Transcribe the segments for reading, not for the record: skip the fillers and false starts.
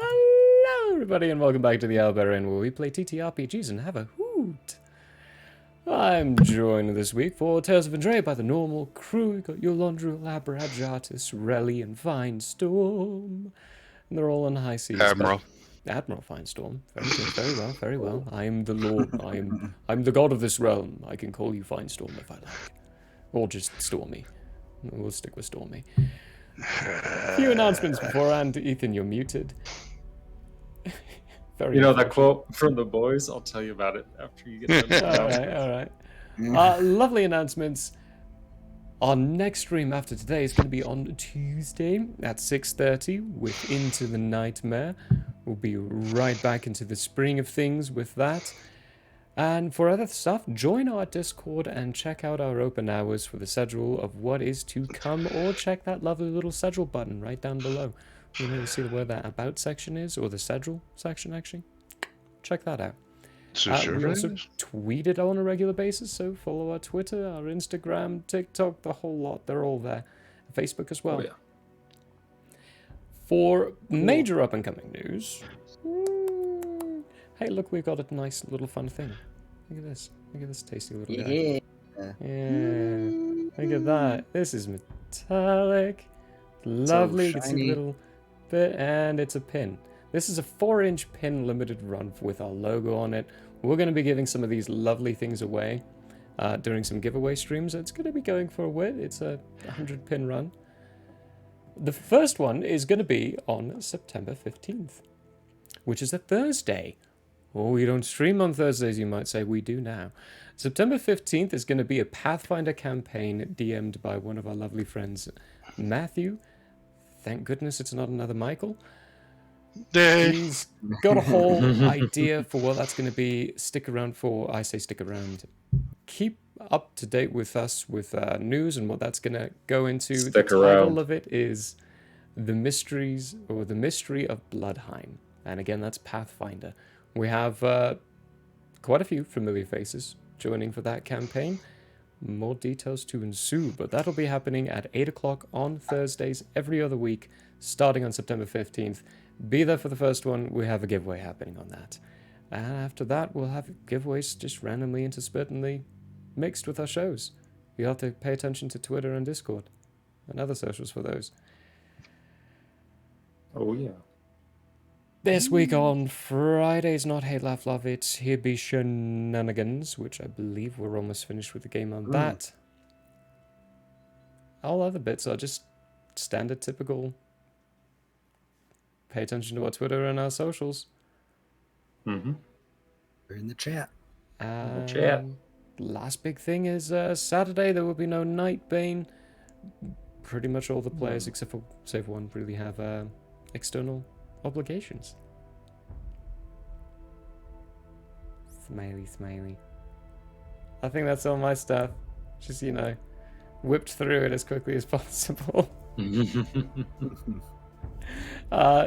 Hello, everybody, and welcome back to the Albarian, where we play TTRPGs and have a hoot. I'm joined this week for Tales of Andrea by the normal crew. We got Yolandru, Labrajatis, Relly, and Finestorm. And they're all on high seas. Admiral. Admiral Finestorm. Very good, very well, very well. I am the lord. I'm the god of this realm. I can call you Finestorm if I like. Or just Stormy. We'll stick with Stormy. A few announcements beforehand. Ethan, you're muted. You know that quote from The Boys? I'll tell you about it after you get done. All right. Lovely announcements. Our next stream after today is going to be on Tuesday at 6:30 with Into the Nightmare. We'll be right back into the spring of things with that. And for other stuff, join our Discord and check out our open hours for the schedule of what is to come, or check that lovely little schedule button right down below. You know, see where that about section is, or the schedule section, actually. Check that out. We also tweet it on a regular basis, so follow our Twitter, our Instagram, TikTok, the whole lot. They're all there. Facebook as well. Oh, yeah. For major up-and-coming news... Hey, look, we've got a nice little fun thing. Look at this. Look at this tasty little guy. Yeah. Look at that. This is metallic. Lovely. You can see the little bit, and it's a pin. This is a 4-inch pin limited run with our logo on it. We're going to be giving some of these lovely things away during some giveaway streams. It's going to be going for a while. It's a 100 pin run. The first one is going to be on September 15th, which is a Thursday. Oh, we don't stream on Thursdays, you might say. We do now. September 15th is going to be a Pathfinder campaign DM'd by one of our lovely friends, Matthew. Thank goodness it's not another Michael. He's got a whole idea for what that's going to be. Stick around for, I say stick around. Keep up to date with us with news and what that's going to go into. The title of it is The Mysteries, or The Mystery of Bloodheim. And again, that's Pathfinder. We have quite a few familiar faces joining for that campaign. more details to ensue, but that'll be happening at 8 o'clock on Thursdays every other week, starting on September 15th. Be there for the first one. We have a giveaway happening on that. And after that, we'll have giveaways just randomly interspertly mixed with our shows. You have to pay attention to Twitter and Discord and other socials for those. Oh, yeah. This week on Fridays, not Hate, Laugh, Love, it's Here Be Shenanigans, which I believe we're almost finished with the game on that. All other bits are just standard, typical. Pay attention to our Twitter and our socials. Mm-hmm. We're in the chat. Last big thing is Saturday, there will be no Nightbane. Pretty much all the players, except for save one, really have external obligations. Smiley, smiley. I think that's all my stuff. Just, whipped through it as quickly as possible.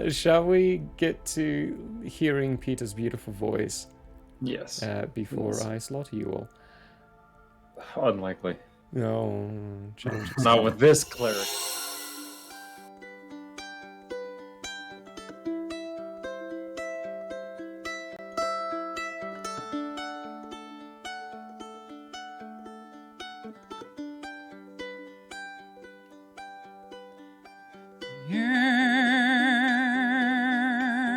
Shall we get to hearing Peter's beautiful voice? Yes. Before I slaughter you all. Unlikely. No. Not with this cleric.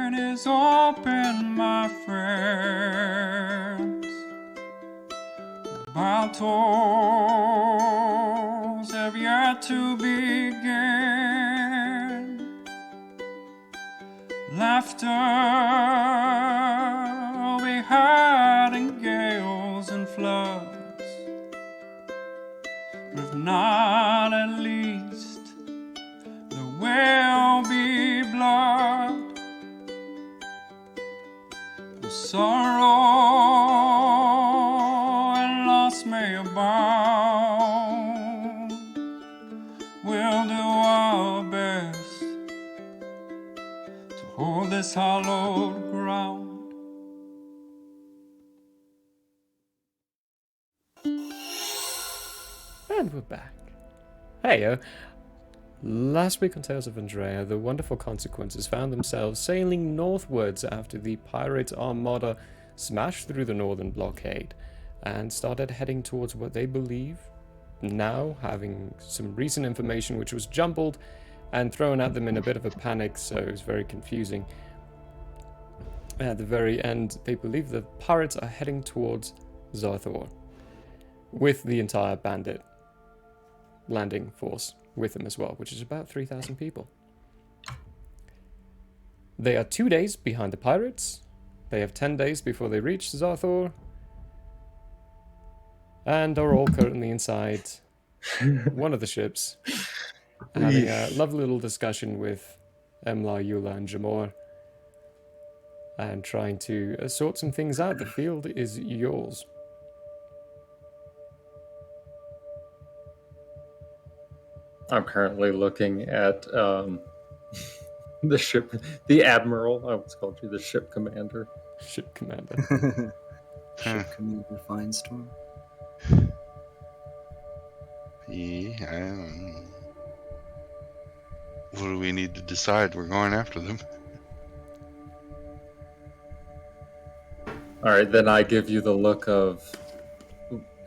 It is open, my friends. Battles have yet to begin. Laughter will be heard in gales and floods, but if not, at least there will be blood. The sorrow and loss may abound. We'll do our best to hold this hallowed ground. And we're back. Hey, last week on Tales of Andrea, the wonderful consequences found themselves sailing northwards after the pirate armada smashed through the northern blockade and started heading towards what they believe, now having some recent information which was jumbled and thrown at them in a bit of a panic, so it was very confusing. At the very end, they believe the pirates are heading towards Zarthor with the entire bandit landing force with them as well, which is about 3,000 people. They are 2 days behind the pirates. They have 10 days before they reach Zarthor, and are all currently inside one of the ships, having a lovely little discussion with Emla, Eula, and Jamor, and trying to sort some things out. The field is yours. I'm currently looking at the ship, the Admiral. I almost called you the ship commander. Ship commander. Ship Commander Finestorm. Yeah. What do we need to decide? We're going after them. All right, then I give you the look of,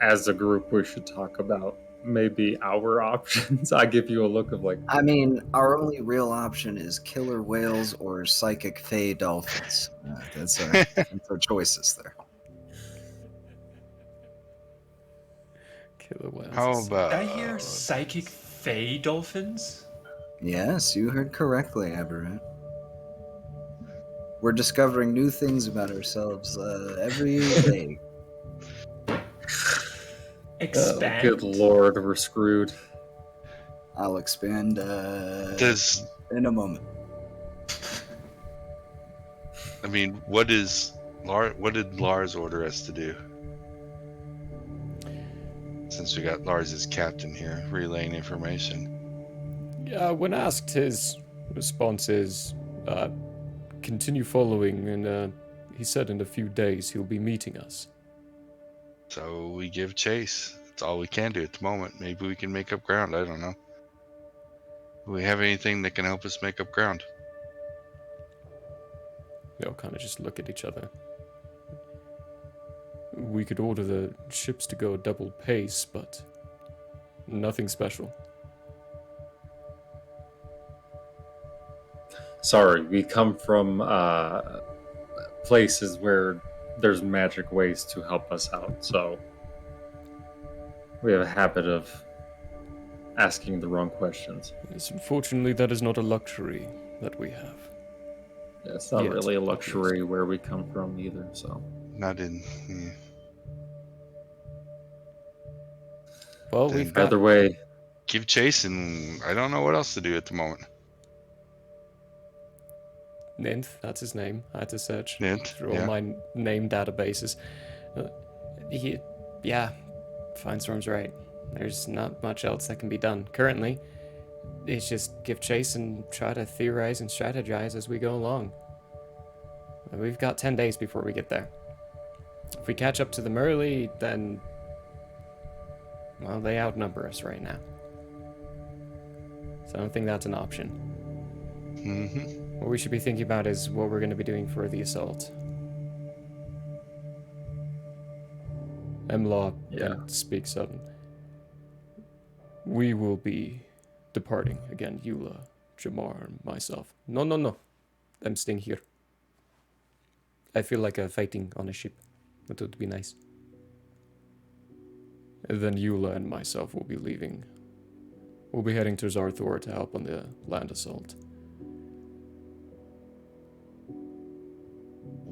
as a group, we should talk about maybe our options. I give you a look of like... I mean, our only real option is killer whales or psychic fey dolphins. That's our choices there. Killer whales. How about... Did I hear psychic fey dolphins? Yes, you heard correctly, Aberrant. We're discovering new things about ourselves every day. Expand. Good lord, we're screwed. I'll expand in a moment. I mean, what did Lars order us to do? Since we got Lars as captain here, relaying information. When asked, his response is, continue following, and he said in a few days he'll be meeting us. So we give chase. It's all we can do at the moment. Maybe we can make up ground. I don't know. Do we have anything that can help us make up ground? They all kind of just look at each other. We could order the ships to go at double pace, but nothing special. Sorry, we come from places where there's magic ways to help us out, so we have a habit of asking the wrong questions. Yes, unfortunately, that is not a luxury that we have. Yeah, it's not Yet, really a at luxury where we come from either, so. Not in. Well, Then we've got... Either way, Give chase, and I don't know what else to do at the moment. Ninth, that's his name. I had to search Nint, through all yeah. my name databases. Yeah, Finestorm's right. There's not much else that can be done. Currently, it's just give chase and try to theorize and strategize as we go along. We've got 10 days before we get there. If we catch up to them early, then... well, they outnumber us right now. So I don't think that's an option. Mm-hmm. What we should be thinking about is what we're going to be doing for the assault. Law then speaks up. We will be departing again, Eula, Jamar, and myself. No. I'm staying here. I feel like fighting on a ship. That would be nice. And then Eula and myself will be leaving. We'll be heading to Zarthor to help on the land assault.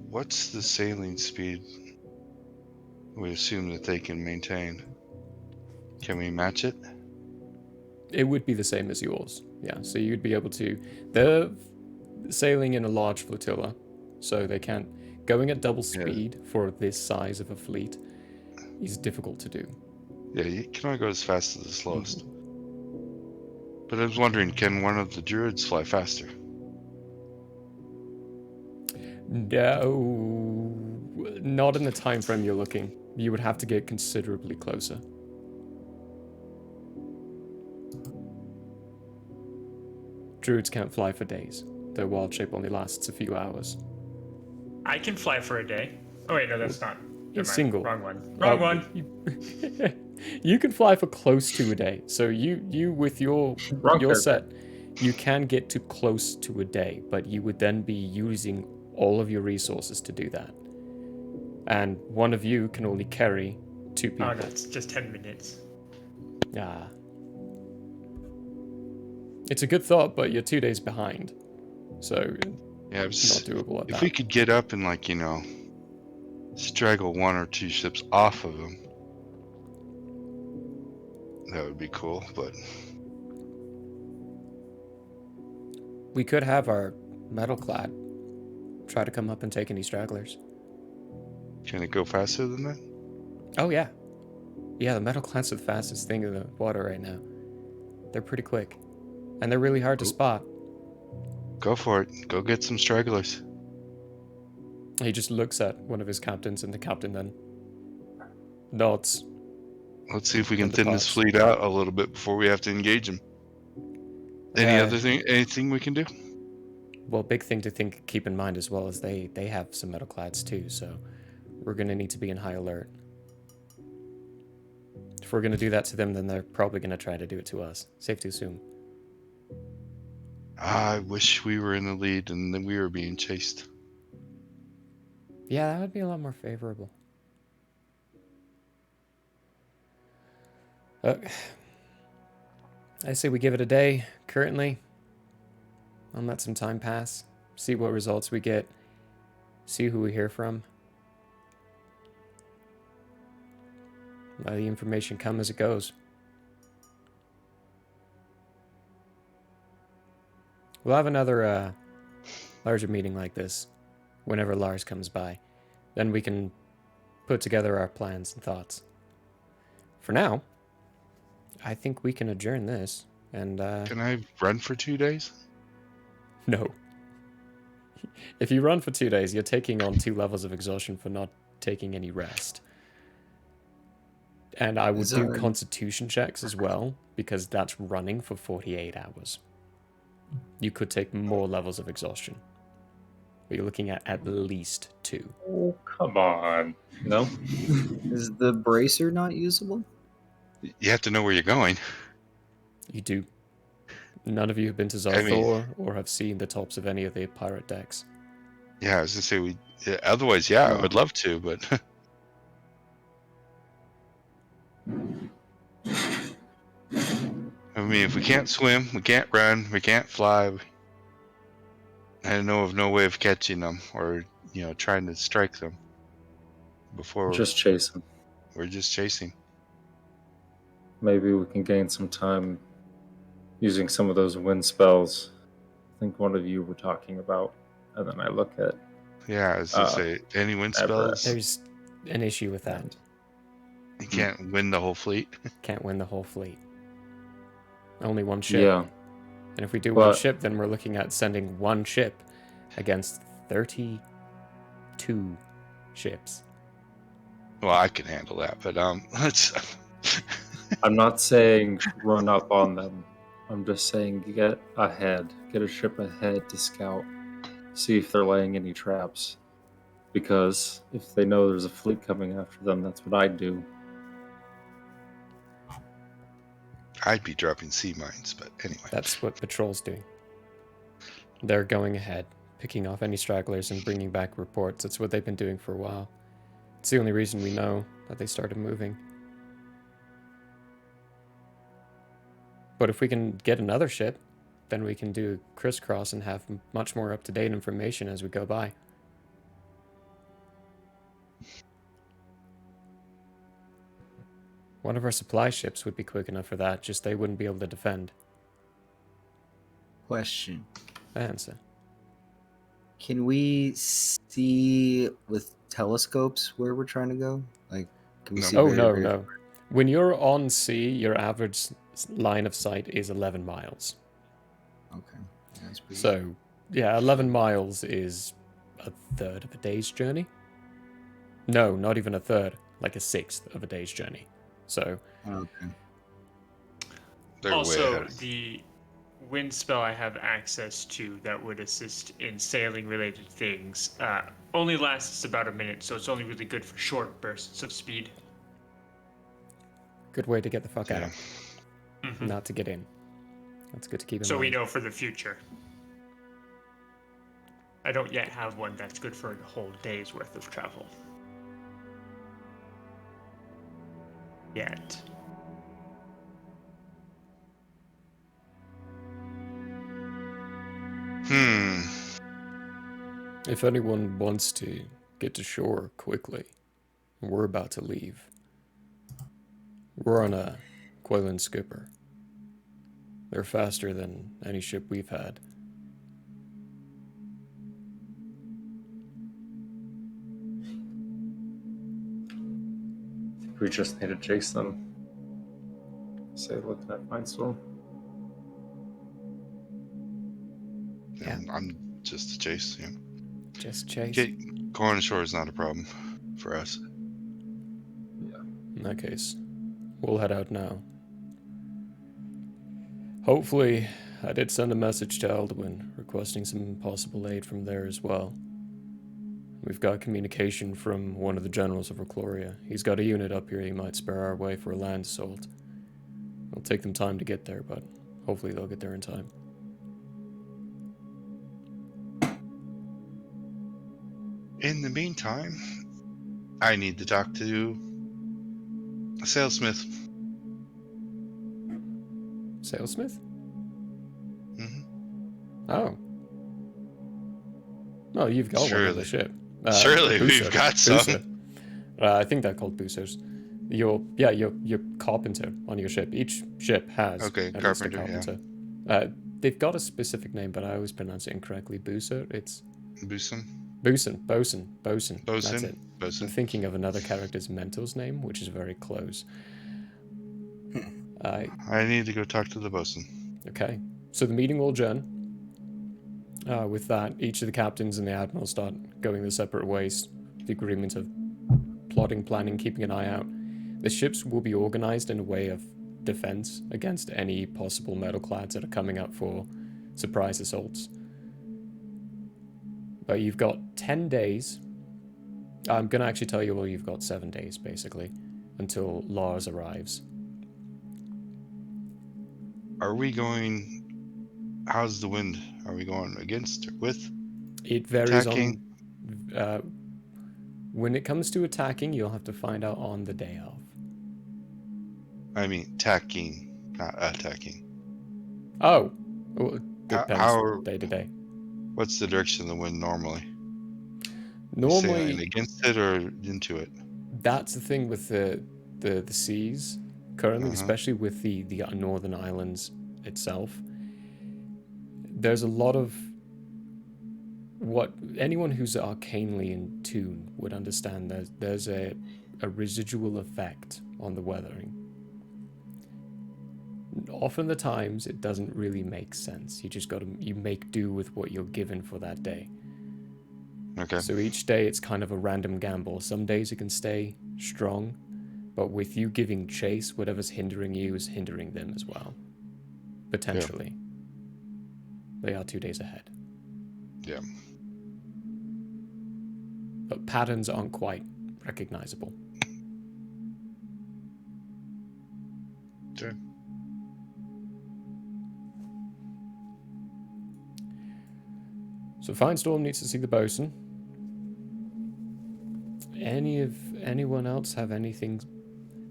What's the sailing speed we assume that they can maintain? Can we match it? It would be the same as yours. Yeah, so you'd be able to... They're sailing in a large flotilla, so they can't... Going at double speed for this size of a fleet is difficult to do. Yeah, you can only go as fast as the slowest. But I was wondering, can one of the druids fly faster? No, not in the time frame you're looking. You would have to get considerably closer. Druids can't fly for days. Their wild shape only lasts a few hours. I can fly for a day. Oh wait, no, that's not. You're Never mind. single. Wrong one. Wrong one. You can fly for close to a day. So you with your set, you can get to close to a day, but you would then be using all of your resources to do that. And one of you can only carry 2 people. Oh, that's just 10 minutes. Ah. It's a good thought, but you're 2 days behind. So Yeah, it's not doable at if that. we could get up and, like, straggle 1 or 2 ships off of them, that would be cool, but... We could have our metal-clad try to come up and take any stragglers. Can it go faster than that? Oh, yeah. Yeah, the metal-clad's the fastest thing in the water right now. They're pretty quick. And they're really hard to spot. Go for it. Go get some stragglers. He just looks at one of his captains, and the captain then nods. Let's see if we can And thin this departs. fleet out a little bit before we have to engage them. Anything we can do? Well, big thing to keep in mind as well is they have some metal-clads too, so we're going to need to be in high alert. If we're going to do that to them, then they're probably going to try to do it to us. Safe to assume. I wish we were in the lead and then we were being chased. Yeah, that would be a lot more favorable. I say we give it a day, currently. I'll let some time pass, see what results we get, see who we hear from. Let the information come as it goes. We'll have another larger meeting like this whenever Lars comes by. Then we can put together our plans and thoughts. For now, I think we can adjourn this and... Can I run for 2 days? No. If you run for 2 days, you're taking on 2 levels of exhaustion for not taking any rest. And I would Is do our- constitution checks as well, because that's running for 48 hours. You could take more levels of exhaustion. But you're looking at least 2. Oh, come on. No? Is the bracer not usable? You have to know where you're going. You do. None of you have been to I mean- Zarthor or have seen the tops of any of the pirate decks. Yeah, I was gonna say otherwise, yeah, I No. would love to, but I mean, if we can't swim, we can't run, we can't fly. I know of no way of catching them or trying to strike them before Just chase him. we're just chasing. Maybe we can gain some time using some of those wind spells. I think one of you were talking about. And then I look at Yeah, I was gonna say any wind Everett. spells. There's an issue with that. You can't win the whole fleet. Can't win the whole fleet. Only one ship. Yeah. And if we do one But- ship, then we're looking at sending one ship against 32 ships. Well, I can handle that, but let's. I'm not saying run up on them. I'm just saying get ahead. Get a ship ahead to scout. See if they're laying any traps. Because if they know there's a fleet coming after them, that's what I'd do. I'd be dropping sea mines, but anyway. That's what patrols do. They're going ahead, picking off any stragglers and bringing back reports. That's what they've been doing for a while. It's the only reason we know that they started moving. But if we can get another ship, then we can do crisscross and have much more up-to-date information as we go by. One of our supply ships would be quick enough for that, just they wouldn't be able to defend. Question. Answer. Can we see with telescopes where we're trying to go? Like, can we No. see Oh, very, no, very no. When you're on sea, your average line of sight is 11 miles. Okay. That's pretty So, yeah, 11 miles is a third of a day's journey. No, not even a third, like a sixth of a day's journey. So, Okay. They're way Also, ahead. the wind spell I have access to that would assist in sailing related things only lasts about a minute, so it's only really good for short bursts of speed. good way to get the fuck Yeah. out, not to get in. That's good to keep in So mind. we know for the future. I don't yet have one that's good for a whole day's worth of travel. Yet. If anyone wants to get to shore quickly, we're about to leave. We're on a Quayland skipper. They're faster than any ship we've had. I think we just need to chase them. Say, looking at Mindstorm. Yeah. I'm just a chase. Yeah. Just chase. Going ashore is not a problem for us. In that case, we'll head out now. Hopefully, I did send a message to Elduin requesting some possible aid from there as well. We've got communication from one of the generals of Recloria. He's got a unit up here he might spare our way for a land assault. It'll take them time to get there, but hopefully they'll get there in time. In the meantime, I need to talk to a salesmith. Salesmith? hmm Oh. Oh, you've got one on the Surely. ship. Surely, we've got some. Buser. I think they're called boosters. Your carpenter on your ship. Each ship has Okay, at least a carpenter, yeah. carpenter. They've got a specific name, but I always pronounce it incorrectly. Booser. It's Bosun? Bosun. That's it. Bosun? I'm Bosun? thinking of another character's mentor's name, which is very close. I need to go talk to the bosun. Okay, so the meeting will adjourn. With that, each of the captains and the admirals start going their separate ways. The agreement of plotting, planning, keeping an eye out. The ships will be organized in a way of defense against any possible metalclads that are coming up for surprise assaults. But you've got 10 days. I'm going to actually tell you, well, you've got 7 days, basically, until Lars arrives. Are we going... How's the wind? Are we going against or with? It varies Attacking? on... when it comes to attacking, you'll have to find out on the day of. I mean, tacking, not attacking. Oh! Well, it depends How- day to day. What's the direction of the wind normally? Normally, Sailing against it or into it? that's the thing with the seas currently, Uh-huh. especially with the northern islands itself. There's a lot of what anyone who's arcanely in tune would understand. There's a residual effect on the weathering. Often the times it doesn't really make sense. You make do with what you're given for that day. Okay. So each day it's kind of a random gamble. Some days it can stay strong, but with you giving chase, whatever's hindering you is hindering them as well. Potentially. They are 2 days ahead. Yeah. But patterns aren't quite recognizable. Okay. So Firestorm needs to see the bosun. Anyone else have anything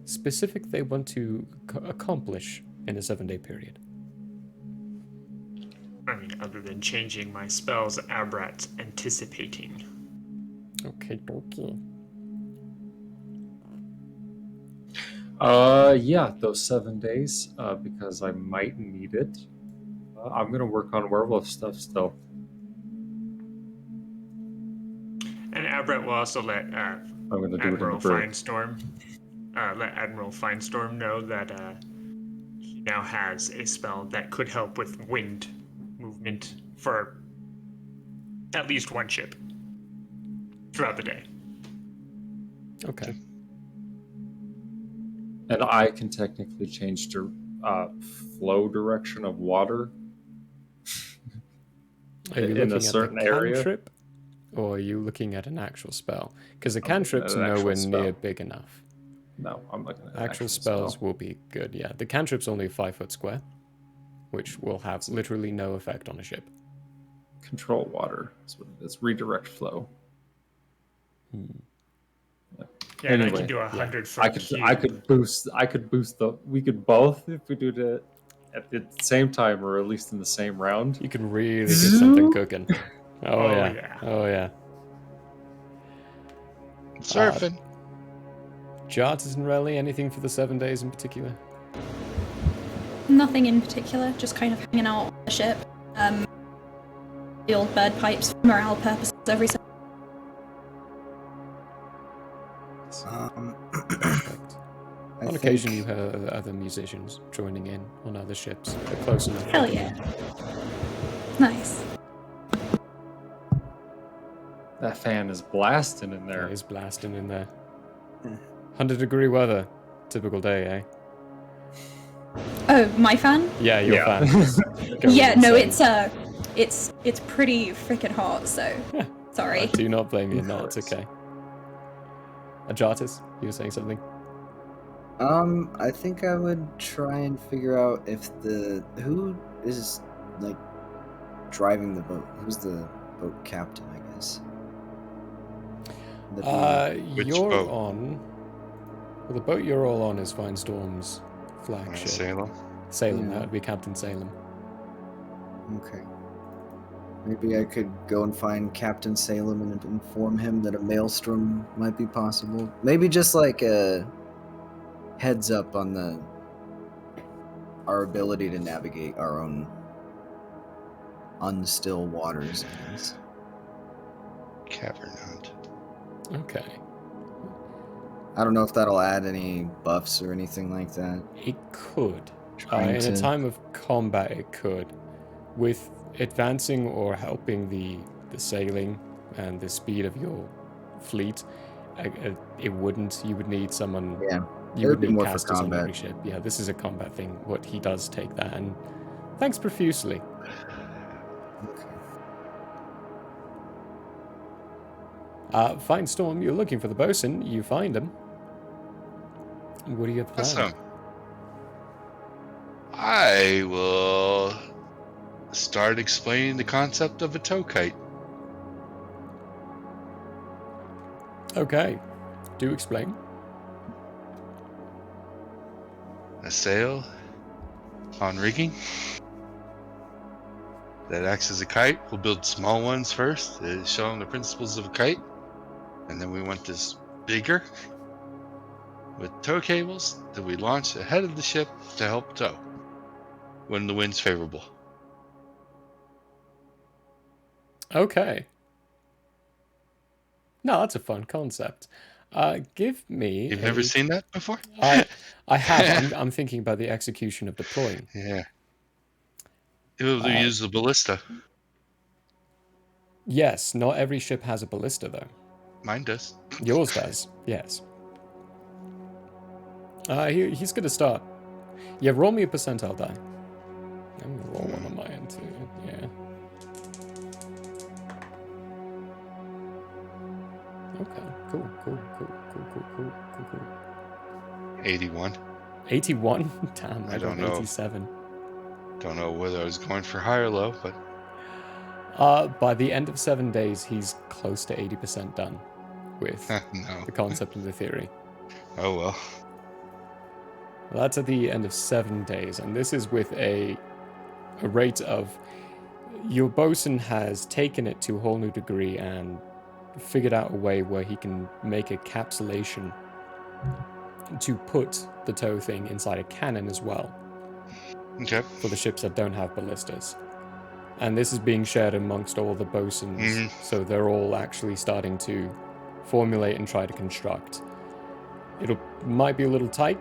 specific they want to accomplish in a 7-day period? I mean, other than changing my spells, Abrat's anticipating. Okay. Yeah, those 7 days, because I might need it. I'm gonna work on werewolf stuff still. And Abrat will also let I'm gonna do it in the Admiral brig. Firestorm know that he now has a spell that could help with wind movement for at least one ship throughout the day. Okay. And I can technically change the flow direction of water Are you in looking a at certain the area. cantrip, or are you looking at an actual spell? Because the I'm looking cantrip's at an actual nowhere near spell. big enough. No, I'm looking at an Actual spell. spells will be good, yeah. The cantrip's only a 5-foot square, which will have literally no effect on a ship. Control water. That's what it is. Redirect flow. Yeah, and I Anyway, can do 100-foot I cube. could boost we could both, if we do it at the same time, or at least in the same round. You can really get something cooking. Oh, yeah. Yeah. Oh, yeah. Surfing. Jartis and Relly, anything for the 7 days in particular? Nothing in particular, just kind of hanging out on the ship. The old bird pipes for morale purposes every so. Perfect. On occasion, you have other musicians joining in on other ships. They're close enough. Hell yeah. Nice. That fan is blasting in There there. is blasting in there. 100-degree weather. Typical day, eh? Oh, my fan? Yeah, your Yeah. fan. Going Yeah, no, insane. it's pretty freaking hot, so I sorry. do not blame you. No, it's Of course. okay. Jartis, you were saying something? I think I would try and figure out if who is like driving the boat. Who's the boat captain? I guess. Which You're boat? on. Well, the boat you're all on is Firestorm's flagship. Salem. Salem. Yeah. That would be Captain Salem. Okay. Maybe I could go and find Captain Salem and inform him that a maelstrom might be possible. Maybe just like a heads up on our ability to navigate our own unstill waters, I guess. Cavern hunt. Okay. I don't know if that'll add any buffs or anything like that. It could. Trying In a to- time of combat, it could. With advancing or helping the sailing and the speed of your fleet, it wouldn't. You would need someone Yeah. It would be need more for casters on combat. every ship. Yeah, this is a combat thing. What he does take that, and thanks profusely. Fine Storm, you're looking for the bosun. You find him. What do you have planned? Awesome. I will start explaining the concept of a tow kite. Okay, do explain. A sail on rigging that acts as a kite. We'll build small ones first to show them the principles of a kite. And then we want this bigger with tow cables that we launch ahead of the ship to help tow when the wind's favorable. Okay. No, that's a fun concept. Give me. You've never seen that before? I have. I'm thinking about the execution of deploying. Yeah. It will use the ballista. Yes, not every ship has a ballista though. Mine does. Yours does. Yes. He's gonna start. Yeah, roll me a percentile die. I'm gonna roll one on my end too. Yeah. Okay. Cool. 81. 81? Damn, I don't got know. 87. Don't know whether I was going for high or low, but By the end of 7 days, he's close to 80% done with no. the concept of the theory. Oh well. Well, that's at the end of 7 days, and this is with a rate of... Your bosun has taken it to a whole new degree and figured out a way where he can make a capsulation to put the tow thing inside a cannon as well. Okay. For the ships that don't have ballistas. And this is being shared amongst all the bosuns, so they're all actually starting to formulate and try to construct. Might be a little tight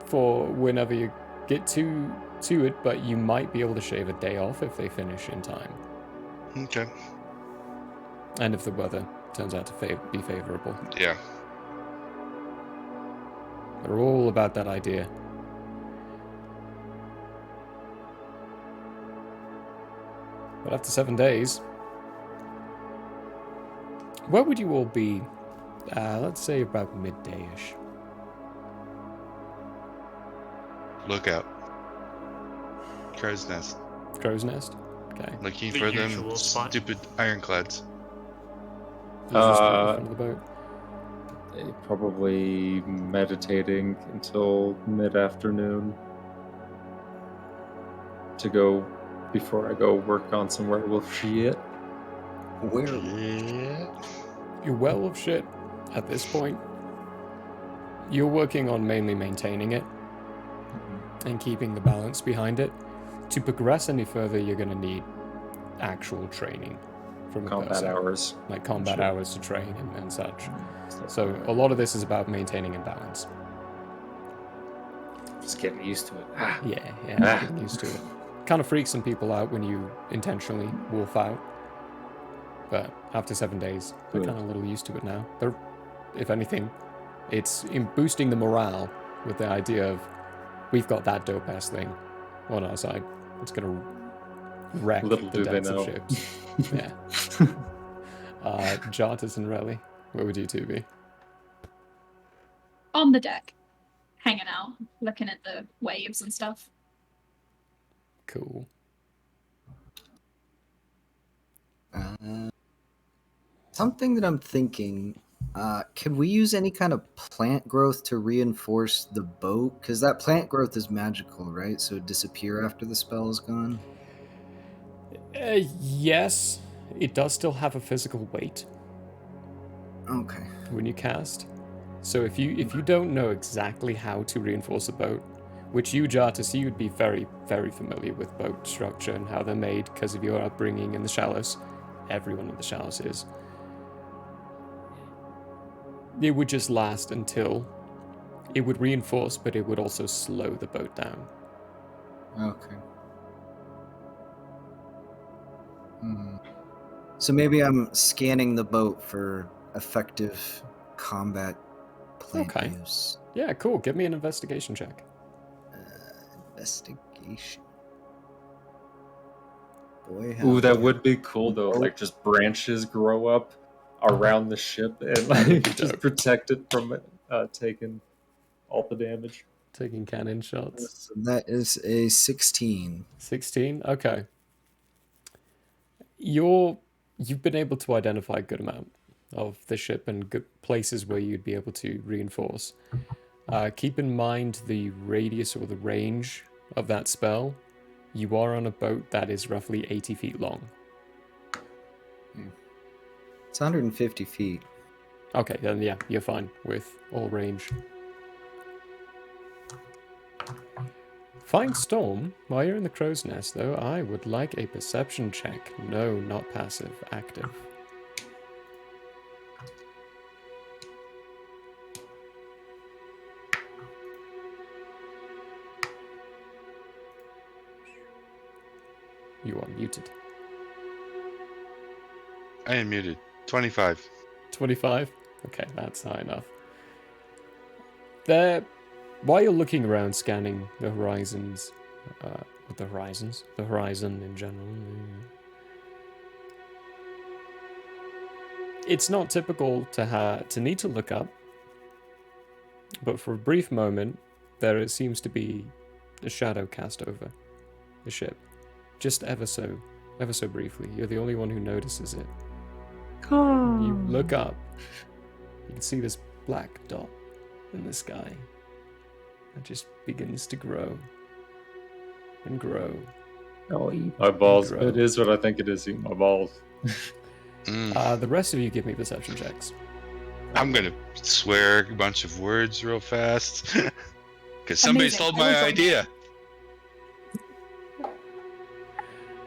for whenever you get to it, but you might be able to shave a day off if they finish in time. Okay. And if the weather turns out to be favorable. Yeah. They're all about that idea. But after 7 days, where would you all be? Let's say about midday-ish. Lookout. Crow's nest. Crow's nest? Okay. Looking The for them usual spot. stupid ironclads. You're just in front of the boat. Probably meditating until mid-afternoon to go before I go work on some werewolf shit. Yeah. You're werewolf shit at this point. You're working on mainly maintaining it and keeping the balance behind it. To progress any further, you're going to need actual training from a Combat person. hours. Like combat Sure. hours to train and such. So a lot of this is about maintaining a balance. Just getting used to it. Yeah, Ah. getting used to it. Kind of freaks some people out when you intentionally wolf out. But after 7 days, they're Good. kind of a little used to it now. They're, if anything, it's in boosting the morale with the idea of, we've got that dope-ass thing on our side. It's going to wreck Little the do they decks of know. ships. Yeah. Jartus and Relly, where would you two be? On the deck, hanging out, looking at the waves and stuff. Cool. Something that I'm thinking, could we use any kind of plant growth to reinforce the boat? Because that plant growth is magical, right? So it disappear after the spell is gone? Yes, it does still have a physical weight Okay. when you cast. So if you don't know exactly how to reinforce a boat, which you, Jartus, you'd be very, very familiar with boat structure and how they're made because of your upbringing in the Shallows. Everyone in the Shallows is. It would just last until it would reinforce, but it would also slow the boat down. Okay. So maybe I'm scanning the boat for effective combat plant Okay. use. Yeah, cool. Give me an investigation check. Investigation. Boy, Ooh, howdy. that would be cool though. Oh. Like just branches grow up around the ship and like just dope. protect it from taking all the damage. Taking cannon shots. So that is a 16. 16? Okay. You've been able to identify a good amount of the ship and good places where you'd be able to reinforce. Keep in mind the radius or the range of that spell. You are on a boat that is roughly 80 feet long. It's 150 feet. Okay, then yeah, you're fine with all range. Find Storm. While you're in the crow's nest, though, I would like a perception check. No, not passive, active. You are muted. I am muted. 25. 25? Okay, that's high enough. There, while you're looking around, scanning the horizons, the horizon in general, it's not typical to need to look up, but for a brief moment, there seems to be a shadow cast over the ship, just ever so briefly. You're the only one who notices it. You look up, you can see this black dot in the sky that just begins to grow and grow. Oh, eat my balls. Grow. It is what I think it is. Eat my balls. Mm. The rest of you give me perception checks. I'm gonna swear a bunch of words real fast. Because somebody Amazing. stole I my will join idea.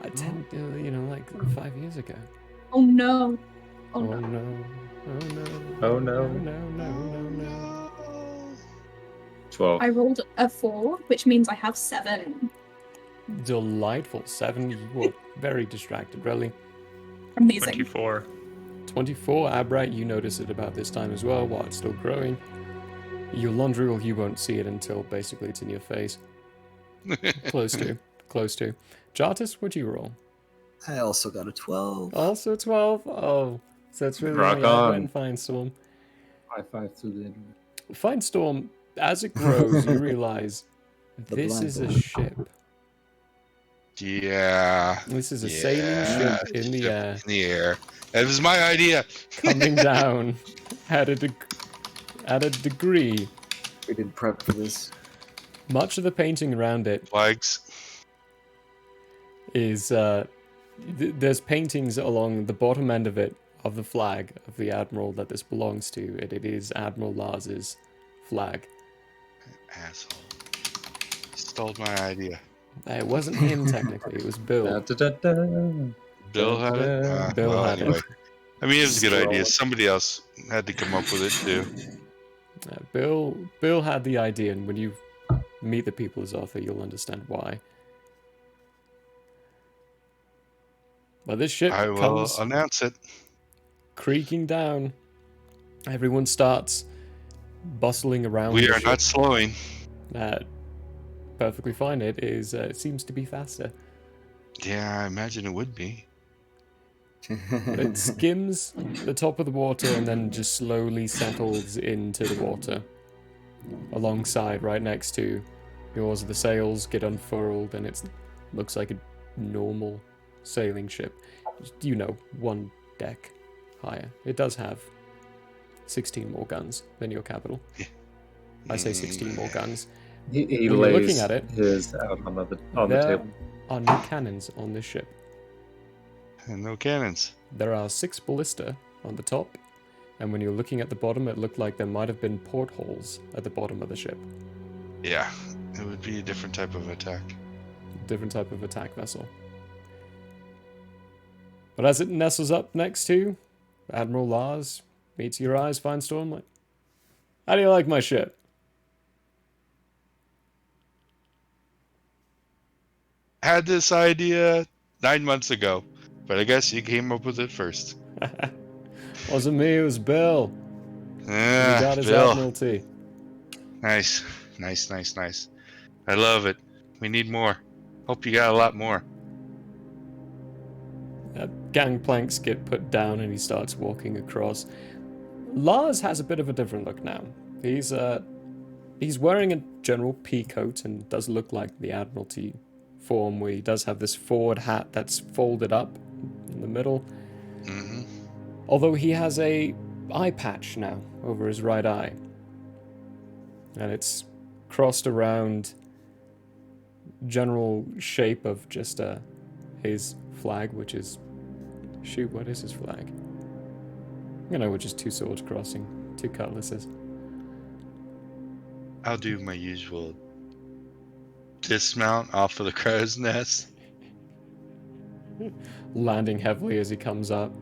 I tend to, like 5 years ago. Oh no. Oh Oh no. no. Oh no. Oh, no. No. 12. I rolled a 4, which means I have 7. Delightful. 7. You were very distracted, really. Amazing. 24. 24. Abright, you notice it about this time as well, while it's still growing. Your Londriel, you won't see it until basically it's in your face. Close to. Jartis, what'd you roll? I also got a 12. Also 12? Oh, so it's really Rock only Abright on. and Firestorm. High five to the Firestorm, as it grows, you realize The this is a blind one. ship. Yeah. This is a sailing ship in the air, In the air. That was my idea. coming down at a degree. We did prep for this. Much of the painting around it Flags. is there's paintings along the bottom end of it of the flag of the admiral that this belongs to, and it is Admiral Lars's flag. Asshole. Stole my idea. It wasn't him technically; it was Bill. Bill had it? Bill had it. I mean, it was a good Scroll. idea. Somebody else had to come up with it, too. Bill had the idea, and when you meet the people as author, you'll understand why. But this ship I will comes announce it. creaking down. Everyone starts bustling around. We the are ship. not slowing. Perfectly fine. It seems to be faster. Yeah, I imagine it would be. It skims the top of the water and then just slowly settles into the water. Alongside, right next to yours, the sails get unfurled and it looks like a normal sailing ship. One deck higher. It does have 16 more guns than your capital. I say 16 more guns. He When you're lays looking at it, his out on the there table. are no cannons on this ship. And no cannons. There are 6 ballista on the top, and when you're looking at the bottom, it looked like there might have been portholes at the bottom of the ship. Yeah, it would be a different type of attack. Different type of attack vessel. But as it nestles up next to Admiral Lars, meets your eyes, Firestorm, like, how do you like my ship? Had this idea 9 months ago, but I guess you came up with it first. Wasn't me, it was Bill. And he got his Bill. Admiralty. Nice. Nice. I love it. We need more. Hope you got a lot more. Gangplanks get put down and he starts walking across. Lars has a bit of a different look now. He's wearing a general pea coat and does look like the Admiralty form, where he does have this forward hat that's folded up in the middle. Mm-hmm. Although he has a eye patch now over his right eye. And it's crossed around general shape of just his flag, which is... Shoot, what is his flag? You know, which is two swords crossing, two cutlasses. I'll do my usual dismount off of the crow's nest. Landing heavily as he comes up.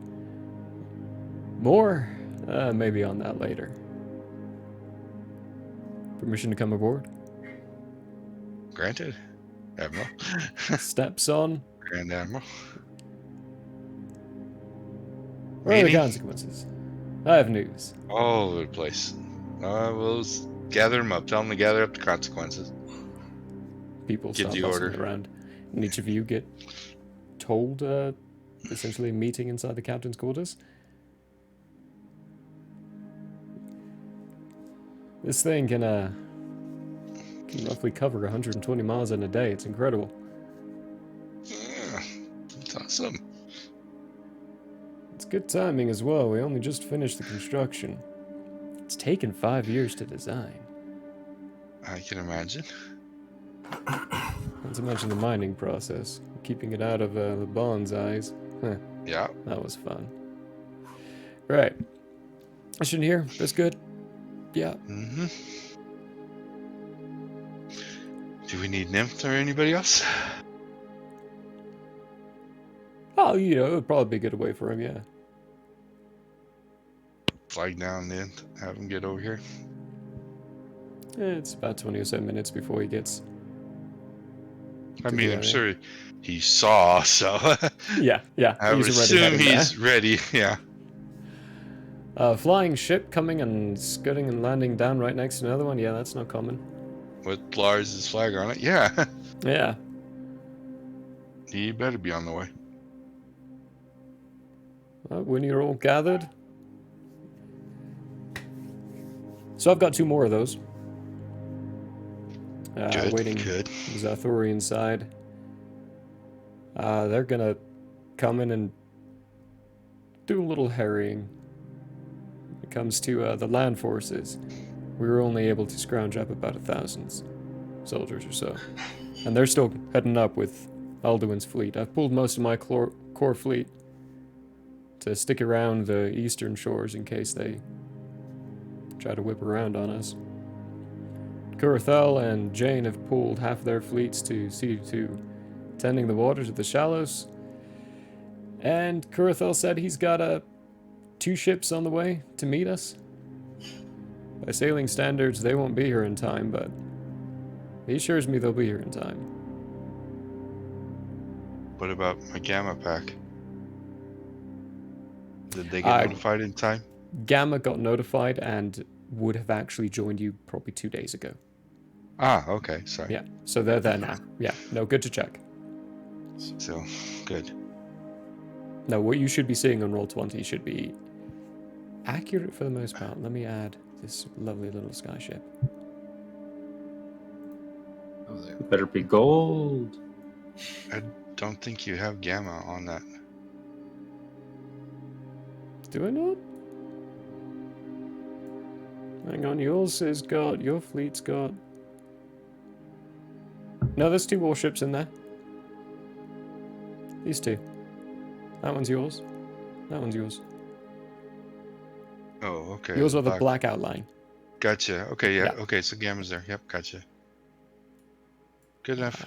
More? Maybe on that later. Permission to come aboard? Granted, Admiral. Steps on. Grand Admiral. What are the Meaning? consequences? I have news. All over the place. We'll gather them up. Tell them to gather up the consequences. People Give start the bustling order. around. And each of you get told, essentially a meeting inside the captain's quarters. This thing can roughly cover 120 miles in a day. It's incredible. Yeah, that's awesome. It's good timing as well. We only just finished the construction. It's taken 5 years to design. I can imagine. Not to mention the mining process. Keeping it out of the Bond's eyes. Huh, Yeah. that was fun. Right. Mission here. That's good. Yeah. Mm-hmm. Do we need Nymph or anybody else? Oh, you know, it would probably be a good way for him, yeah. Flag down then. Have him get over here. It's about 20 or so minutes before he gets... I to mean, the I'm area. sure he saw, so Yeah, I would he's already assume heading he's ready. Yeah. there. Flying ship coming and scudding and landing down right next to another one. Yeah, that's not common. With Lars' flag on it. Yeah. Yeah. He better be on the way. Well, when you're all gathered. So I've got 2 more of those. Good. Waiting Good. Zathori inside. They're gonna come in and do a little harrying. When it comes to the land forces, we were only able to scrounge up about 1,000 soldiers or so. And they're still heading up with Alduin's fleet. I've pulled most of my core fleet to stick around the eastern shores in case they try to whip around on us. Kurothel and Jane have pulled half their fleets to see to tending the waters of the shallows. And Kurothel said he's got 2 ships on the way to meet us. By sailing standards, they won't be here in time, but he assures me they'll be here in time. What about my Gamma pack? Did they get notified in time? Gamma got notified and would have actually joined you probably 2 days ago. Ah, okay. Sorry. Yeah, so they're there now. Yeah, no, good to check. So, good. No, what you should be seeing on Roll20 should be accurate for the most part. Let me add this lovely little skyship. Oh, there. Better be gold. I don't think you have Gamma on that. Do I not? Hang on, yours has got, your fleet's got... No, there's 2 warships in there. These 2. That one's yours. That one's yours. Oh, okay. Yours are the black outline. Gotcha. Okay, yeah. Yeah. Okay, so Gamma's there. Yep, gotcha. Good enough.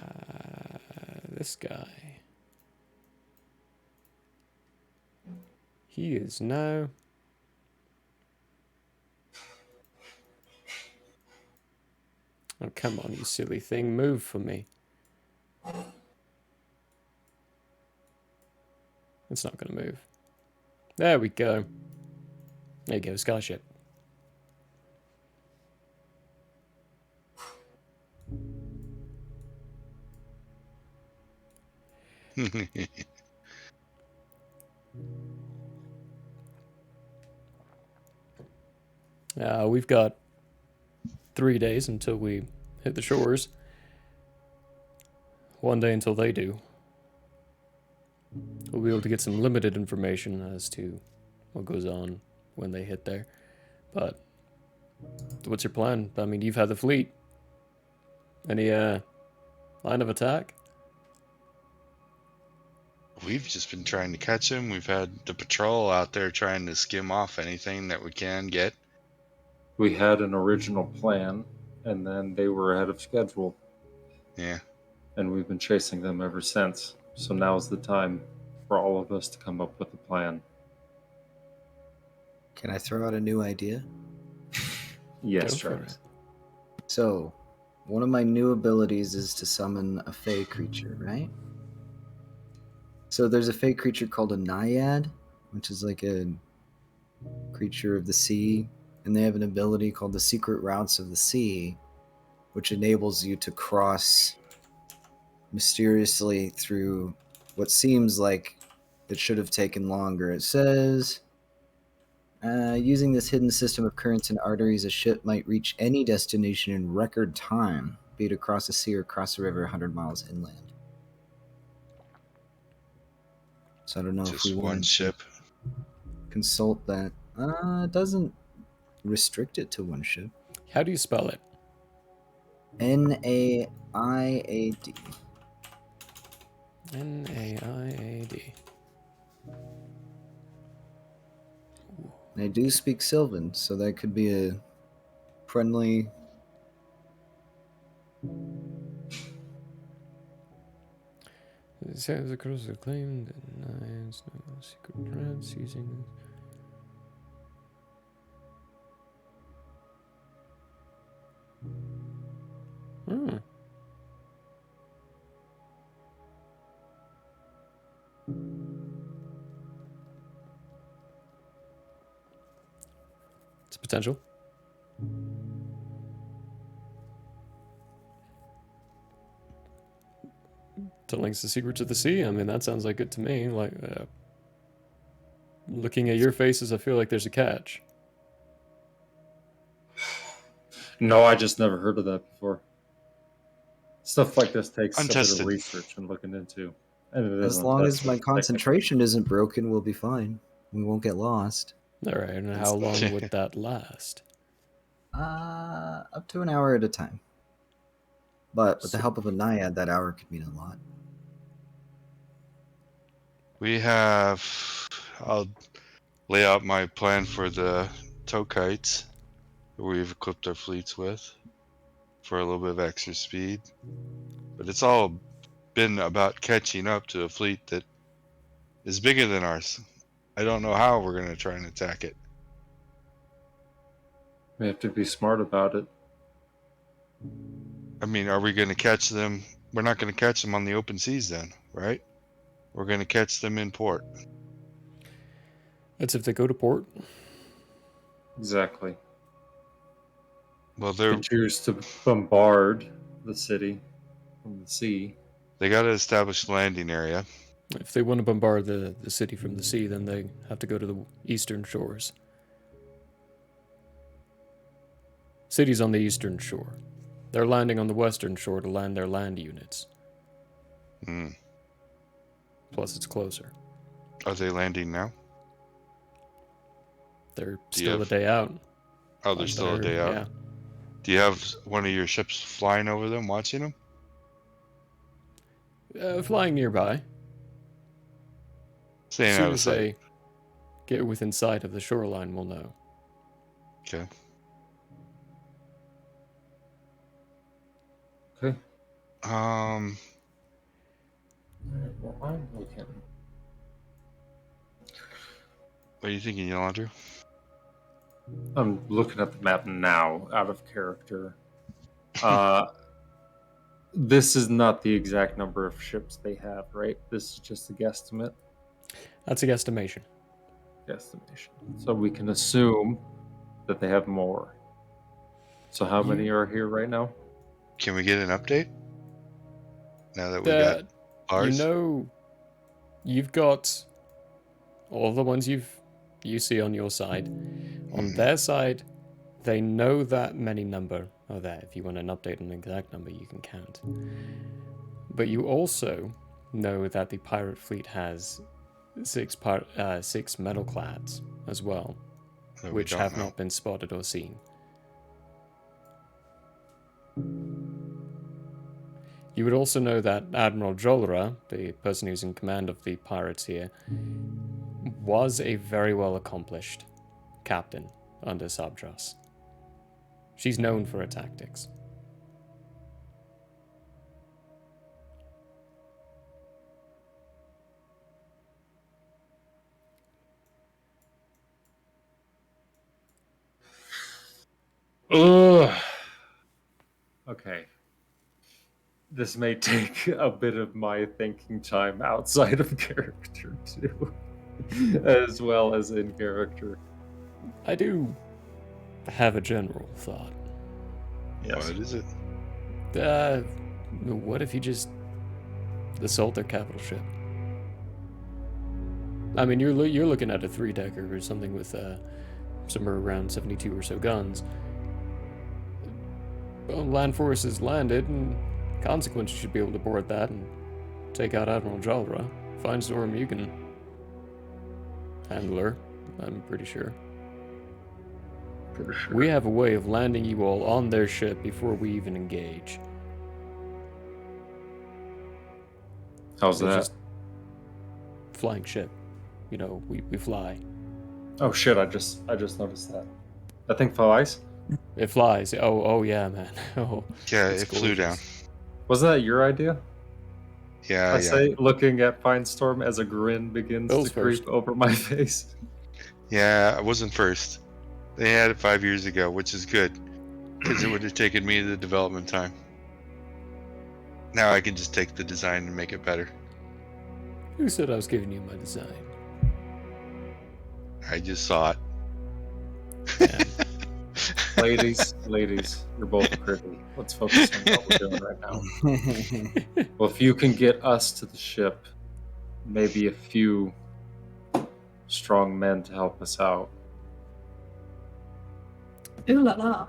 This guy. He is now... Oh, come on, you silly thing. Move for me. It's not going to move. There we go. There you go, skyship. We've got 3 days until we hit the shores. 1 day until they do. We'll be able to get some limited information as to what goes on when they hit there. But what's your plan? I mean, you've had the fleet. Any line of attack? We've just been trying to catch them. We've had the patrol out there trying to skim off anything that we can get. We had an original plan, and then they were ahead of schedule. Yeah. And we've been chasing them ever since. So now's the time for all of us to come up with a plan. Can I throw out a new idea? Yes, Go for Travis. it. So, one of my new abilities is to summon a fey creature, right? So there's a fey creature called a naiad, which is like a creature of the sea, and they have an ability called the Secret Routes of the Sea, which enables you to cross mysteriously through what seems like it should have taken longer. It says, using this hidden system of currents and arteries, a ship might reach any destination in record time, be it across the sea or across the river 100 miles inland. So I don't know if we Just want one ship. consult that. It doesn't restrict it to one ship. How do you spell it? Naiad. Naiad. I do speak Sylvan, so that could be a friendly. It says across the claim that denies no secret threats using this. Hmm. It's potential. Telling us the secrets of the sea. I mean, that sounds like it to me. Like, looking at your faces, I feel like there's a catch. No, I just never heard of that before. Stuff like this takes a bit Untested. of research and looking into. And it As is long as untested, my technically. concentration isn't broken, we'll be fine. We won't get lost. All right, and how long would that last? Up to an hour at a time. But with the help of a naiad, that hour could mean a lot. We have. I'll lay out my plan for the Tokites that we've equipped our fleets with for a little bit of extra speed. But it's all been about catching up to a fleet that is bigger than ours. I don't know how we're going to try and attack it. We have to be smart about it. I mean, are we going to catch them? We're not going to catch them on the open seas then, right? We're going to catch them in port. That's if they go to port. Exactly. Well, They choose to bombard the city from the sea. they got to establish a landing area. If they want to bombard the city from the sea, then they have to go to the eastern shores. City's on the eastern shore. They're landing on the western shore to land their land units. Hmm. Plus, it's closer. Are they landing now? They're still a day out. Oh, they're still a day out? Yeah. Do you have one of your ships flying over them, watching them? Flying nearby. Staying As out soon of as sight. they get within sight of the shoreline, we'll know. Okay. Okay. What are you thinking, Yolanda? I'm looking at the map now, out of character. This is not the exact number of ships they have, right? This is just a guesstimate. That's a guesstimation. Guesstimation. So we can assume that they have more. So how many are here right now? Can we get an update? Now that we got ours? You know you've got all the ones you see on your side. On their side, they know that many number. Oh, there. If you want an update on the exact number, you can count. But you also know that the pirate fleet has six metalclads as well, that we which don't have know. not been spotted or seen. You would also know that Admiral Jolra, the person who's in command of the pirates here, was a very well accomplished captain under Sabdras. She's known for her tactics. Ugh. Okay. This may take a bit of my thinking time outside of character too, as well as in character. I do have a general thought. Yes. What is it? What if you just assault their capital ship? I mean, you're looking at a 3-decker or something with somewhere around 72 or so guns. Well, land forces landed, and consequence you should be able to board that and take out Admiral Jalra. Fine storm, you can handle her, I'm pretty sure. For sure. We have a way of landing you all on their ship before we even engage. How's It's that? just flying ship. You know, we fly. Oh shit! I just noticed that. That thing flies. It flies. Oh yeah, man. Oh, Yeah, it's it flew down. gorgeous. Wasn't that your idea? Yeah, I yeah. say, looking at Finestorm as a grin begins Bill's to creep first. over my face. Yeah, I wasn't first. They had it 5 years ago, which is good, because it would have taken me the development time. Now I can just take the design and make it better. Who said I was giving you my design? I just saw it. ladies, you're both pretty. Let's focus on what we're doing right now. Well, if you can get us to the ship, maybe a few strong men to help us out. Ooh la la.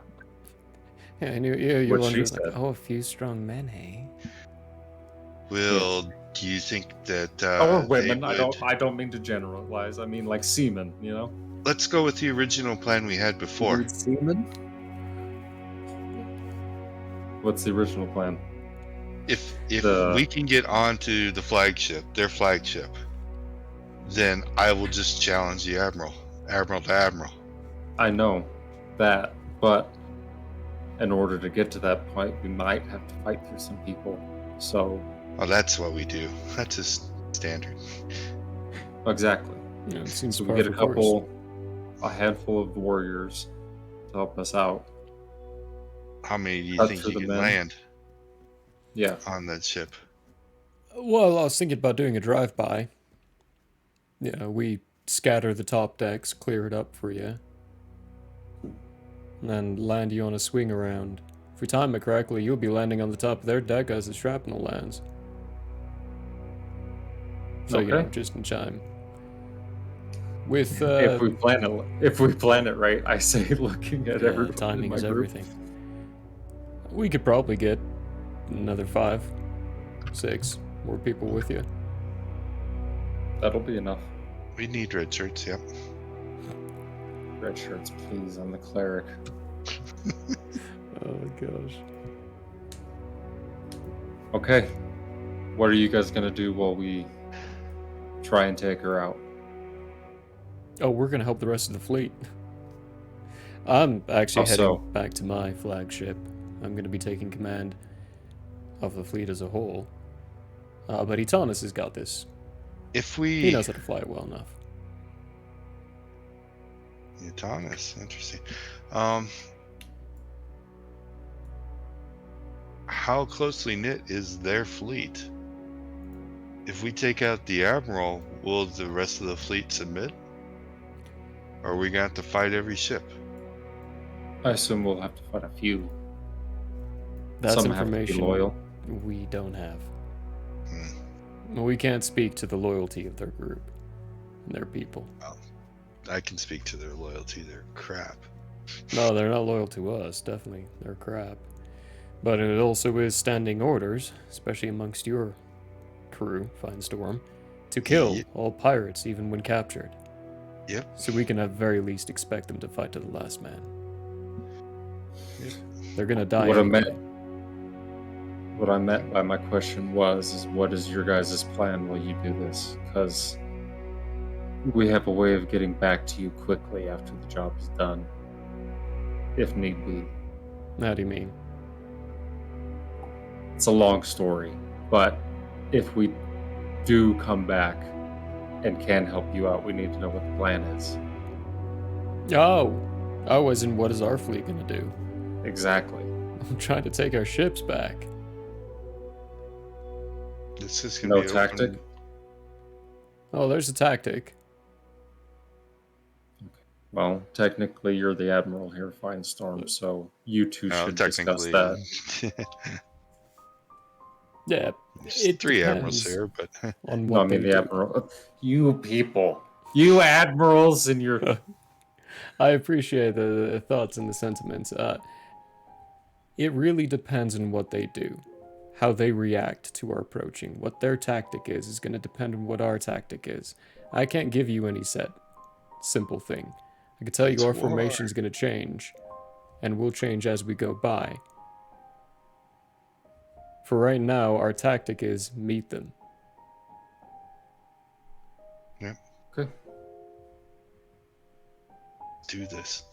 Yeah, and you're What she wondering, like, said. oh, a few strong men, hey? Will, do you think that Or they women. would... I don't mean to generalize. I mean like seamen, you know? Let's go with the original plan we had before. Need seamen? What's the original plan? If The- we can get onto the flagship, their flagship, then I will just challenge the admiral to admiral. I know that, but in order to get to that point, we might have to fight through some people. So, Oh, that's what we do. That's just standard. exactly. You know, it seems So par we get for course. a handful of warriors to help us out. How many do you Cut think through you the can men. land Yeah. on that ship? Well, I was thinking about doing a drive-by. Yeah, we scatter the top decks, clear it up for you, and then land you on a swing around. If we time it correctly, you'll be landing on the top of their deck as the shrapnel lands. So, you know, Okay. just in time. With, if we plan it right, I say looking at yeah, everybody timing in my is group. everything. We could probably get another 5, 6 more people with you. That'll be enough. We need red shirts, yep. Red shirts, please. I'm the cleric. Oh gosh. Okay. What are you guys gonna do while we try and take her out? Oh, we're gonna help the rest of the fleet. I'm actually How so? heading back to my flagship. I'm gonna be taking command of the fleet as a whole. But Etanis has got this. If He we... knows how to fly it well enough. Yeah, Thomas, interesting. How closely knit is their fleet? If we take out the admiral, will the rest of the fleet submit? Or are we gonna have to fight every ship? I assume we'll have to fight a few. That's Some have to be information loyal. we don't have. We can't speak to the loyalty of their group and their people. I can speak to their loyalty. They're crap. No, they're not loyal to us, definitely. They're crap. But it also is standing orders, especially amongst your crew, Finestorm, to kill all pirates even when captured. Yep. So we can at very least expect them to fight to the last man. They're gonna die anyway. What I meant by my question is what is your guys' plan while you do this? Because we have a way of getting back to you quickly after the job is done, if need be. How do you mean? It's a long story, but if we do come back and can help you out, we need to know what the plan is. Oh, as in what is our fleet gonna do? Exactly. I'm trying to take our ships back. This is gonna No be tactic? open. Oh, there's a tactic. Well, technically you're the Admiral here, Finestorm, so you two No, should discuss technically, that. Yeah, there's it 3 admirals depends here, but on No, what I mean they the do. Admiral. You people. You Admirals and your... I appreciate the thoughts and the sentiments. It really depends on what they do. How they react to our approaching. What their tactic is going to depend on what our tactic is. I can't give you any set, simple thing. I can tell you our formation is going to change, and will change as we go by. For right now, our tactic is meet them. Yep. Okay. Do this.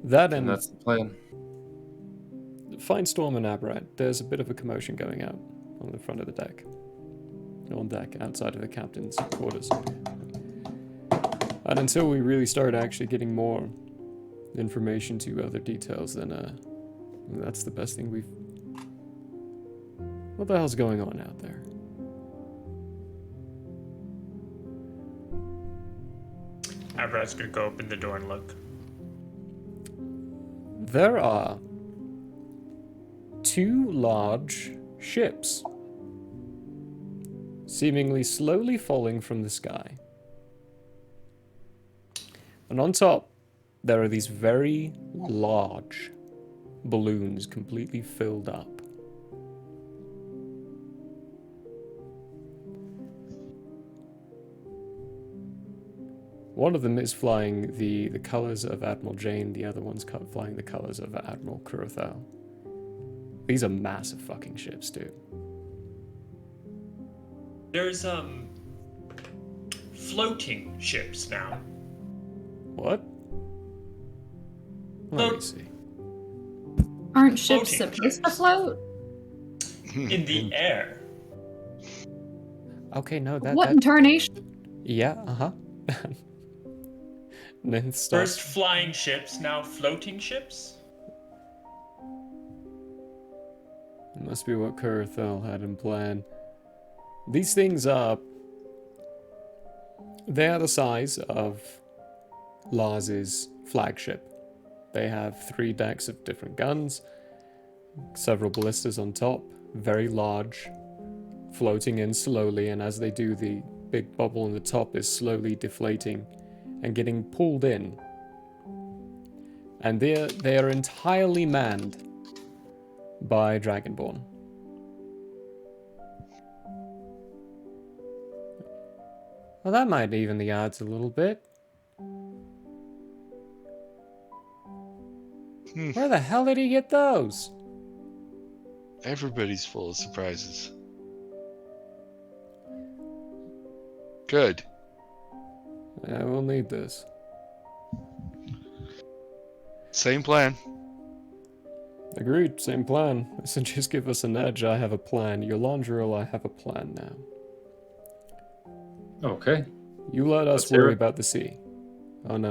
That And and that's the plan. Finestorm and Aberrat, there's a bit of a commotion going out on the front of the deck. On deck, outside of the captain's quarters. And until we really start actually getting more information to other details, then that's the best thing we've... What the hell's going on out there? Avrad's gonna go open the door and look. There are 2 large ships, seemingly slowly falling from the sky. And on top, there are these very large balloons completely filled up. One of them is flying the colors of Admiral Jane, the other one's flying the colors of Admiral Kurothal. These are massive fucking ships, too. There's floating ships now. What? Let me see. Aren't ships Floating supposed to ships. float? In the air. Okay, no, that... What in tarnation? Yeah, uh-huh. And then it starts... First flying ships, now floating ships? It must be what Kurothal had in plan. These things are... They are the size of Lars's flagship. They have 3 decks of different guns, several ballistas on top, very large, floating in slowly, and as they do, the big bubble on the top is slowly deflating and getting pulled in. And they are entirely manned by Dragonborn. Well, that might even the odds a little bit. Where the hell did he get those? Everybody's full of surprises. Good. Yeah, we'll need this. Same plan. Agreed, same plan. So just give us an edge, I have a plan. Yolandril, I have a plan now. Okay. You let us Let's hear worry it. about the sea. Oh, no.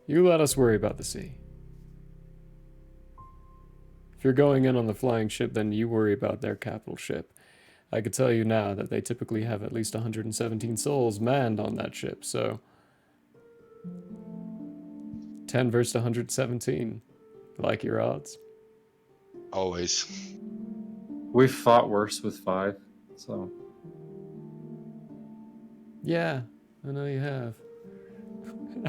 You let us worry about the sea. If you're going in on the flying ship, then you worry about their capital ship. I could tell you now that they typically have at least 117 souls manned on that ship, so... 10 versus 117. Like your odds. Always. We've fought worse with 5, so Yeah, I know you have.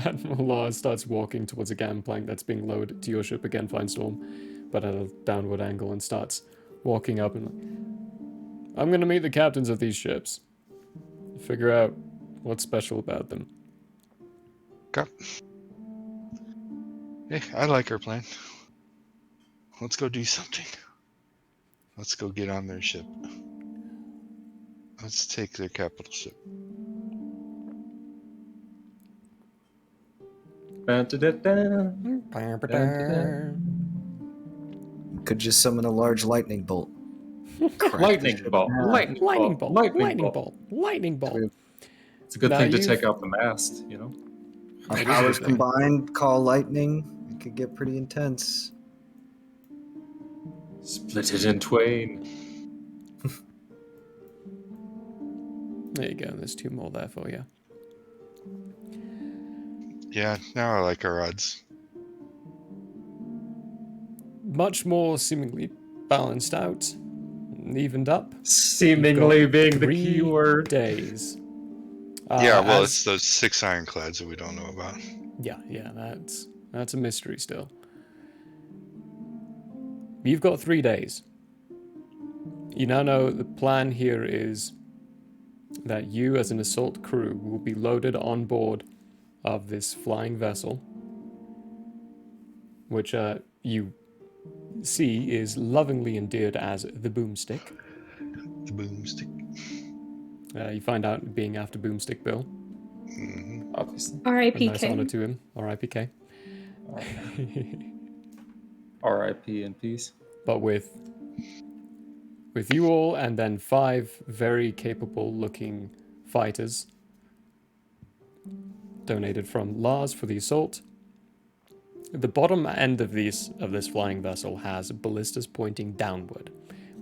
Admiral Law starts walking towards a gangplank that's being lowered to your ship again, Finestorm, but at a downward angle, and starts walking up and like, I'm gonna meet the captains of these ships. Figure out what's special about them. Okay. Hey, I like our plan. Let's go do something. Let's go get on their ship. Let's take their capital ship. Could just summon a large lightning bolt. Crack the Lightning ship bolt. in half. Lightning Lightning bolt. bolt, lightning bolt, lightning bolt. It's a good Now thing to you've- take out the mast, you know? Our It is a powers good thing. combined, call lightning. It could get pretty intense. Split it in twain. There you go, there's 2 more there for you. Yeah, now I like our odds. Much more seemingly balanced out, evened up. Seemingly You've got being the 3 key word. days. Yeah, well, as- it's those 6 ironclads that we don't know about. Yeah, that's a mystery still. You've got 3 days. You now know the plan here is that you, as an assault crew, will be loaded on board of this flying vessel, which you see is lovingly endeared as the Boomstick. The boomstick. You find out being after Boomstick Bill. Mm-hmm. Obviously. A R.I.P. nice honor King. to him. R.I.P.K. R.I.P. in peace. But with you all, and then 5 very capable looking fighters donated from Lars for the assault. The bottom end of this flying vessel has ballistas pointing downward,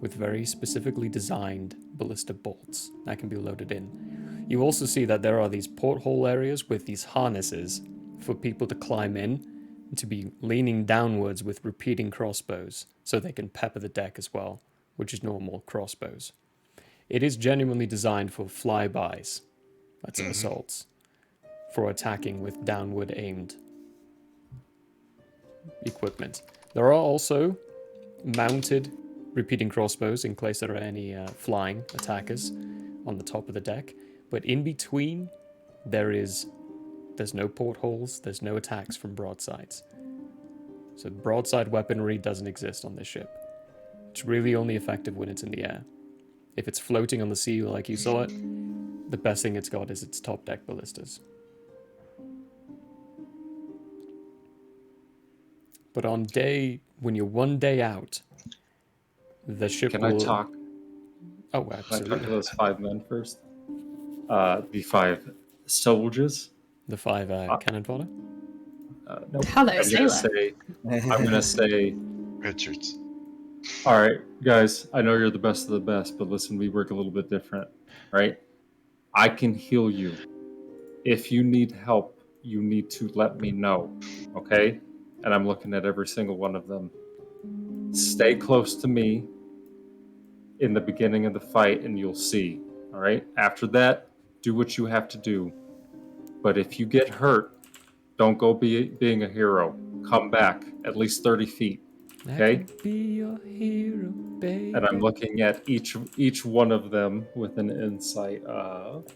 with very specifically designed ballista bolts that can be loaded in. You also see that there are these porthole areas with these harnesses for people to climb in, to be leaning downwards with repeating crossbows, so they can pepper the deck as well, which is normal crossbows. It is genuinely designed for flybys, that's assaults, for attacking with downward aimed equipment. There are also mounted repeating crossbows in case there are any flying attackers on the top of the deck, but in between there's no portholes, there's no attacks from broadsides. So broadside weaponry doesn't exist on this ship. It's really only effective when it's in the air. If it's floating on the sea like you saw it, the best thing it's got is its top deck ballistas. But on when you're 1 day out, the ship Can will... I talk? Oh, Can I talk to absolutely. those 5 men first? The 5 soldiers. The 5 cannon fodder. Nope. Hello, I'm gonna say, Richards. all right, guys. I know you're the best of the best, but listen, we work a little bit different, right? I can heal you. If you need help, you need to let me know, okay? And I'm looking at every single one of them. Stay close to me in the beginning of the fight, and you'll see. All right. After that, do what you have to do. But if you get hurt, don't go being a hero. Come back at least 30 feet. Okay? I can be your hero, baby. And I'm looking at each one of them with an insight of.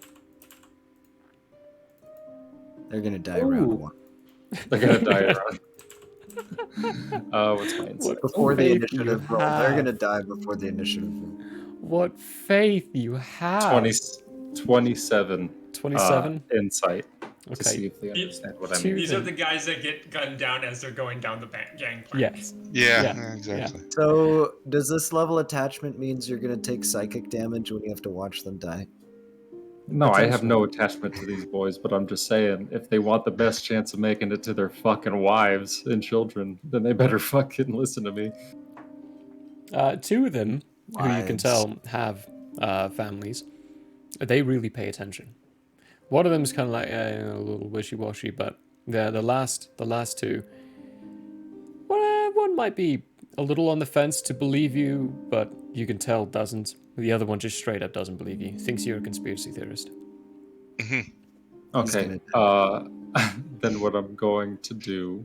They're gonna die Ooh. round 1. They're gonna die around. What's my insight? Before the faith initiative you roll. They're have. gonna die before the initiative roll. What faith you have. 27. 27? Insight. To see Okay. if they understand what I Two- mean. These are the guys that get gunned down as they're going down the gangplank. Yes. Yeah, Yeah, exactly. So, does this level attachment means you're gonna take psychic damage when you have to watch them die? No, I have no attachment to these boys, but I'm just saying, if they want the best chance of making it to their fucking wives and children, then they better fucking listen to me. 2 of them, who you can Wives. tell have families, they really pay attention. One of them's kind of like a little wishy-washy, but the last 2, well, one might be a little on the fence to believe you, but you can tell doesn't. The other one just straight up doesn't believe you. Thinks you're a conspiracy theorist. Okay. Then what I'm going to do.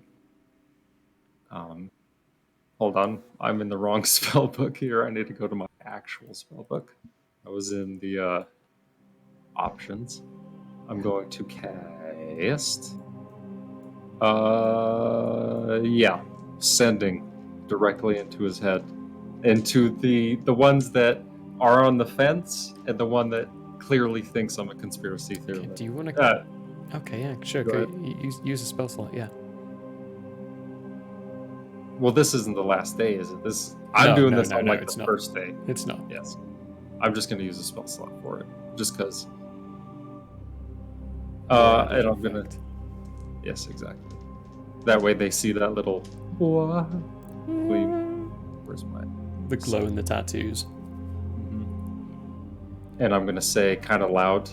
Hold on. I'm in the wrong spell book here. I need to go to my actual spell book. I was in the options. I'm going to cast. Sending directly into his head, into the ones that are on the fence, and the one that clearly thinks I'm a conspiracy theorist. Okay, do you want to? Okay, yeah, sure. Go Okay, use a spell slot. Yeah. Well, this isn't the last day, is it? I'm doing this on it's the not. first day. It's not. Yes. I'm just going to use a spell slot for it, just because. And I'm going to. Yes, exactly. That way they see that little gleam. Where's my. The glow in the tattoos. And I'm going to say kind of loud,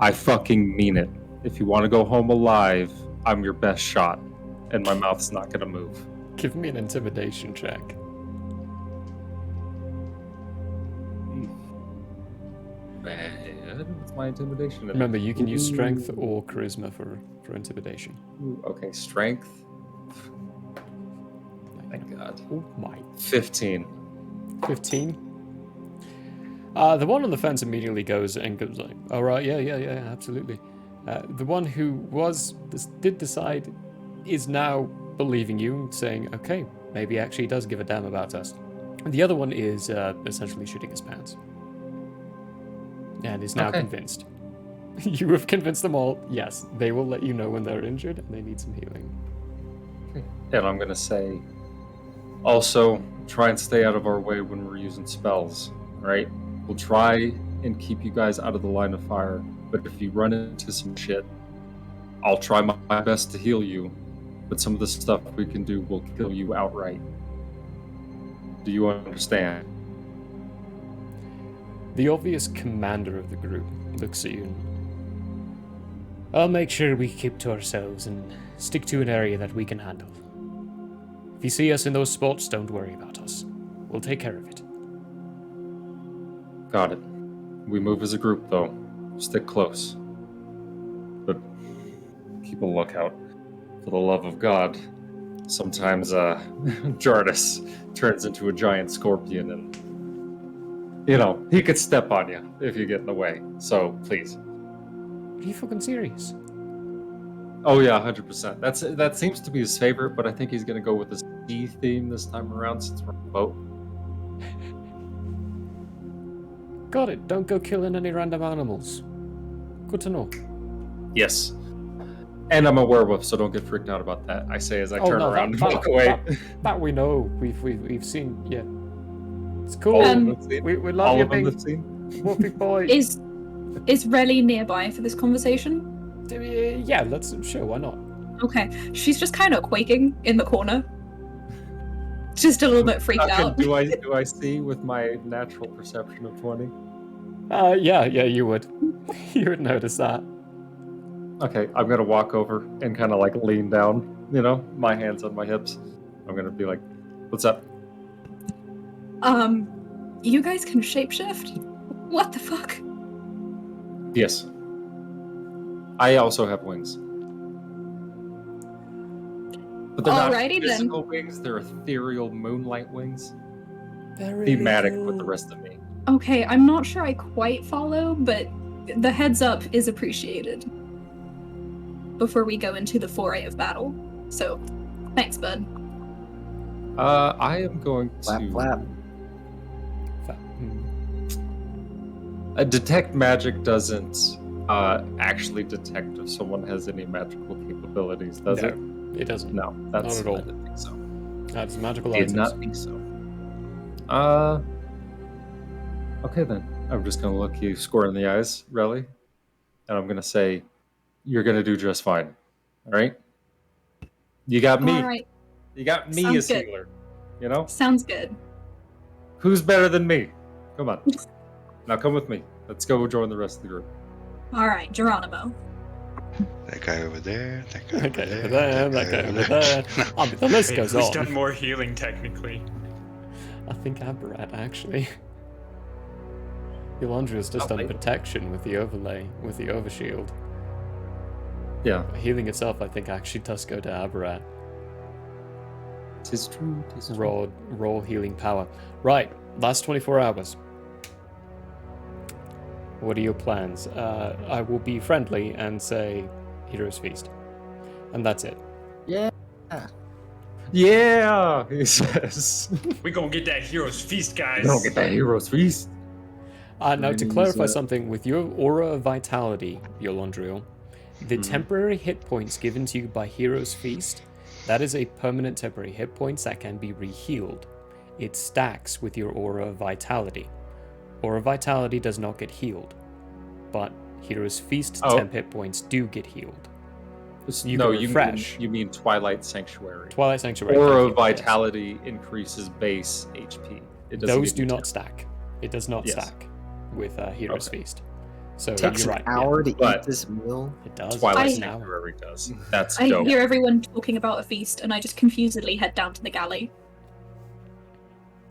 I fucking mean it. If you want to go home alive, I'm your best shot. And my mouth's not going to move. Give me an intimidation check. What's my intimidation? Remember, you can use strength or charisma for intimidation. Ooh, okay, strength. Thank God. Oh my. 15. 15? The one on the fence immediately goes like, all right, yeah, absolutely. The one who did decide is now believing you, saying, okay, maybe he actually does give a damn about us. And the other one is essentially shooting his pants. And is now convinced. You have convinced them all, yes, they will let you know when they're injured and they need some healing. And I'm going to say, also, try and stay out of our way when we're using spells, right? We'll try and keep you guys out of the line of fire, but if you run into some shit, I'll try my best to heal you, but some of the stuff we can do will kill you outright. Do you understand? The obvious commander of the group looks at you. I'll make sure we keep to ourselves and stick to an area that we can handle. If you see us in those spots, don't worry about us. We'll take care of it. Got it. We move as a group, though. Stick close. But keep a lookout. For the love of God, sometimes Jardis turns into a giant scorpion and, he could step on you if you get in the way. So, please. Are you fucking serious? Oh yeah, 100%. That seems to be his favorite, but I think he's going to go with the sea theme this time around since we're on a boat. Got it. Don't go killing any random animals. Good to know. Yes. And I'm a werewolf, so don't get freaked out about that. I say as I turn around and walk away. That we know. We've seen. Yeah. It's cool. We love you, big wolfy boy. Is Relly nearby for this conversation? Yeah, sure, why not? Okay. She's just kind of quaking in the corner. Just a little bit freaked out. Do I see with my natural perception of 20? Yeah, you would. You would notice that. Okay, I'm gonna walk over and kind of like lean down, my hands on my hips. I'm gonna be like, "What's up?" You guys can shapeshift? What the fuck? Yes. I also have wings. But they're not physical wings, they're ethereal moonlight wings. Thematic with the rest of me. Okay, I'm not sure I quite follow, but the heads up is appreciated before we go into the foray of battle. So, thanks, bud. I am going to... Flap. Detect magic doesn't actually detect if someone has any magical capabilities, does it? It doesn't. No, that's not at all. I didn't think so. That's magical Did items. not think so. Okay then. I'm just gonna look you square in the eyes, Relly, and I'm gonna say, "You're gonna do just fine." All right? You got me. All right. You got me Sounds as good. healer. Sounds good. Who's better than me? Come on. Now come with me. Let's go join the rest of the group. All right, Geronimo. That guy over there. That guy That guy over over there. there, that guy over there. I mean, the list Hey, goes who's on. done more healing technically? I think Aberrat, actually. Yolandria's just done protection with the overlay, with the overshield. Yeah. Healing itself, I think, actually does go to Aberrat. Tis true. Tis true. Raw healing power. Right, last 24 hours. What are your plans? I will be friendly and say Hero's Feast. And that's it. Yeah. Yeah, he says. We gonna get that hero's feast, guys. We don't get that hero's feast. Now, to Training clarify is, something, with your Aura of Vitality, Yolandriel, the temporary hit points given to you by Hero's Feast, that is a permanent temporary hit points that can be re-healed. It stacks with your Aura of Vitality. Aura of Vitality does not get healed, but Hero's Feast temp hit points do get healed. You can refresh. You mean Twilight Sanctuary. Twilight Sanctuary. Aura of Vitality increases base HP. Those do not stack. It does not stack with Hero's Feast. So takes you're right. an hour to eat this meal. It does. Twilight Sanctuary does. That's dope. I hear everyone talking about a feast, and I just confusedly head down to the galley.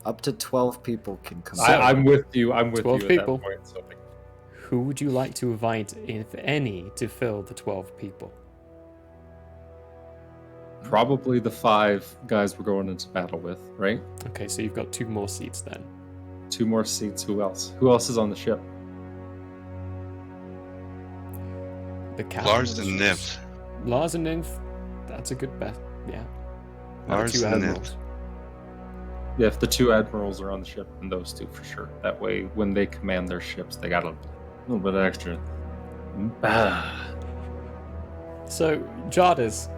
Up to 12 people can come. I'm with you. I'm with 12 you people. at that point. So. Who would you like to invite, if any, to fill the 12 people? Probably the 5 guys we're going into battle with, right? Okay, so you've got 2 more seats then. 2 more seats. Who else? Who else is on the ship? The captain. Lars and Nymph. Lars and Nymph. That's a good bet. Yeah. Lars and Nymph. Yeah, if the 2 admirals are on the ship, then those 2 for sure. That way, when they command their ships, they got a little bit extra. So, Jardis,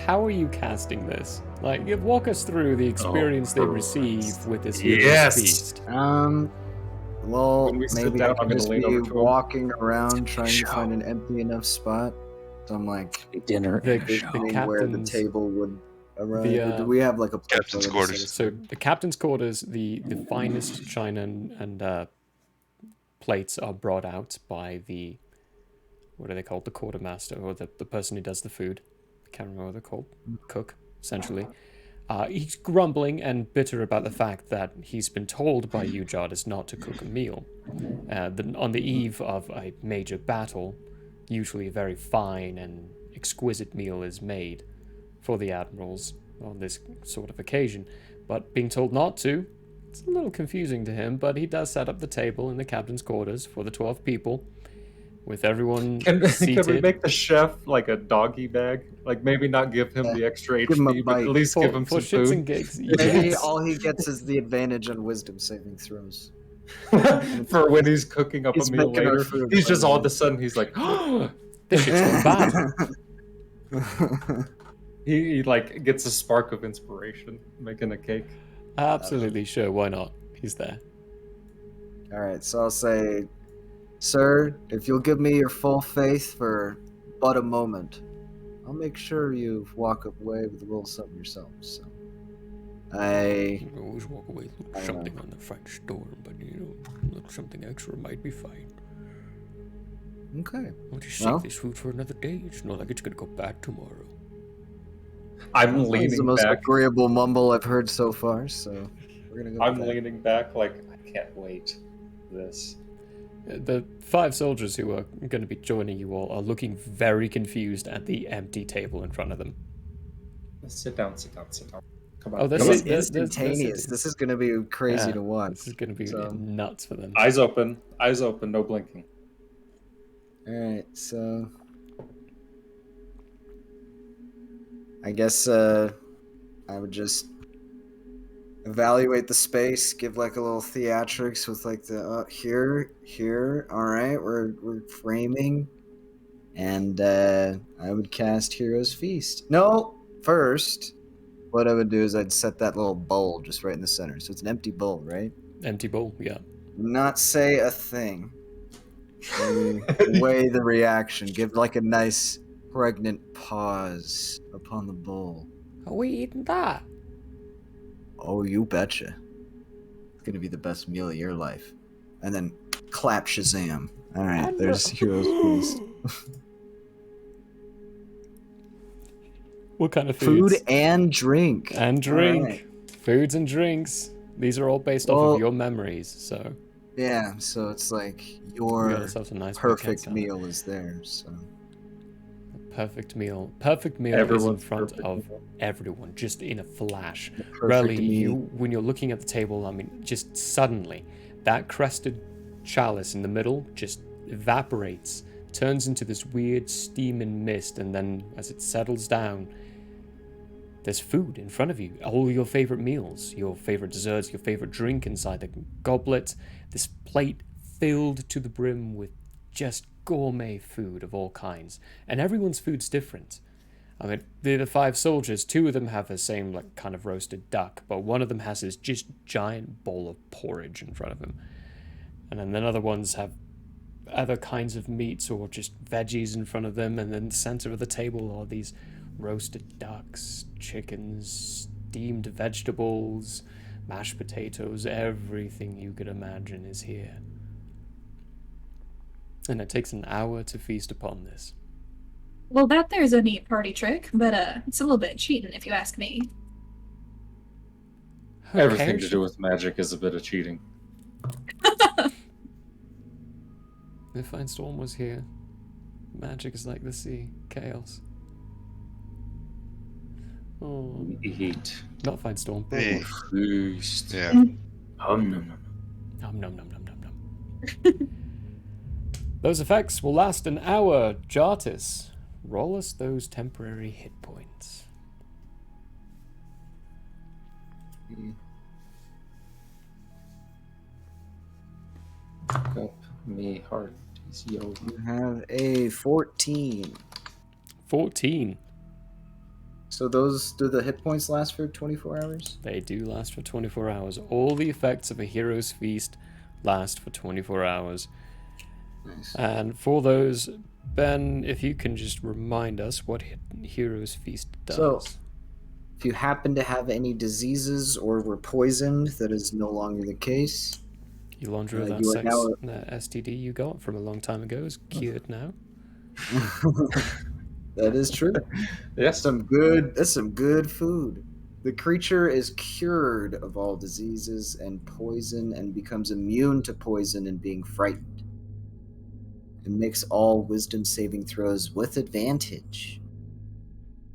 how are you casting this? Like, walk us through the experience they receive with this Hero's Feast. Well, maybe I I'm could just gonna be lean over to him. walking around trying to find an empty enough spot. So I'm like, The where the captain's table would arrive. Or do we have like a Captain's quarters. So the captain's quarters, the finest china and plates are brought out by the, what are they called? The quartermaster, or the person who does the food. I can't remember what they're called. Cook, essentially. He's grumbling and bitter about the fact that he's been told by you, Jardis, not to cook a meal. On the eve of a major battle, usually a very fine and exquisite meal is made for the admirals on this sort of occasion. But being told not to, it's a little confusing to him, but he does set up the table in the captain's quarters for the 12 people, with everyone seated. Can we make the chef like a doggy bag? Like maybe not give him the extra Give him a HP, but at bite. least give him for some shits food. and gigs. Maybe Yes. all he gets is the advantage on wisdom saving throws. For when he's cooking up He's a meal making our later. food He's just later. all of a sudden he's like, This shit's going bad. he like gets a spark of inspiration making a cake. Absolutely, sure, why not? He's there. All right, so I'll say, sir, if you'll give me your full faith for but a moment, I'll make sure you walk away with a little something yourself. So, You can always walk away with something on the front door, but something extra might be fine. Okay. I'll just save this food for another day. It's not like it's gonna go bad tomorrow. I'm That's the leaning most back. agreeable mumble I've heard so far. So we're gonna go. I'm with that. leaning back like I can't wait for this. The 5 soldiers who are going to be joining you all are looking very confused at the empty table in front of them. Sit down. Come on. Oh, This Come is on. instantaneous. This is gonna be crazy Yeah, to watch. This is going to be So- nuts for them. Eyes open, no blinking. All right, so I guess I would just evaluate the space, give like a little theatrics with like the here. All right, we're framing, and I would cast Hero's Feast. No, first, what I would do is I'd set that little bowl just right in the center, so it's an empty bowl, right? Empty bowl, yeah. Not say a thing. Maybe weigh the reaction. Give like a nice pregnant pause upon the bowl. Are we eating that? Oh, you betcha. It's gonna be the best meal of your life. And then clap Shazam. Alright, there's Hero's Feast. What kind of foods? Food and drink. And drink. All right. Foods and drinks. These are all based off of your memories, so... Yeah, so it's like We got your ourselves a nice perfect weekend meal is there, so... Perfect meal. Perfect meal is in Everyone's front perfect of meal. everyone, just in a flash. The perfect Rarely, meal. when you're looking at the table, I mean, just suddenly, that crested chalice in the middle just evaporates, turns into this weird steam and mist, and then as it settles down, there's food in front of you. All your favorite meals, your favorite desserts, your favorite drink inside the goblet. This plate filled to the brim with just gourmet food of all kinds. And everyone's food's different. I mean, the 5 soldiers, 2 of them have the same like kind of roasted duck, but one of them has this just giant bowl of porridge in front of him. And then the other ones have other kinds of meats or just veggies in front of them, and in the center of the table are these roasted ducks, chickens, steamed vegetables, mashed potatoes, everything you could imagine is here. And it takes an hour to feast upon this. Well, that there's a neat party trick, but it's a little bit cheating if you ask me. Everything to do with magic is a bit of cheating. If Fine Storm was here, magic is like the sea, chaos. Oh, Eat. not Fine Storm. Hey. Feast. Yeah. Nom, nom, nom. Nom nom nom nom nom nom. Those effects will last an hour. Jartis, roll us those temporary hit points. Up me heart is yo. You have a 14. 14. So do the hit points last for 24 hours? They do last for 24 hours. All the effects of a hero's feast last for 24 hours. Nice. And for those, Ben, if you can just remind us what hero's feast does. So, if you happen to have any diseases or were poisoned, that is no longer the case. Elandra, that you are now that STD you got from a long time ago is cured now. That is true. Yes. That's some good food. The creature is cured of all diseases and poison and becomes immune to poison and being frightened. It makes all wisdom saving throws with advantage.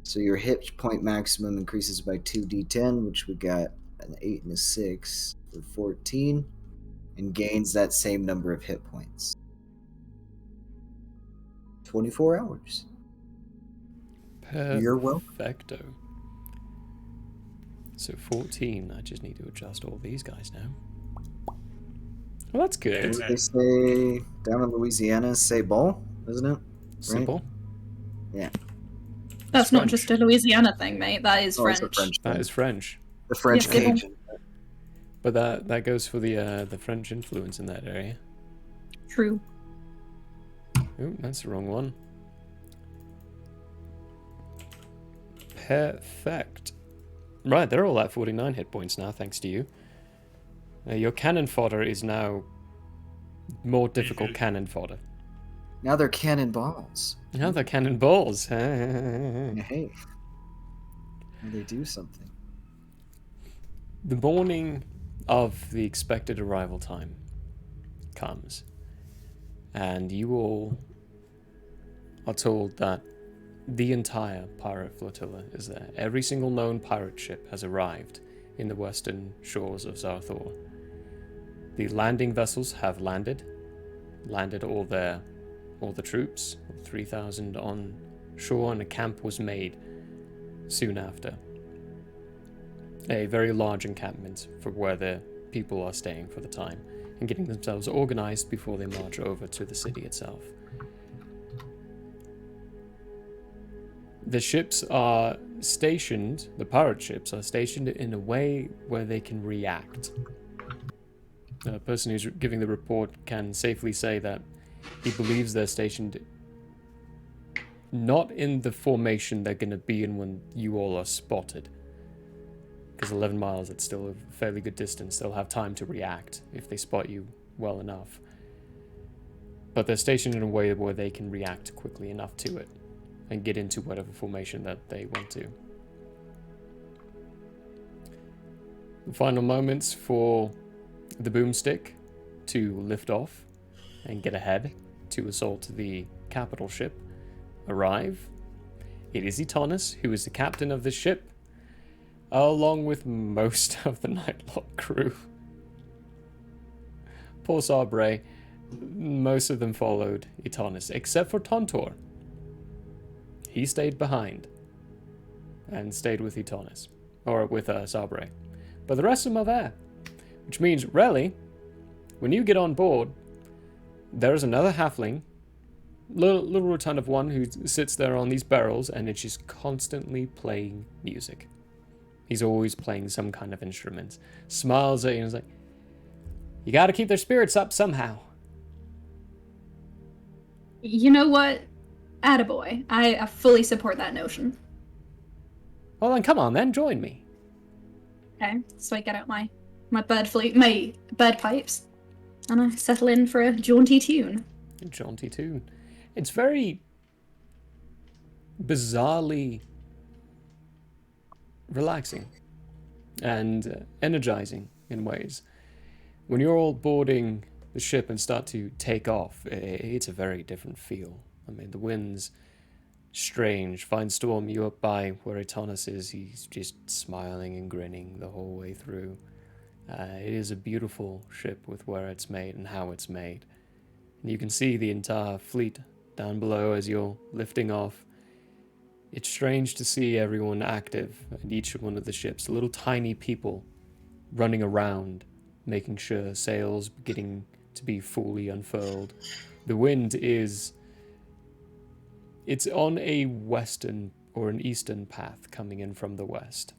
So your hit point maximum increases by 2d10, which we got an 8 and a 6 for 14, and gains that same number of hit points. 24 hours. You're welcome. Perfecto. So 14. I just need to adjust all these guys now. Well, that's good. They say down in Louisiana, say ball, isn't it? Simple. Yeah. That's French. not just a Louisiana thing, mate. That is Oh, it's French. a French That thing. is French. The French Yes, it is. Cajun. But that goes for the French influence in that area. True. Oh, that's the wrong one. Perfect. Right, they're all at 49 hit points now, thanks to you. Your cannon fodder is now more difficult cannon fodder. Now they're cannonballs. Now they're cannonballs. Hey. Now they do something. The morning of the expected arrival time comes, and you all are told that the entire pirate flotilla is there. Every single known pirate ship has arrived in the western shores of Zarthor. The landing vessels have landed all the troops, 3,000 on shore, and a camp was made soon after. A very large encampment for where the people are staying for the time and getting themselves organized before they march over to the city itself. The ships are stationed, the pirate ships are stationed in a way where they can react. The person who's giving the report can safely say that he believes they're stationed not in the formation they're going to be in when you all are spotted. Because 11 miles, it's still a fairly good distance. They'll have time to react if they spot you well enough. But they're stationed in a way where they can react quickly enough to it. and get into whatever formation that they want to. The final moments for the boomstick to lift off and get ahead to assault the capital ship arrive. It is Etonis, who is the captain of the ship, along with most of the Nightlock crew. Poor Sabre, most of them followed Etonis, except for Tontor. He stayed behind and stayed with Etonis, or with Sabre. But the rest of them are there, which means, really, when you get on board, there's another halfling, little rotund of one, who sits there on these barrels, and it's just constantly playing music. He's always playing some kind of instrument. Smiles at you and is like, you gotta keep their spirits up somehow. You know what? Attaboy. I fully support that notion. Well then, come on then, join me. Okay, so I get out my bird pipes, and I settle in for a jaunty tune. A jaunty tune. It's very bizarrely relaxing and energizing in ways. When you're all boarding the ship and start to take off, it's a very different feel. I mean, the wind's strange. Fine storm you up by where Etonis is. He's just smiling and grinning the whole way through. It is a beautiful ship with where it's made and how it's made. And you can see the entire fleet down below as you're lifting off. It's strange to see everyone active at each one of the ships. Little tiny people running around, making sure sails beginning to be fully unfurled. The wind is... It's on a western or an eastern path coming in from the west.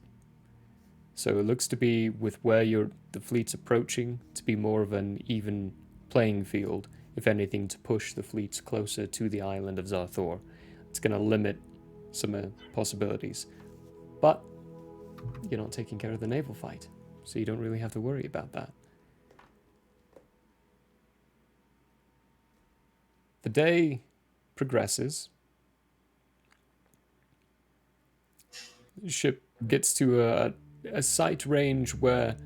So it looks to be, with where the fleet's approaching, to be more of an even playing field. If anything, to push the fleets closer to the island of Zarthor. It's going to limit some possibilities. But you're not taking care of the naval fight, so you don't really have to worry about that. The day progresses. The ship gets to a sight range where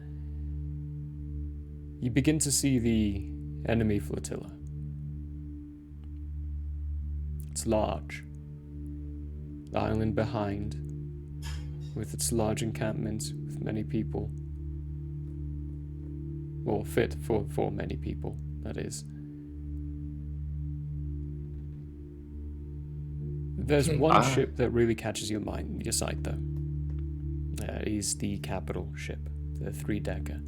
you begin to see the enemy flotilla. It's large. The island behind, with its large encampment with many people. Well, fit for many people, that is. There's one ship that really catches your sight, though. It is the capital ship, the 3-decker.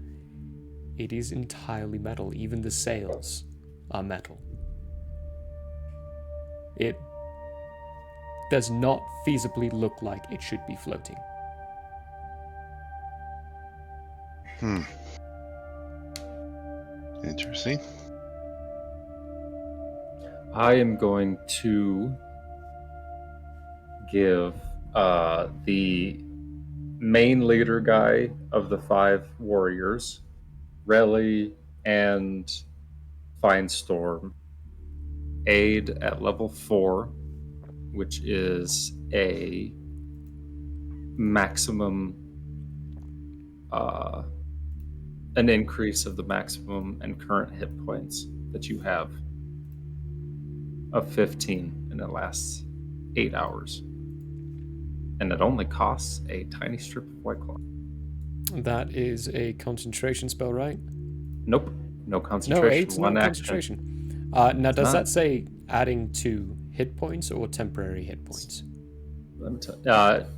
It is entirely metal. Even the sails are metal. It does not feasibly look like it should be floating. Interesting. I am going to give the main leader guy of the 5 warriors, Relly and Finestorm, aid at level 4, which is a maximum, an increase of the maximum and current hit points that you have of 15, and it lasts 8 hours. And it only costs a tiny strip of white cloth. That is a concentration spell, right? Nope. No concentration. No, 8's One not action. concentration. Now, does that say adding to hit points or temporary hit points? Let me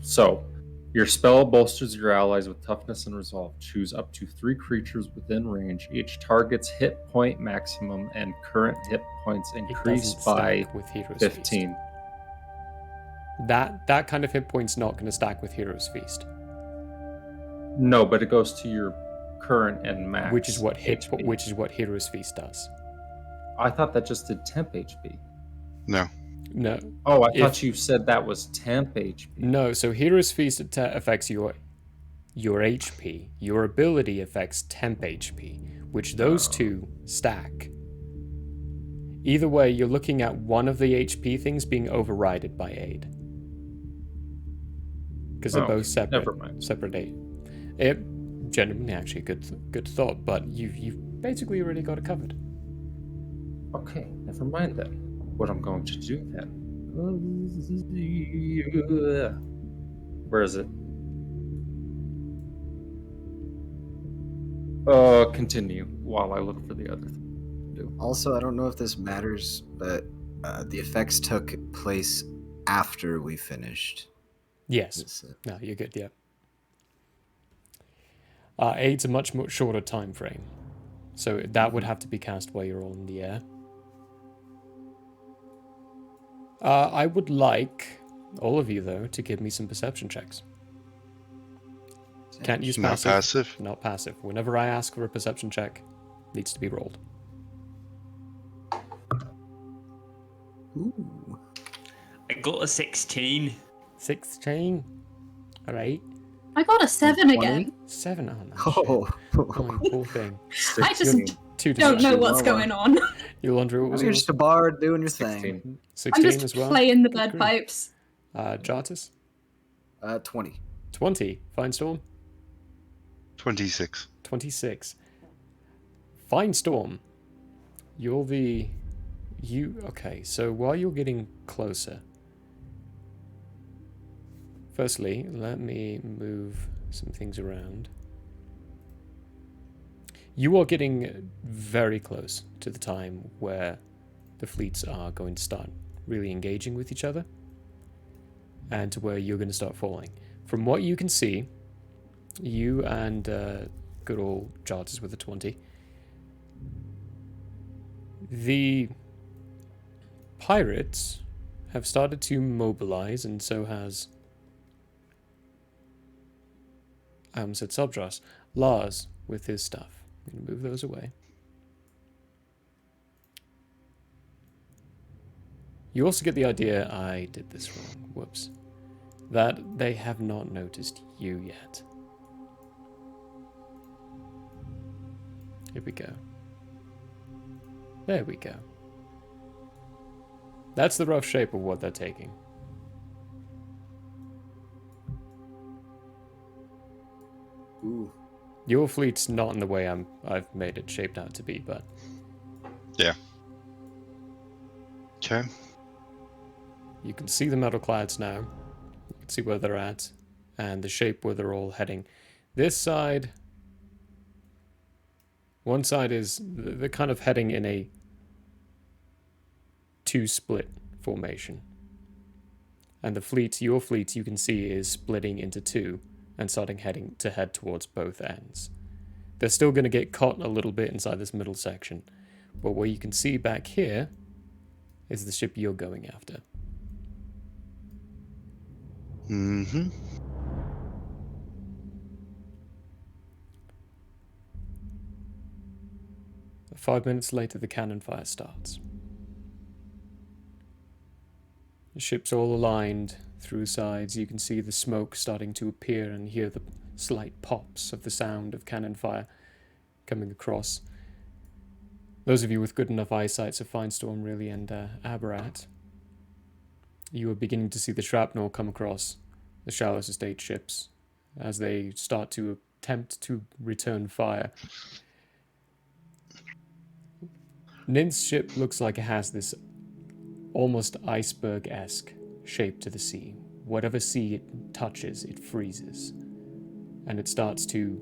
so, your spell bolsters your allies with toughness and resolve. Choose up to 3 creatures within range. Each target's hit point maximum and current hit points increase by with Hero's 15. Feast. That kind of hit point's not going to stack with Hero's Feast. No, but it goes to your current and max. Which is what HP. Which is what Hero's Feast does. I thought that just did temp HP. No. No. Oh, I thought you said that was temp HP. No, so Hero's Feast affects your HP. Your ability affects temp HP, which those two stack. Either way, you're looking at one of the HP things being overridden by aid. Because they're both separate. Never mind. Separate aid. It genuinely actually a good thought, but you've basically already got it covered. Okay, never mind then. What I'm going to do then. Where is it? Continue while I look for the other thing. Also, I don't know if this matters, but the effects took place after we finished. Yes. No, you're good, yeah. Aid's a much shorter time frame. So that would have to be cast while you're all in the air. I would like all of you, though, to give me some perception checks. Can't use passive. Not passive? Not passive. Whenever I ask for a perception check, needs to be rolled. Ooh. I got a 16. 16. All right. I got a 7 again. 7. Oh, no. Oh. Oh, poor thing. I just 2 don't know deception. what's going on. You Andrea, what was You're yours? just a bard doing your 16. thing. 16 I'm just as well? playing the Good grief. bagpipes. Jartis? 20. 20. Finestorm? 26. 26. Finestorm. You're the... Okay, so while you're getting closer... Firstly, let me move some things around. You are getting very close to the time where the fleets are going to start really engaging with each other, and to where you're going to start falling. From what you can see, you and good old Jartis with a 20, the pirates have started to mobilize, and so has... I almost said Subdras. Lars with his stuff. I'm going to move those away. You also get the idea I did this wrong. Whoops. That they have not noticed you yet. Here we go. There we go. That's the rough shape of what they're taking. Ooh. Your fleet's not in the way I've made it shaped out to be, but... Yeah. Okay. You can see the metal clads now. You can see where they're at, and the shape where they're all heading. This side... One side is... They're kind of heading in a... two-split formation. And the fleet, your fleet, you can see is splitting into two, and starting to head towards both ends. They're still going to get caught a little bit inside this middle section, but what you can see back here is the ship you're going after. Mm-hmm. Five minutes later, the cannon fire starts. The ship's all aligned through sides. You can see the smoke starting to appear and hear the slight pops of the sound of cannon fire coming across. Those of you with good enough eyesight, so Finestorm really and Aberrat, you are beginning to see the shrapnel come across the Shallow's Estate ships as they start to attempt to return fire. Nin's ship looks like it has this almost iceberg-esque shape to the sea. Whatever sea it touches, it freezes. And it starts to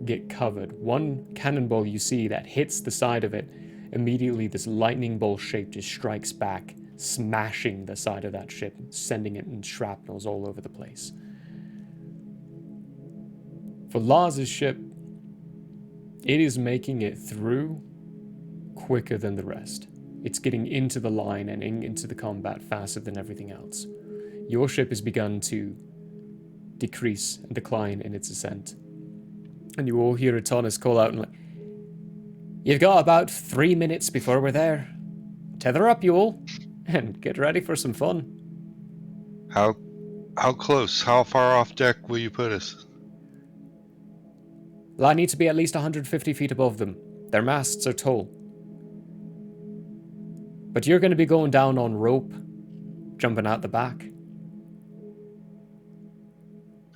get covered. One cannonball you see that hits the side of it, immediately this lightning bolt shape just strikes back, smashing the side of that ship, sending it in shrapnels all over the place. For Lars's ship, it is making it through quicker than the rest. It's getting into the line and into the combat faster than everything else. Your ship has begun to decrease and decline in its ascent. And you all hear Adonis call out and like, "You've got about 3 minutes before we're there. Tether up, you all, and get ready for some fun." How close? How far off deck will you put us? Well, I need to be at least 150 feet above them. Their masts are tall. But you're going to be going down on rope, jumping out the back.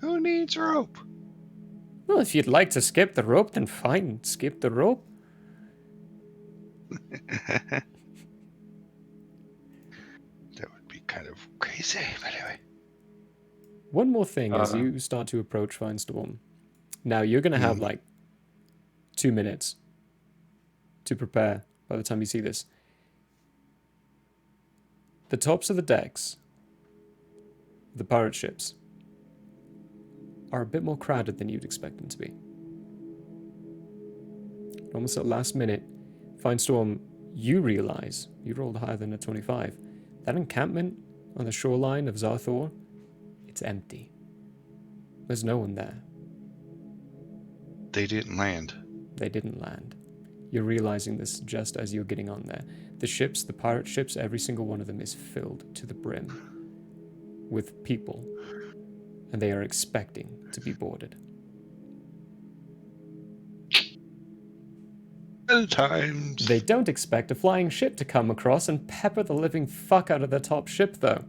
Who needs rope? Well, if you'd like to skip the rope, then fine, skip the rope. That would be kind of crazy, but anyway. One more thing as you start to approach Firestorm. Now, you're going to have like 2 minutes to prepare by the time you see this. The tops of the decks, the pirate ships, are a bit more crowded than you'd expect them to be. Almost at last minute, Firestorm, you realize, you rolled higher than a 25, that encampment on the shoreline of Zarthor, it's empty. There's no one there. They didn't land. They didn't land. You're realizing this just as you're getting on there. The ships, the pirate ships, every single one of them is filled to the brim with people, and they are expecting to be boarded. Sometimes. They don't expect a flying ship to come across and pepper the living fuck out of their top ship, though.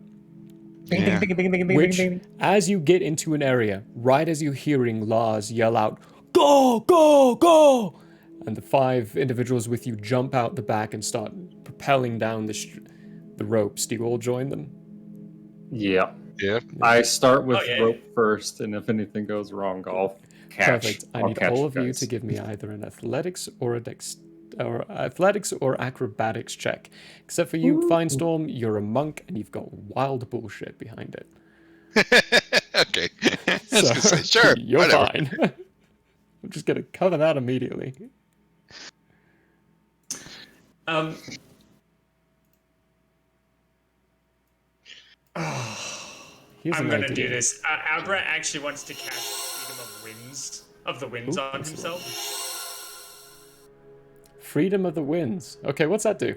Yeah. Which, as you get into an area, right as you're hearing Lars yell out, "Go, go, go!" and the 5 individuals with you jump out the back and start propelling down the ropes, do you all join them? Yeah. Yep. I start with Okay. rope first, and if anything goes wrong, I'll catch. Perfect. I I'll need catch all of you guys. to give me either an athletics or athletics or acrobatics check. Except for you, Firestorm, you're a monk and you've got wild bullshit behind it. Okay. I was gonna say, sure. You're whatever. fine. I'm just gonna cover that immediately. Here's I'm an gonna idea. do this. Abra actually wants to cast Freedom of the Winds Ooh, on that's himself. Freedom of the Winds. Okay, what's that do?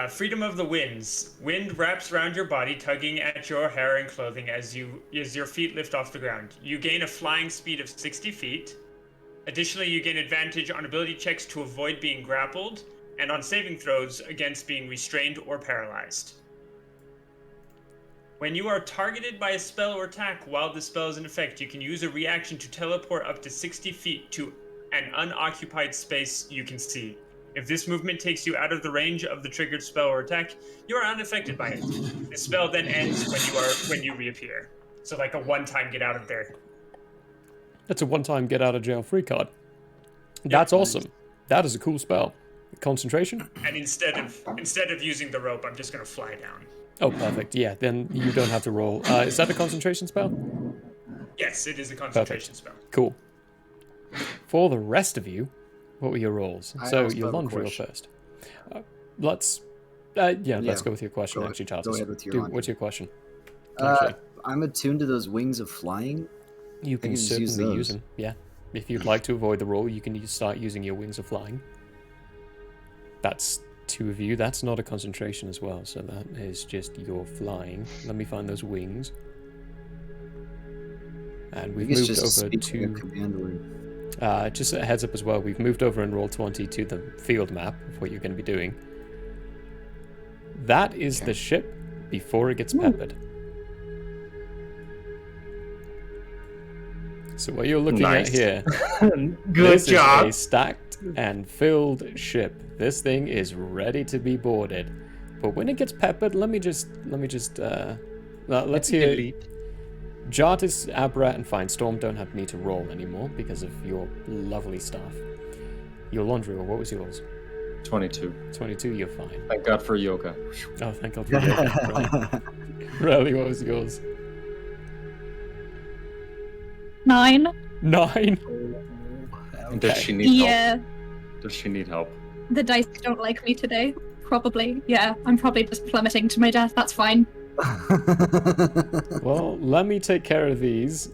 Freedom of the Winds. Wind wraps around your body, tugging at your hair and clothing as your feet lift off the ground. You gain a flying speed of 60 feet. Additionally, you gain advantage on ability checks to avoid being grappled, and on saving throws against being restrained or paralyzed. When you are targeted by a spell or attack while the spell is in effect, you can use a reaction to teleport up to 60 feet to an unoccupied space you can see. If this movement takes you out of the range of the triggered spell or attack, you are unaffected by it. The spell then ends when you reappear. So like a one-time get out of there. That's a one-time get out of jail free card. That's awesome. That is a cool spell. Concentration? And instead of using the rope, I'm just gonna fly down. Oh, perfect. Yeah, then you don't have to roll. Is that a concentration spell? Yes, it is a concentration spell. Cool. For the rest of you, what were your rolls? I So also your have a laundry question. first. Let's let's Yeah, go with your question, go actually, ahead- Charles. go ahead with your Dude, laundry. what's your question? Actually, I'm attuned to those wings of flying. you can just use certainly use those. them. Yeah. If you'd like to avoid the roll, you can start using your wings of flying. That's 2 of you. That's not a concentration as well, so that is just your flying. Let me find those wings. And we've It's moved just over speaking a to... command word. just a heads up as well, we've moved over in Roll20 to the field map of what you're going to be doing. That is the ship before it gets peppered. So what you're looking Nice. at here, Good this job. is a stacked and filled ship. This thing is ready to be boarded. But when it gets peppered, let's hear... Jartis, Abra, and Firestorm don't need to roll anymore because of your lovely stuff. Your laundry roll, what was yours? 22. 22, you're fine. Thank God for yoga. Oh, thank God for yoga. Riley, what was yours? 9. 9? Does she need help? Yeah, Does she need help? the dice don't like me today. Probably. Yeah, I'm probably just plummeting to my death. That's fine. Well, let me take care of these.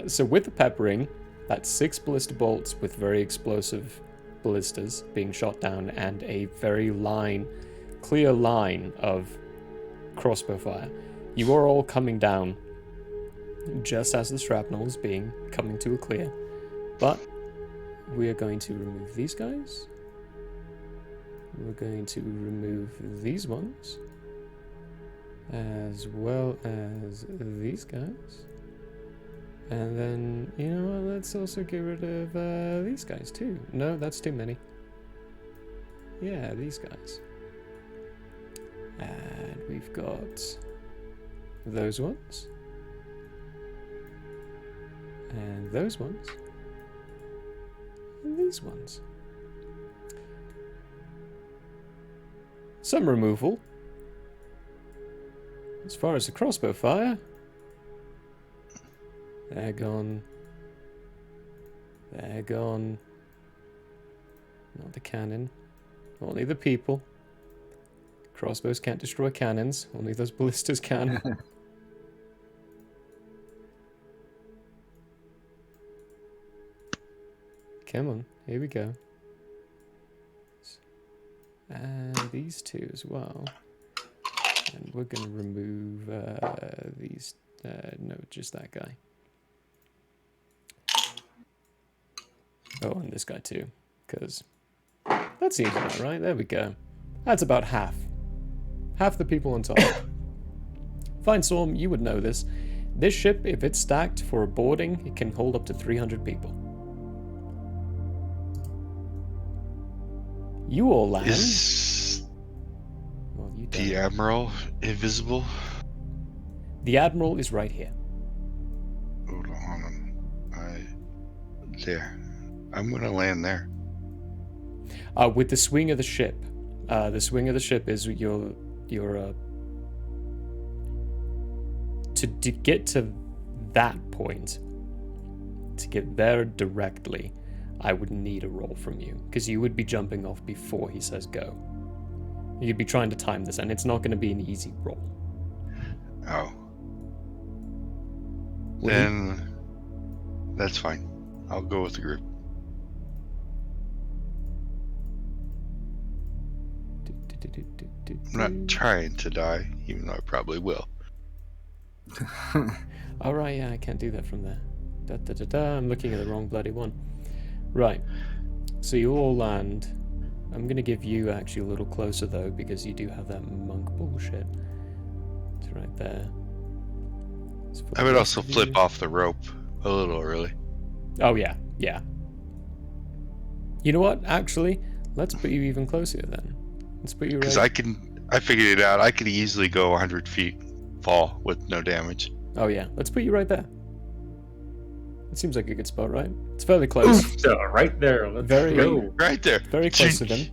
So with the peppering, that's 6 ballista bolts with very explosive ballistas being shot down and a very clear line of crossbow fire. You are all coming down just as the shrapnel is coming to a clear. But we are going to remove these guys. We're going to remove these ones, as well as these guys. And then, you know what, let's also get rid of these guys too. No, that's too many. Yeah, these guys. And we've got those ones. And those ones. And these ones. Some removal. As far as the crossbow fire, they're gone. They're gone. Not the cannon. Only the people. Crossbows can't destroy cannons. Only those ballistas can. Come on, here we go. And these two as well. And we're gonna remove these. No, just that guy. Oh, and this guy too, because that seems about right. There we go. That's about half. Half the people on top. Fine, Storm, you would know this. This ship, if it's stacked for a boarding, it can hold up to 300 people. You all land. Is Well, you the don't. Admiral invisible? The Admiral is right here. Hold on. There. I'm gonna land there. With the swing of the ship. The swing of the ship is your to get to that point, to get there directly, I would need a roll from you, because you would be jumping off before he says go. You'd be trying to time this, and it's not going to be an easy roll. Oh. Then that's fine. I'll go with the group. I'm not trying to die, even though I probably will. Alright, yeah, I can't do that from there. I'm looking at the wrong bloody one. Right. So you all land. I'm gonna give you actually a little closer though, because you do have that monk bullshit. It's right there. I would also flip off the rope a little early. Oh yeah, yeah. You know what? Actually, let's put you even closer then. Let's put you right. Because I figured it out. I could easily go 100 feet, fall with no damage. Oh yeah, let's put you right there. It seems like a good spot, right? It's fairly close. So right there. Let's go. Right there. Very close to them.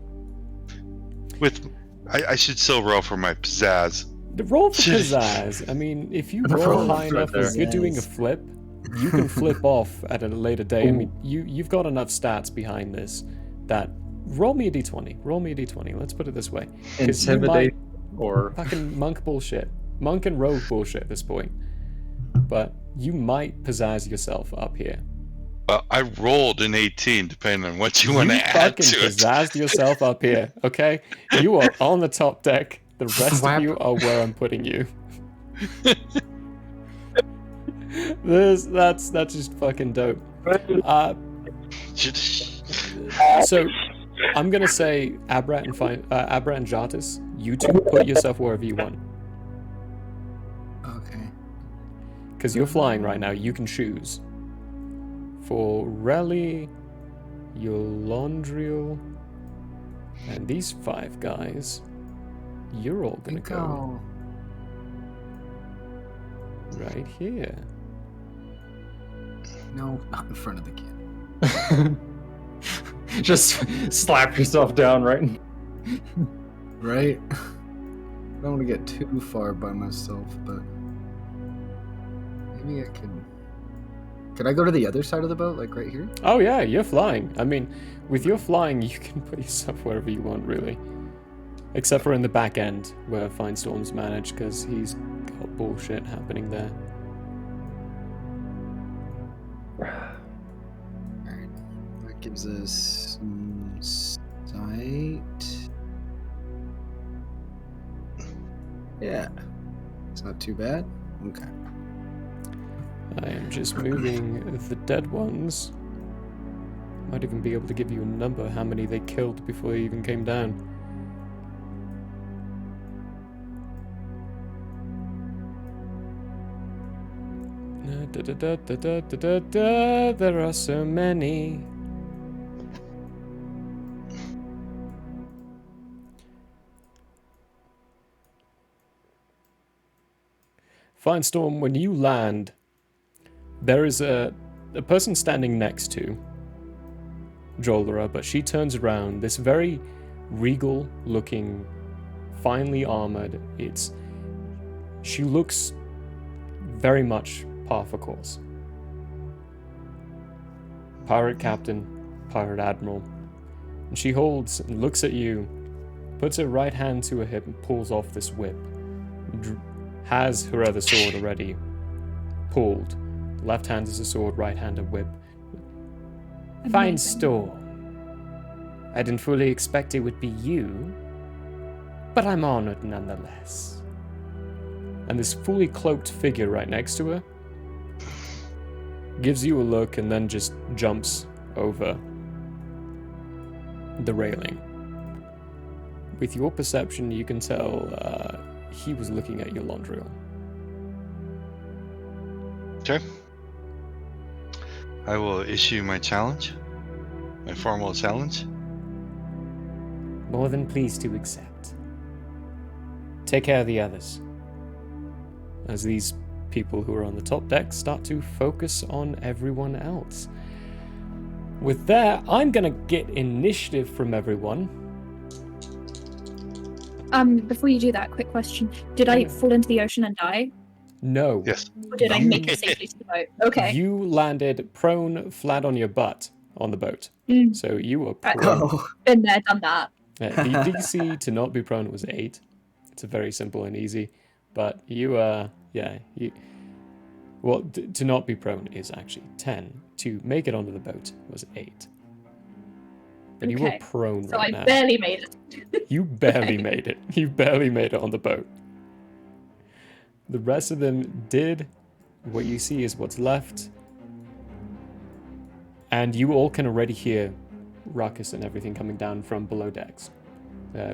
I should still roll for my pizzazz. The roll for pizzazz. I mean, if you roll high enough, if you're doing a flip, you can flip off at a later date. I mean, you've got enough stats behind this that roll me a d20. Roll me a d20. Let's put it this way. Intimidate or fucking monk bullshit. Monk and rogue bullshit at this point. But you might pizzazz yourself up here. Well, I rolled an 18, depending on what you want to add to it. You fucking pizzazzed yourself up here, okay? You are on the top deck. The rest of you are where I'm putting you. That's just fucking dope. So I'm gonna say Abrat and Jartis, you two put yourself wherever you want. Okay. Because you're flying right now, you can choose. For Relly, Yolondriel, and these 5 guys, you're all gonna go right here. No, not in front of the kid. just slap yourself down right. Right? I don't want to get too far by myself, but maybe I could. Could I go to the other side of the boat, like right here? Oh yeah, you're flying. I mean, with your flying, you can put yourself wherever you want, really. Except for in the back end, where Finestorm's managed, because he's got bullshit happening there. Alright. That gives us some sight. Yeah. It's not too bad. Okay. I am just moving the dead ones. Might even be able to give you a number how many they killed before they even came down. There are so many. Fine Storm, when you land, there is a person standing next to Jolera, but she turns around. This very regal looking, finely armored. She looks very much par for course. Pirate captain, pirate admiral. And she holds and looks at you, puts her right hand to her hip and pulls off this whip. Has her other sword already pulled. Left hand is a sword, right hand a whip. Fine Storm. I didn't fully expect it would be you, but I'm honored nonetheless. And this fully cloaked figure right next to her gives you a look and then just jumps over the railing. With your perception, you can tell he was looking at your Londriel. Okay. I will issue my challenge. My formal challenge. More than pleased to accept. Take care of the others. As these people who are on the top deck start to focus on everyone else. With that, I'm gonna get initiative from everyone. Before you do that, quick question. Did I fall into the ocean and die? No. Yes. Or did I make it safely to the boat? Okay. You landed prone, flat on your butt on the boat. Mm. So you were Right. prone. Oh. Been there, done that. The DC to not be prone was 8. It's a very simple and easy. But you, well, to not be prone is actually 10. To make it onto the boat was 8. But you were Okay. prone So right I now. barely made it. You barely made it. You barely made it on the boat. The rest of them did. What you see is what's left. And you all can already hear ruckus and everything coming down from below decks.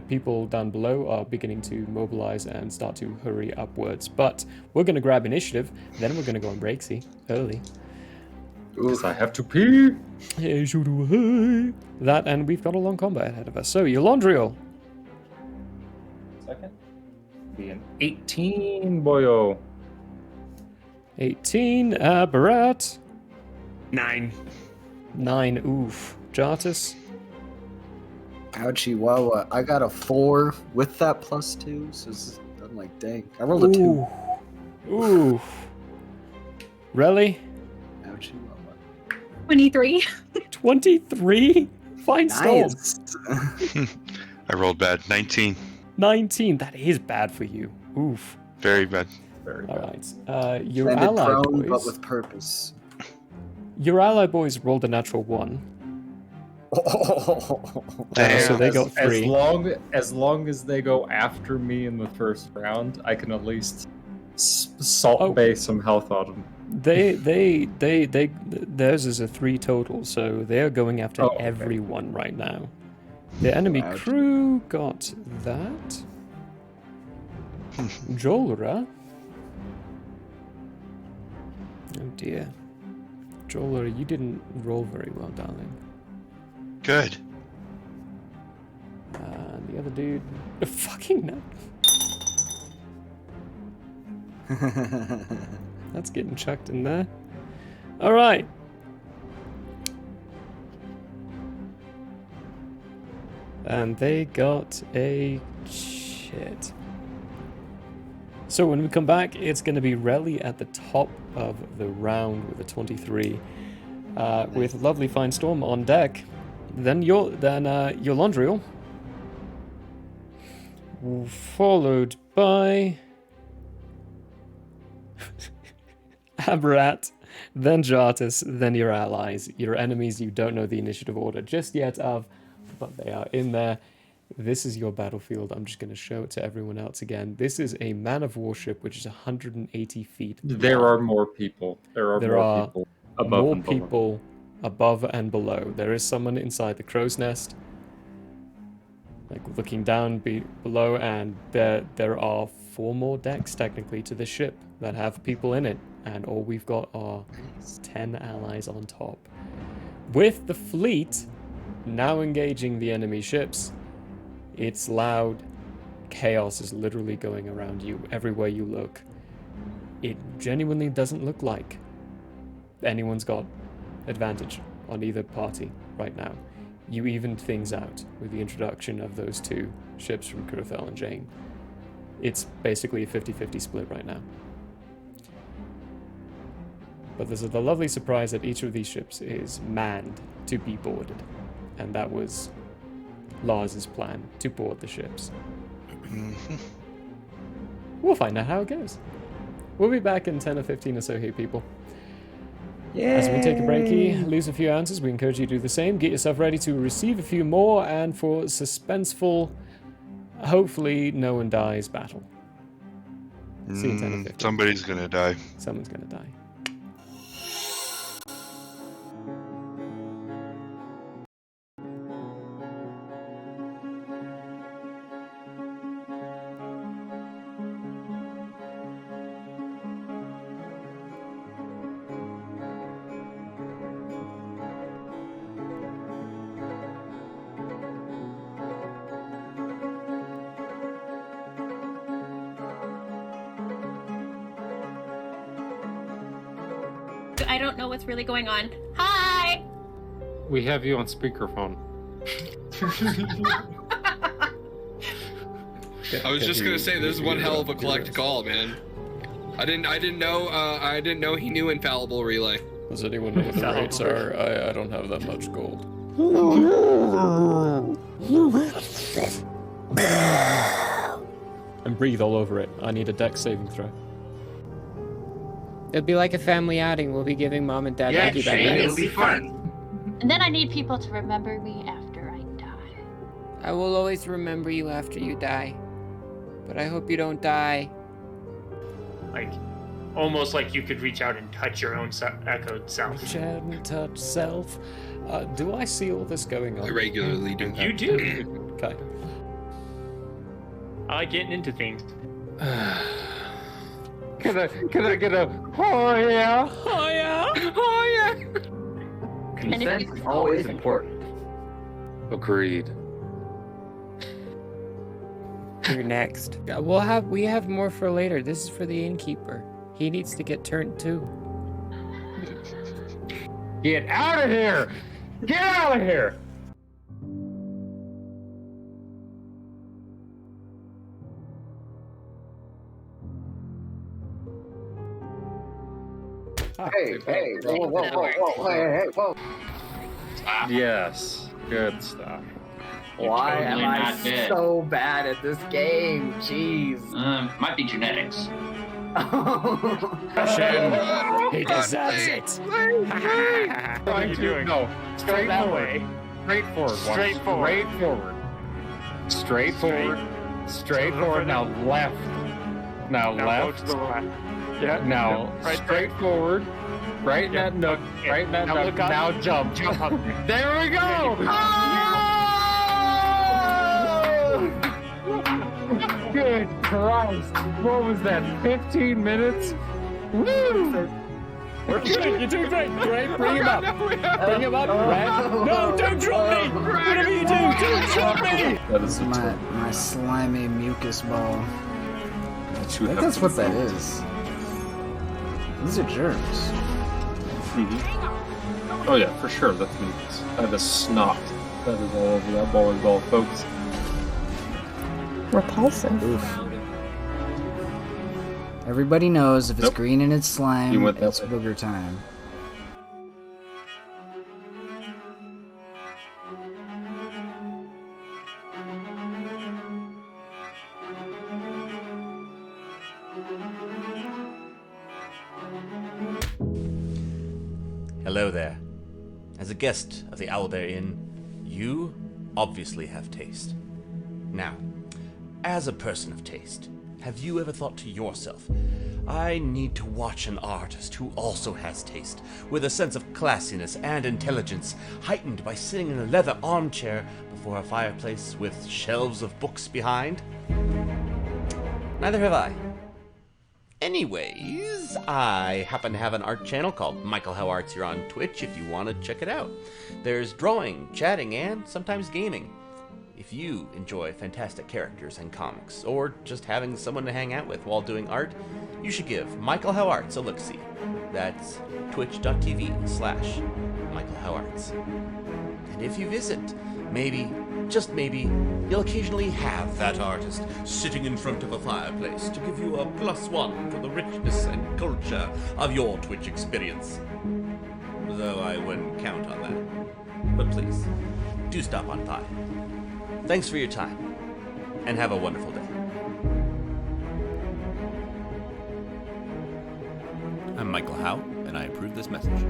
People down below are beginning to mobilize and start to hurry upwards. But we're going to grab initiative. Then we're going to go on breaksea early. Because I have to pee. Hey, so do I. That, and we've got a long combat ahead of us. So, Yolondriel. Second. Be an 18, boyo. 18. Barat. 9. 9. Oof. Jartus. Ouchie Wawa. I got a 4 with that +2, so I'm like, dang. I rolled a 2. Ooh. Really? Ouchie Wawa. 23. 23? Fine Storm. Nice. I rolled bad. 19. 19. That is bad for you. Oof. Very bad. Very All bad. right. Your Landed ally prone, boys. but with purpose. Your ally boys rolled a natural 1. Damn. So they got 3. As long as they go after me in the first round, I can at least salt bay some health on them. Theirs is a 3 total, so they're going after Oh, okay. everyone right now. The enemy Ouch. crew got that. Jolera. Oh dear. Jolera, you didn't roll very well, darling. Good. The other dude. Fucking no. That's getting chucked in there. Alright. And they got a shit. So when we come back, it's going to be Relly at the top of the round with a 23. With lovely Fine Storm on deck. Then Yolondriel. Followed by Abrat, then Jartus, then your allies. Your enemies, you don't know the initiative order just yet of, but they are in there. This is your battlefield. I'm just going to show it to everyone else again. This is a man of war ship, which is 180 feet There long. are more people. There are more people above more and below. people above and below. There is someone inside the crow's nest, like looking down below, and there are 4 more decks technically to this ship that have people in it, and all we've got are 10 allies on top. With the fleet now engaging the enemy ships, it's loud. Chaos is literally going around you everywhere you look. It genuinely doesn't look like anyone's got advantage on either party right now. You evened things out with the introduction of those 2 ships from Kurthel and Jane. It's basically a 50-50 split right now. But there's the lovely surprise that each of these ships is manned to be boarded. And that was Lars's plan, to board the ships. We'll find out how it goes. We'll be back in 10 or 15 or so here, people. As we take a breaky, lose a few ounces, we encourage you to do the same. Get yourself ready to receive a few more, and for suspenseful, hopefully no one dies battle. See you in 10 or 15. Somebody's gonna die. Someone's gonna die. I don't know what's really going on. Hi! We have you on speakerphone. I was just gonna say, this is one hell of a collect call, man. I didn't know he knew infallible relay. Does anyone know what the rates are? I don't have that much gold. And breathe all over it. I need a dex saving throw. It'll be like a family outing. We'll be giving mom and dad Yeah, piggyback Shane, rides. it'll be fun. And then I need people to remember me after I die. I will always remember you after you die. But I hope you don't die. Like, almost like you could reach out and touch your own echoed self. Reach out and touch self. Do I see all this going on? I regularly do. You do. Okay. I like getting into things. Can I get a oh yeah? Oh yeah! Oh yeah! Consent is always important. Agreed. You're next. We have more for later. This is for the innkeeper. He needs to get turned too. Get out of here! Get out of here! Hey, whoa. Yes, good stuff. Why totally am I not dead. so bad at this game? Jeez. Might be genetics. He deserves it. What are you doing? No, straight that forward. way. Straight forward. Straight forward. Now left. Now Now left. go to the left. Yeah. Now right straight forward. Right in that nook. Yeah. Right in that Now nook. look up. Now jump. Jump up. There we go! Good Christ! What was that? 15 minutes? Woo! You're doing great. Great. Bring him up. Bring him up. Red. No, don't drop me. Whatever you do, don't drop me. That is My slimy mucus ball. I you think have that's to what that follow. is. These are germs. Oh yeah, for sure. That's mucus. That is snot. That is all over that bowling ball, folks. Repulsive. Oof. Everybody knows if it's Nope. green and it's slime, You went that it's way. booger time. Hello there. As a guest of the Owlbear Inn, you obviously have taste. Now, as a person of taste, have you ever thought to yourself, I need to watch an artist who also has taste, with a sense of classiness and intelligence, heightened by sitting in a leather armchair before a fireplace with shelves of books behind? Neither have I. Anyways, I happen to have an art channel called Michael How Arts here on Twitch if you want to check it out. There's drawing, chatting, and sometimes gaming. If you enjoy fantastic characters and comics, or just having someone to hang out with while doing art, you should give Michael How Arts a look-see. That's twitch.tv/Michael How Arts. And if you visit, maybe, just maybe, you'll occasionally have that artist sitting in front of a fireplace to give you a +1 for the richness and culture of your Twitch experience. Though I wouldn't count on that. But please, do stop on by. Thanks for your time, and have a wonderful day. I'm Michael Howe, and I approve this message.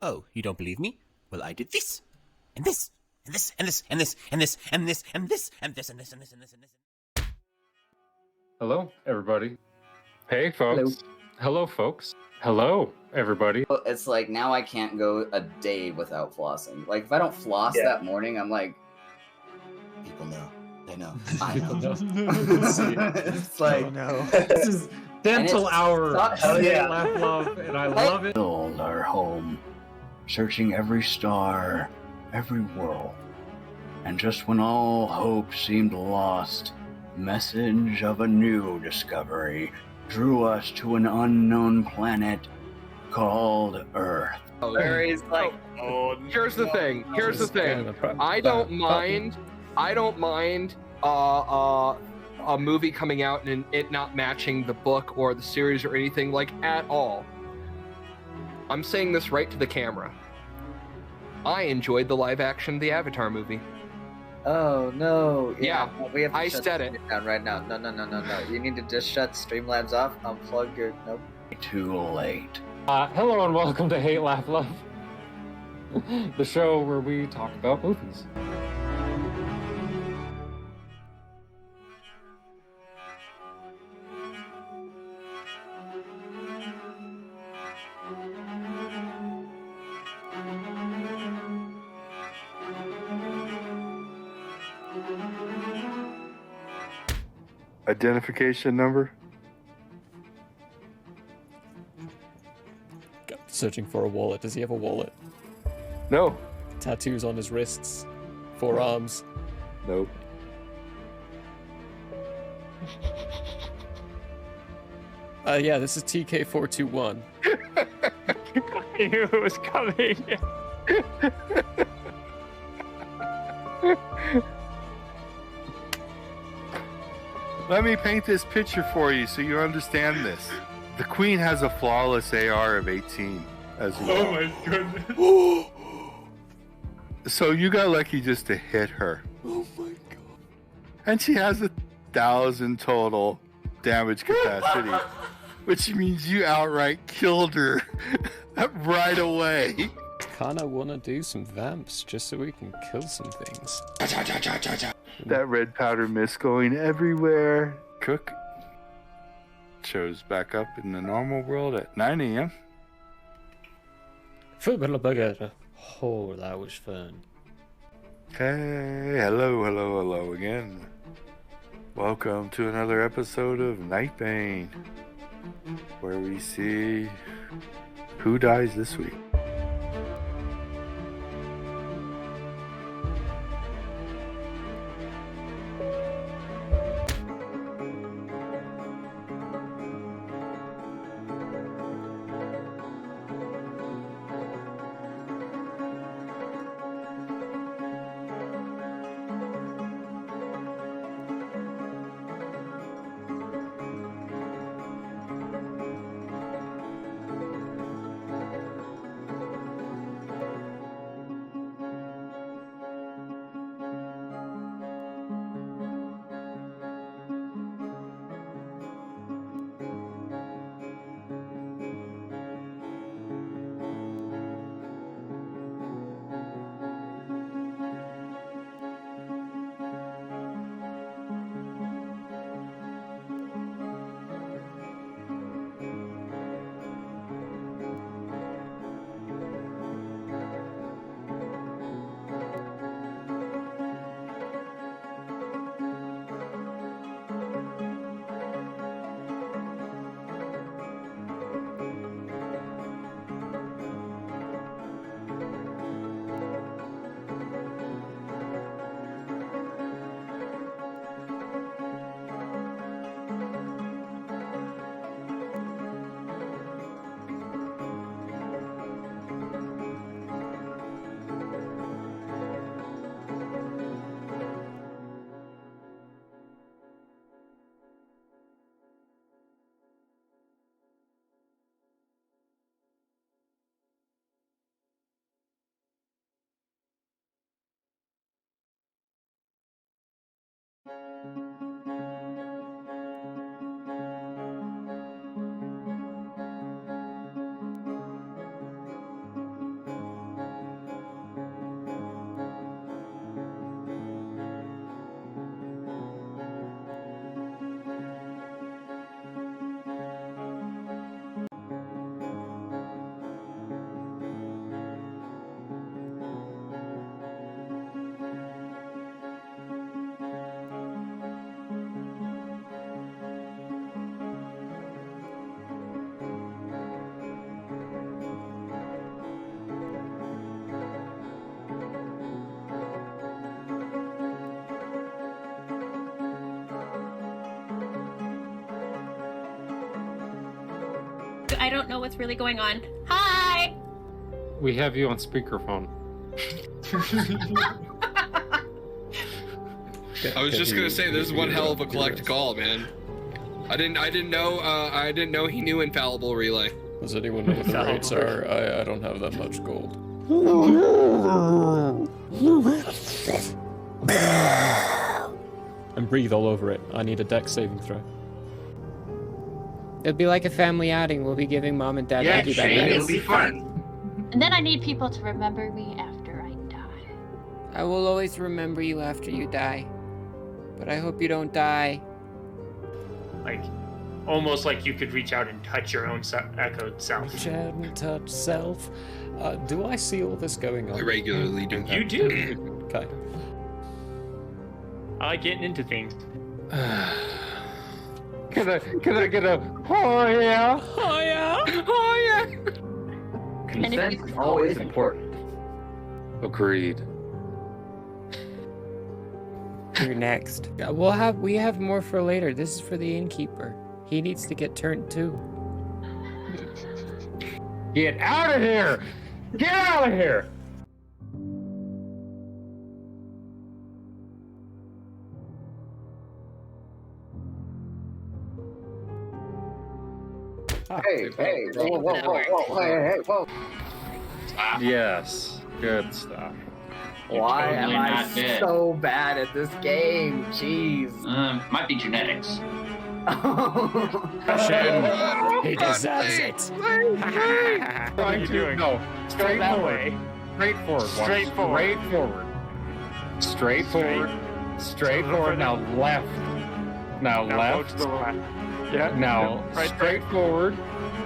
Oh, you don't believe me? Well, I did this, and this, and this, and this, and this, and this, and this, and this, and this, and this, and this, and this, and this. Hello, everybody. Hey, folks. Hello, folks. Hello, everybody. It's like now I can't go a day without flossing. Like if I don't floss that morning, I'm like, people know. They know. I know. It's like, oh, no. This is dental hour. Hell yeah. Laugh love, and I love it. Build our home, searching every star, every world. And just when all hope seemed lost, message of a new discovery drew us to an unknown planet called Earth. where he's like, Here's the thing. I don't mind a movie coming out and it not matching the book or the series or anything like at all. I'm saying this right to the camera. I enjoyed the live action The Avatar movie. oh no. Yeah, we have to I shut said this it. down right now. No. You need to just shut Streamlabs off, unplug your nope. Too late. Hello and welcome to Hate, Laugh, Love, the show where we talk about movies. Identification number? Searching for a wallet. Does he have a wallet? No. Tattoos on his wrists, forearms. Nope. Yeah, this is TK421. I knew it was coming. Let me paint this picture for you so you understand this. The Queen has a flawless AR of 18 as well. Oh my goodness. So you got lucky just to hit her. Oh my god. And she has 1,000 total damage capacity, which means you outright killed her right away. Kinda wanna do some vamps just so we can kill some things. That red powder mist going everywhere. Cook shows back up in the normal world at 9 a.m. Football burger. Oh, that was fun. Hey, hello again. Welcome to another episode of Night Bane, where we see who dies this week. I don't know what's really going on. Hi! We have you on speakerphone. I was just gonna say, this is one hell of a collect call, man. I didn't know he knew infallible relay. Does anyone know what the rates are? I don't have that much gold. And breathe all over it. I need a dex saving throw. It'll be like a family outing. We'll be giving mom and dad Maggie bags. It'll be fun. And then I need people to remember me after I die. I will always remember you after you die. But I hope you don't die. Like, almost like you could reach out and touch your own echoed self. Reach out and touch self. Do I see all this going on? I regularly do. You do. Okay. I like getting into things. Can I get a oh yeah? Oh yeah? Oh yeah! Consent is always important. Agreed. You're next. We have more for later. This is for the innkeeper. He needs to get turned too. Get out of here! Get out of here! Hey, whoa. Yes, good stuff. Why totally am I not dead. so bad at this game? Jeez. Might be genetics. He deserves it. What are you doing? No, straightforward. Straightforward. Now left. Now left. Go to the left. Yeah. Now straight forward.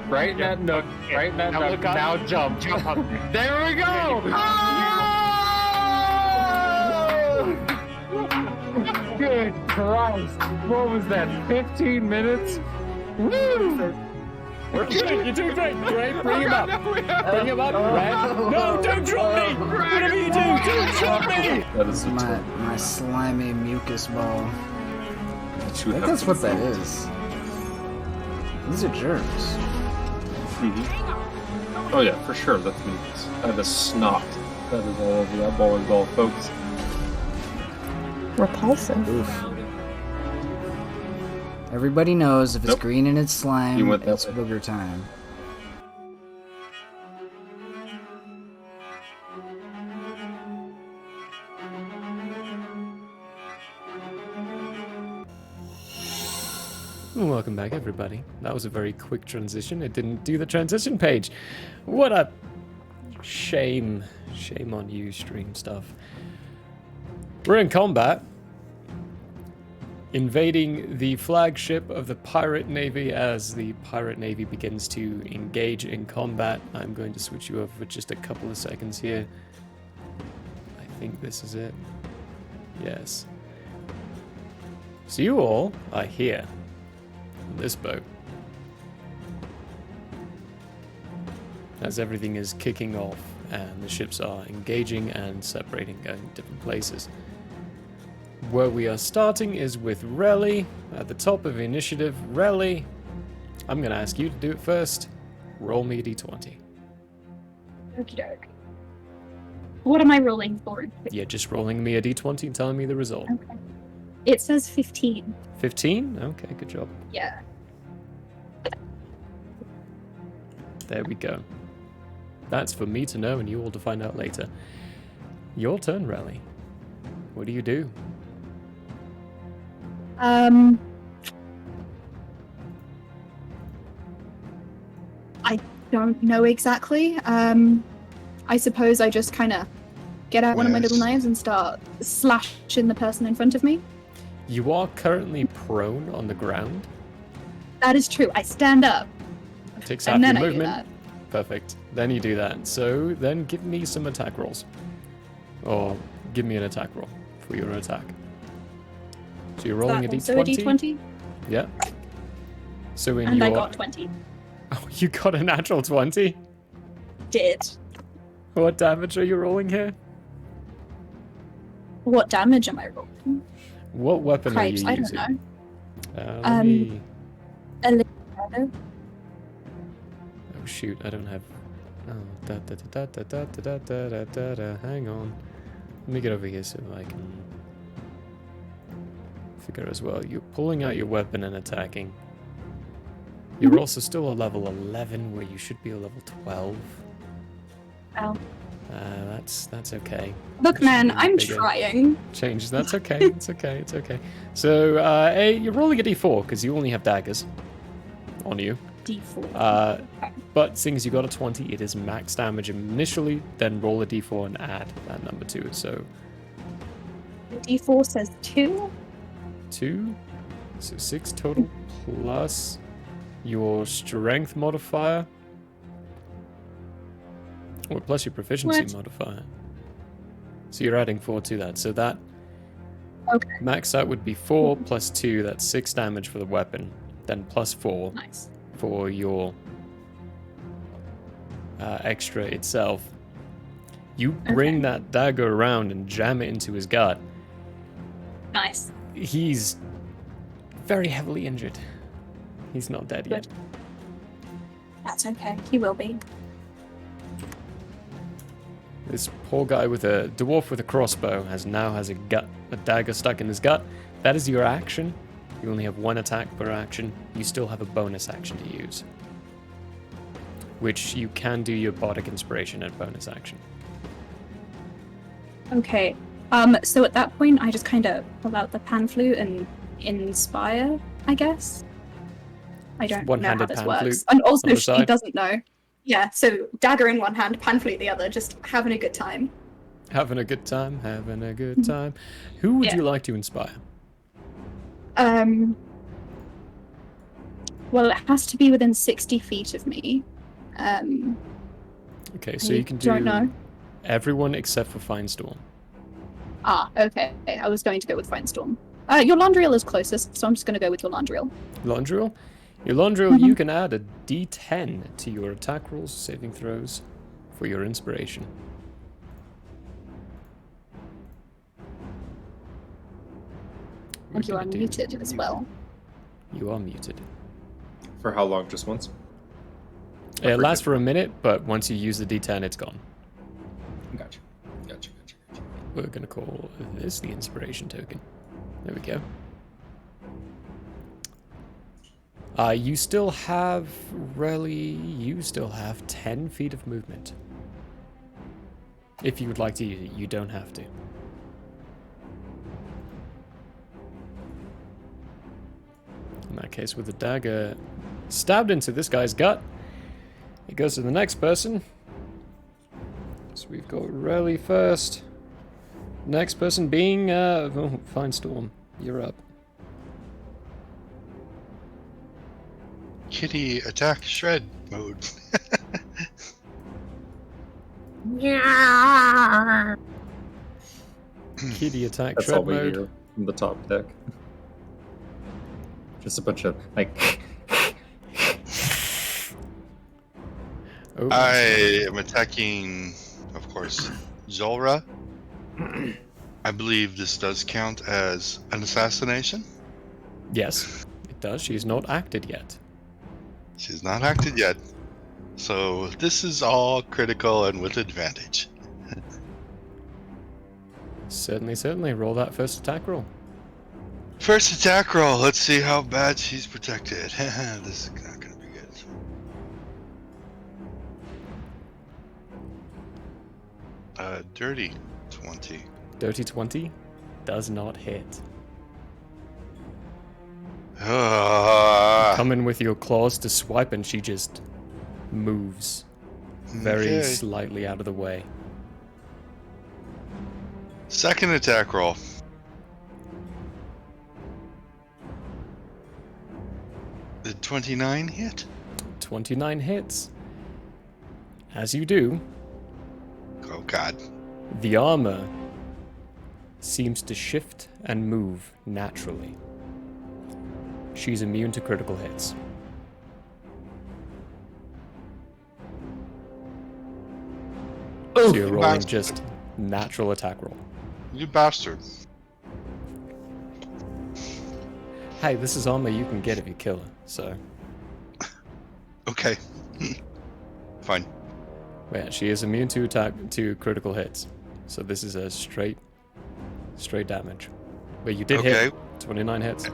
Right in that nook. Right in that nook. Now jump. Jump up. There we go. Good Christ! What was that? 15 minutes? Woo! You're doing great. Great. Bring him up. Bring him up. Red. No, don't drop me. Whatever you do, don't drop me. That is My slimy mucus ball. I that think that's what that is. These are germs. Oh yeah, for sure. That's mucus. That is snot. That is all over that bowling ball, folks. Repulsive. Oof. Everybody knows if it's green and it's slime, You went that it's way. booger time. Welcome back, everybody. That was a very quick transition. It didn't do the transition page. What a shame. Shame on you, stream stuff. We're in combat. Invading the flagship of the pirate navy. As the pirate navy begins to engage in combat, I'm going to switch you over for just a couple of seconds here. I think this is it. Yes. So you all are here on this boat. As everything is kicking off and the ships are engaging and separating, going different places. Where we are starting is with Relly at the top of initiative. Relly, I'm going to ask you to do it first. Roll me a d20. Okie doke. What am I rolling for? Yeah, just rolling me a d20 and telling me the result. Okay. It says 15. 15? Okay, good job. Yeah. There we go. That's for me to know and you all to find out later. Your turn, Relly. What do you do? I don't know exactly. I suppose I just kind of get out one of my little knives and start slashing the person in front of me. You are currently prone on the ground. That is true. I stand up. Takes And half then your I do movement. Perfect. Then you do that. So then give me some attack rolls. Or give me an attack roll for your attack. So you're rolling a d20. So a d20? Yeah. So in And your... I got 20. Oh, you got a natural 20? Did. What damage are you rolling here? What damage am I rolling? What weapon are you Cripes, using? I don't know. Let me... A little. Oh shoot, I don't have... Oh, hang on. Let me get over here so I can figure as well. You're pulling out your weapon and attacking. You're also still a level 11 where you should be a level 12. Oh. That's okay. Look, man, I'm trying. Changes. That's okay. It's okay. It's okay. So, you're rolling a d4 because you only have daggers on you. D4. But seeing as you got a 20, it is max damage initially. Then roll a d4 and add that number to it. So The D4 says 2. 2, so 6 total plus your strength modifier. Or plus your proficiency modifier. So you're adding 4 to that. So that max out would be 4 plus 2. That's 6 damage for the weapon. Then plus 4 for your extra itself. You bring that dagger around and jam it into his gut. Nice. He's very heavily injured. He's not dead yet. That's okay. He will be. This poor guy with a dwarf with a crossbow now has a dagger stuck in his gut. That is your action. You only have 1 attack per action. You still have a bonus action to use, which you can do your bardic inspiration at bonus action. Okay. So at that point, I just kind of pull out the pan flute and inspire, I guess. I don't know how this works. And also, she doesn't know. Yeah, so dagger in one hand, pan flute the other, just having a good time. Having a good time, having a good time. Who would you like to inspire? Well, it has to be within 60 feet of me. Okay, so you can do everyone except for Finestorm. Ah, okay. I was going to go with Finestorm. Your Landriel is closest, so I'm just going to go with your Landriel. Landriel? Your Landriel, you can add a d10 to your attack rolls, saving throws, for your inspiration. And you are muted as well. You are muted. For how long? Just once? It lasts for a minute, but once you use the d10, it's gone. Gotcha. We're going to call this the inspiration token. There we go. You still have 10 feet of movement. If you would like to use it, you don't have to. In that case, with the dagger stabbed into this guy's gut, it goes to the next person. So we've got Relly first. Next person being, Finestorm. You're up. Kitty attack shred mode. Yeah. Kitty attack That's shred all we mode. hear from the top deck. Just a bunch of like. I am attacking, of course, Zolra. I believe this does count as an assassination. Yes, it does. She's not acted yet. She's not acted yet. So this is all critical and with advantage. Certainly. Roll that first attack roll. First attack roll. Let's see how bad she's protected. This is not going to be good. Dirty 20. Dirty 20 does not hit. Come in with your claws to swipe, and she just moves very slightly out of the way. Second attack roll. Did 29 hit? 29 hits. As you do, oh god, the armor seems to shift and move naturally. She's immune to critical hits. So you're rolling just natural attack roll. You bastard. Hey, this is armor you can get if you kill her, so... Okay. Fine. Yeah, she is immune to critical hits. So this is a straight damage. But you did hit 29 hits.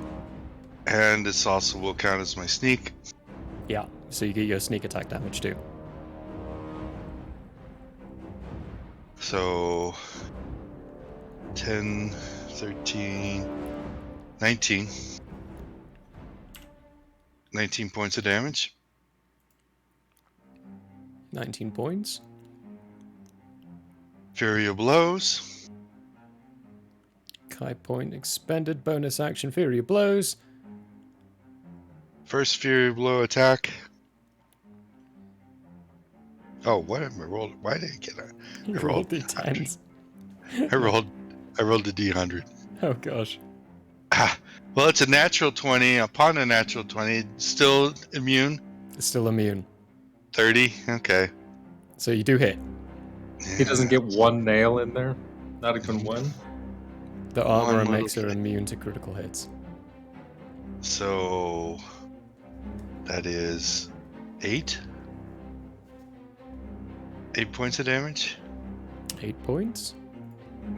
And this also will count as my sneak. Yeah, so you get your sneak attack damage too. So 10, 13, 19. 19 points of damage. 19 points. Fury of Blows. Kai point expended. Bonus action Fury of Blows. First Fury Blow attack. Oh, what am I rolled? Why did I get a? You rolled D10s. I rolled a D100. Oh gosh. Well, it's a natural 20. Upon a natural 20, still immune. It's still immune. 30. Okay. So you do hit. He doesn't get one nail in there. Not even one. The armor makes her immune to critical hits. So that is 8. 8 points of damage. 8 points.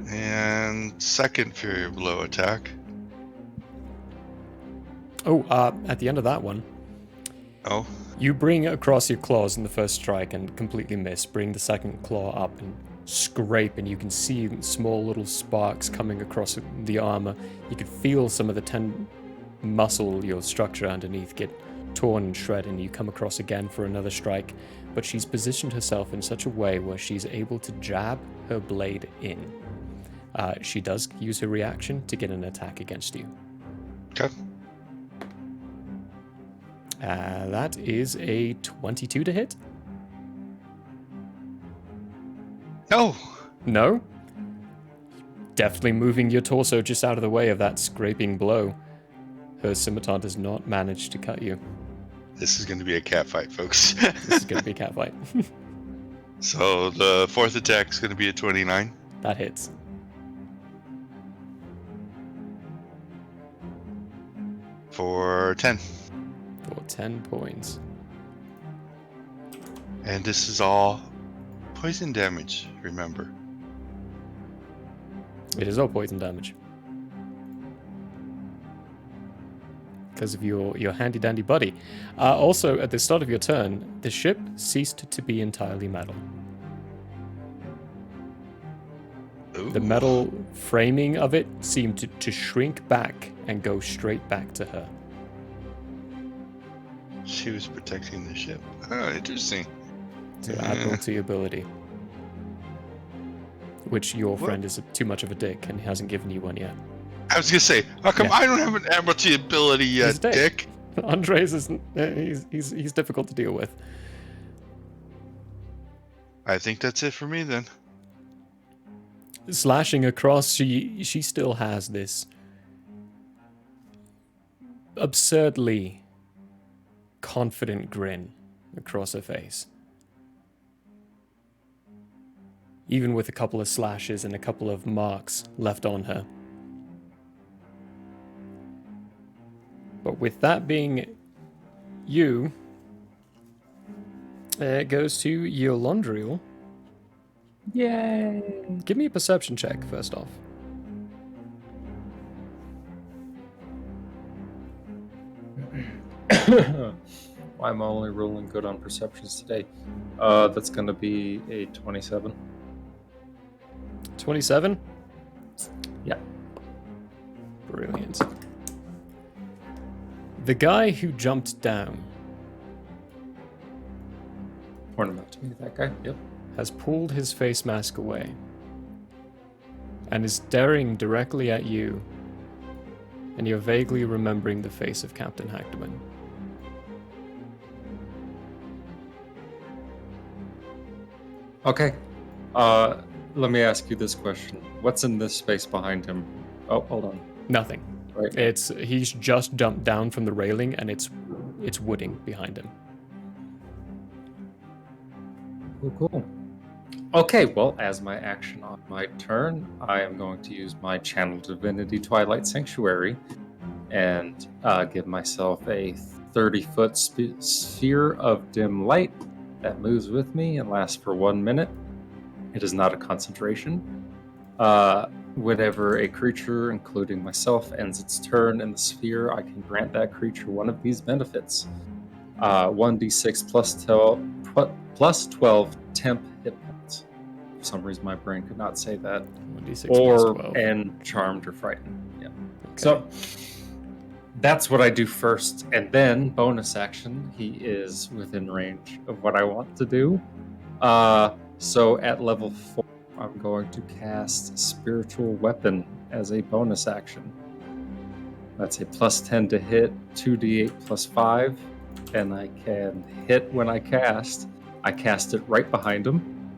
And second Fury Blow attack. Oh, at the end of that one. Oh. You bring across your claws in the first strike and completely miss. Bring the second claw up and scrape, and you can see small little sparks coming across the armor. You can feel some of the muscle, your structure underneath, get torn and shredded, and you come across again for another strike. But she's positioned herself in such a way where she's able to jab her blade in. She does use her reaction to get an attack against you. Okay. That is a 22 to hit. No. No? Definitely moving your torso just out of the way of that scraping blow. Her scimitar does not manage to cut you. This is going to be a cat fight, folks. This is going to be a cat fight. So the fourth attack is going to be a 29. That hits. For 10. For 10 points. And this is all poison damage, remember. It is all poison damage. Because of your handy-dandy buddy. Also, at the start of your turn, the ship ceased to be entirely metal. Ooh. The metal framing of it seemed to shrink back and go straight back to her. She was protecting the ship. Oh, interesting. To Admiralty ability. Which your friend is too much of a dick and hasn't given you one yet. I was gonna say, how come I don't have an Admiralty ability yet, Dick? Andres is he's difficult to deal with. I think that's it for me then. Slashing across, she still has this absurdly confident grin across her face. Even with a couple of slashes and a couple of marks left on her. But with that being you, it goes to Yolondriel. Yay! Give me a perception check, first off. Why am I only rolling good on perceptions today? That's going to be a 27. 27? Yeah. Brilliant. The guy who jumped down. Point him out to me, that guy. Yep. Has pulled his face mask away. And is staring directly at you. And you're vaguely remembering the face of Captain Hackman. Okay. Let me ask you this question. What's in this space behind him? Oh, hold on. Nothing. Right. He's just jumped down from the railing and it's wooding behind him. Cool. Okay, well, as my action on my turn, I am going to use my Channel Divinity Twilight Sanctuary and give myself a 30-foot sphere of dim light that moves with me and lasts for 1 minute. It is not a concentration. Whenever a creature, including myself, ends its turn in the sphere, I can grant that creature one of these benefits. 1d6 plus 12 temp hit points. For some reason, my brain could not say that. 1d6 or plus 12. And charmed or frightened. Yeah. Okay. So that's what I do first, and then bonus action. He is within range of what I want to do. So at level 4, I'm going to cast Spiritual Weapon as a bonus action. That's a plus 10 to hit, 2d8 plus 5, and I can hit when I cast. I cast it right behind him,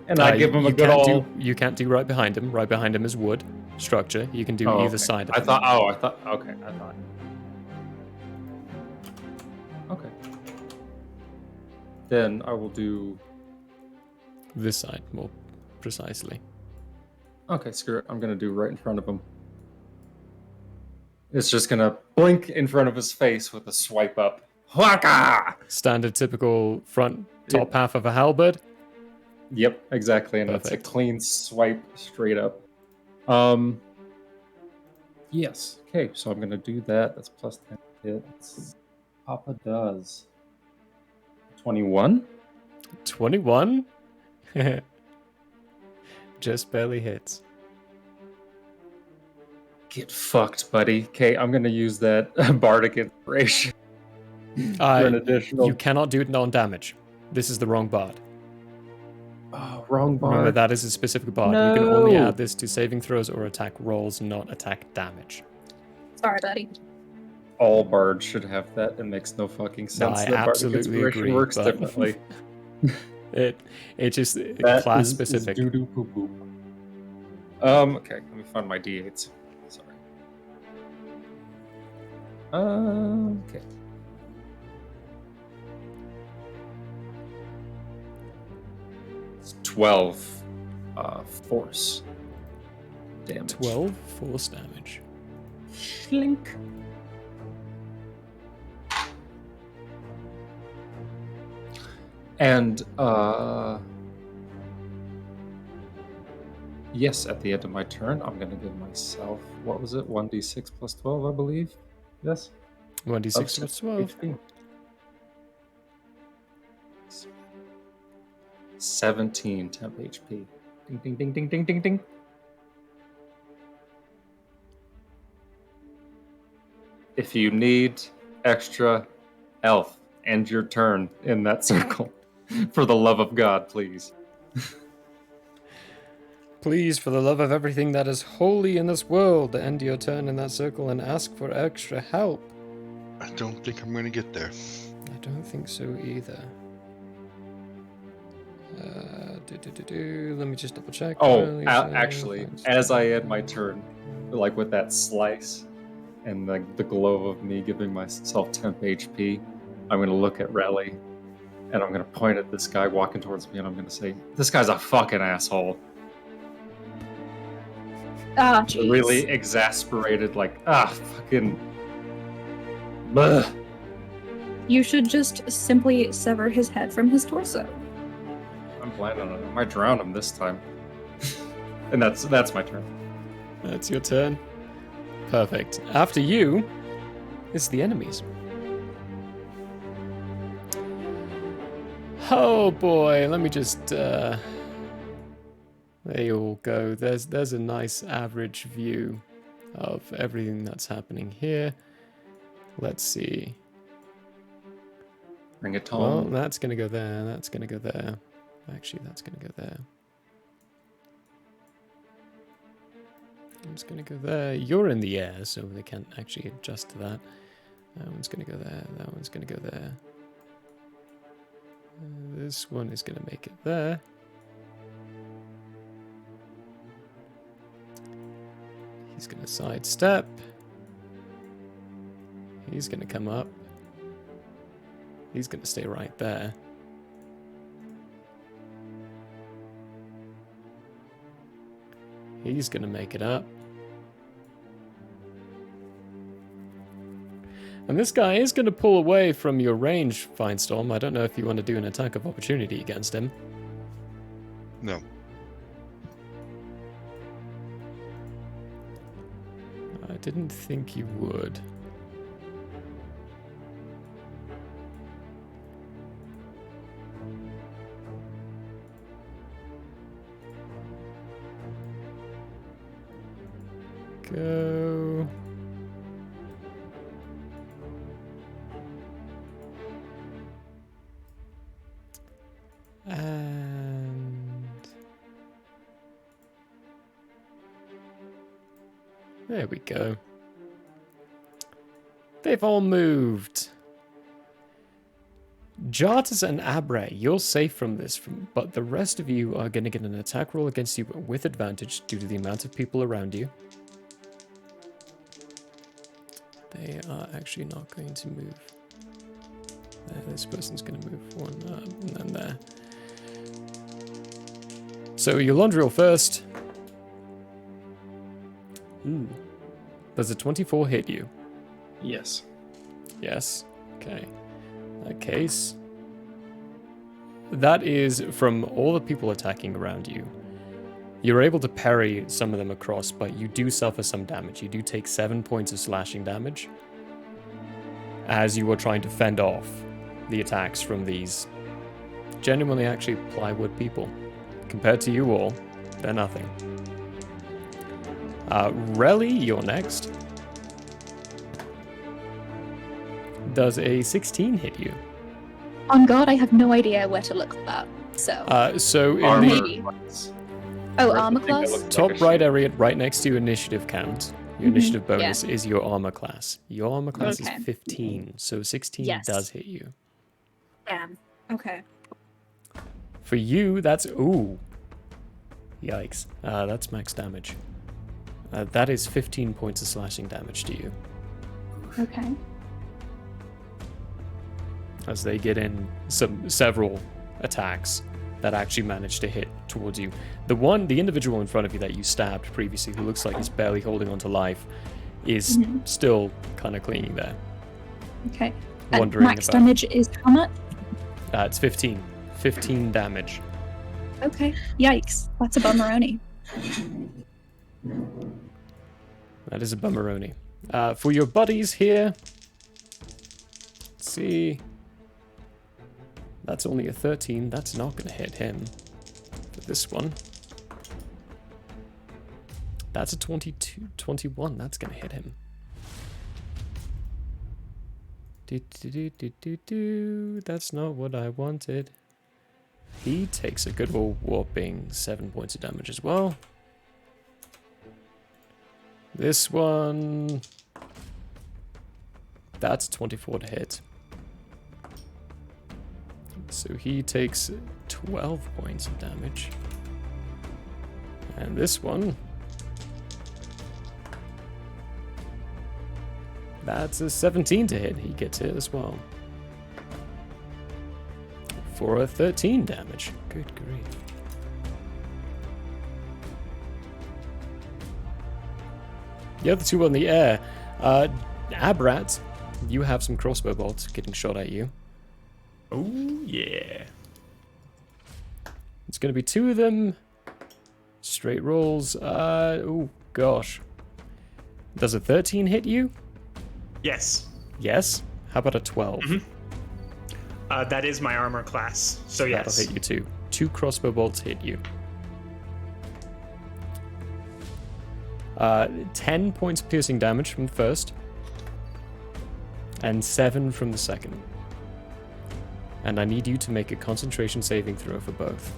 and I give him a good old... You can't do right behind him. Right behind him is wood structure. You can do either side of him. Okay. Then I will do... this side, more precisely. Okay, screw it. I'm going to do right in front of him. It's just going to blink in front of his face with a swipe up. Whaka! Standard typical front top half of a halberd. Yep, exactly. And Perfect. it's a clean swipe straight up. Yes. Okay, so I'm going to do that. That's plus 10 hits. Papa does. 21? 21? Just barely hits. Get fucked, buddy. Okay, I'm going to use that Bardic Inspiration. For an additional... You cannot do it non-damage. This is the wrong bard. Oh, wrong bard. Remember, that is a specific bard. No. You can only add this to saving throws or attack rolls, not attack damage. Sorry, buddy. All bards should have that. It makes no fucking sense. I that absolutely Bardic Inspiration agree, works but differently. it just That class is specific. doo-doo poo-poo. Okay, let me find my d8s. Sorry. Okay. It's 12 force damage. 12 force damage. Schlink. And yes, at the end of my turn, I'm going to give myself, what was it, 1d6 plus 12, I believe? Yes? 1d6 plus 12. HP. 17 temp HP. Ding, ding, ding, ding, ding, ding, ding. If you need extra health, end your turn in that circle. For the love of God, please. Please, for the love of everything that is holy in this world, end your turn in that circle and ask for extra help. I don't think I'm going to get there. I don't think so either. Let me just double check. Oh, actually, as I end my turn, like with that slice and the glow of me giving myself temp HP, I'm going to look at Rally and I'm going to point at this guy walking towards me and I'm going to say, this guy's a fucking asshole. Ah, jeez. Really exasperated, like, fucking... Bleh. You should just simply sever his head from his torso. I'm planning on it. I might drown him this time. And that's my turn. That's your turn. Perfect. After you, it's the enemies. Oh boy, let me just... there you all go. There's a nice average view of everything that's happening here. Let's see. Bring it Well, on. that's going to go there. That's going to go there. Actually, that's going to go there. It's going to go there. You're in the air, so they can't actually adjust to that. That one's going to go there. That one's going to go there. This one is going to make it there. He's going to sidestep. He's going to come up. He's going to stay right there. He's going to make it up. And this guy is going to pull away from your range, Finestorm. I don't know if you want to do an attack of opportunity against him. No. I didn't think you would. Go. And there we go. They've all moved. Jartus and Abre, you're safe from this, but the rest of you are going to get an attack roll against you with advantage due to the amount of people around you. They are actually not going to move. This person's going to move one up and then there. So Eulandriel first. Ooh. Does a 24 hit you? Yes. Yes. Okay. In that case, that is from all the people attacking around you. You're able to parry some of them across, but you do suffer some damage. You do take 7 points of slashing damage as you are trying to fend off the attacks from these genuinely actually plywood people. Compared to you all, they're nothing. Relly, you're next. Does a 16 hit you? On guard, I have no idea where to look for that. So in maybe. Oh, armor class? Top right area, right next to your initiative count. Your initiative bonus is your armor class. Your armor class is 15, so 16 does hit you. Damn. Okay. For you, that's... Ooh. Yikes. That's max damage. That is 15 points of slashing damage to you. Okay. As they get in several attacks that actually manage to hit towards you. The individual in front of you that you stabbed previously, who looks like he's barely holding on to life, is still kind of clinging there. Okay. Wondering max damage is how much? It's 15. 15 damage. Okay. Yikes. That's a bummeroni. That is a bummeroni. For your buddies here, let's see. That's only a 13. That's not going to hit him. For this one, that's a 21. That's going to hit him. That's not what I wanted. He takes a good old whopping 7 points of damage as well. This one, that's 24 to hit. So he takes 12 points of damage. And this one, that's a 17 to hit. He gets hit as well. For a 13 damage. Good grief. The other two on the air. Abrat, you have some crossbow bolts getting shot at you. Oh, yeah. It's going to be two of them. Straight rolls. Oh, gosh. Does a 13 hit you? Yes. Yes? How about a 12? That is my armor class, so yes. That'll hit you too. 2 crossbow bolts hit you. 10 points of piercing damage from the first. and 7 from the second. And I need you to make a concentration saving throw for both.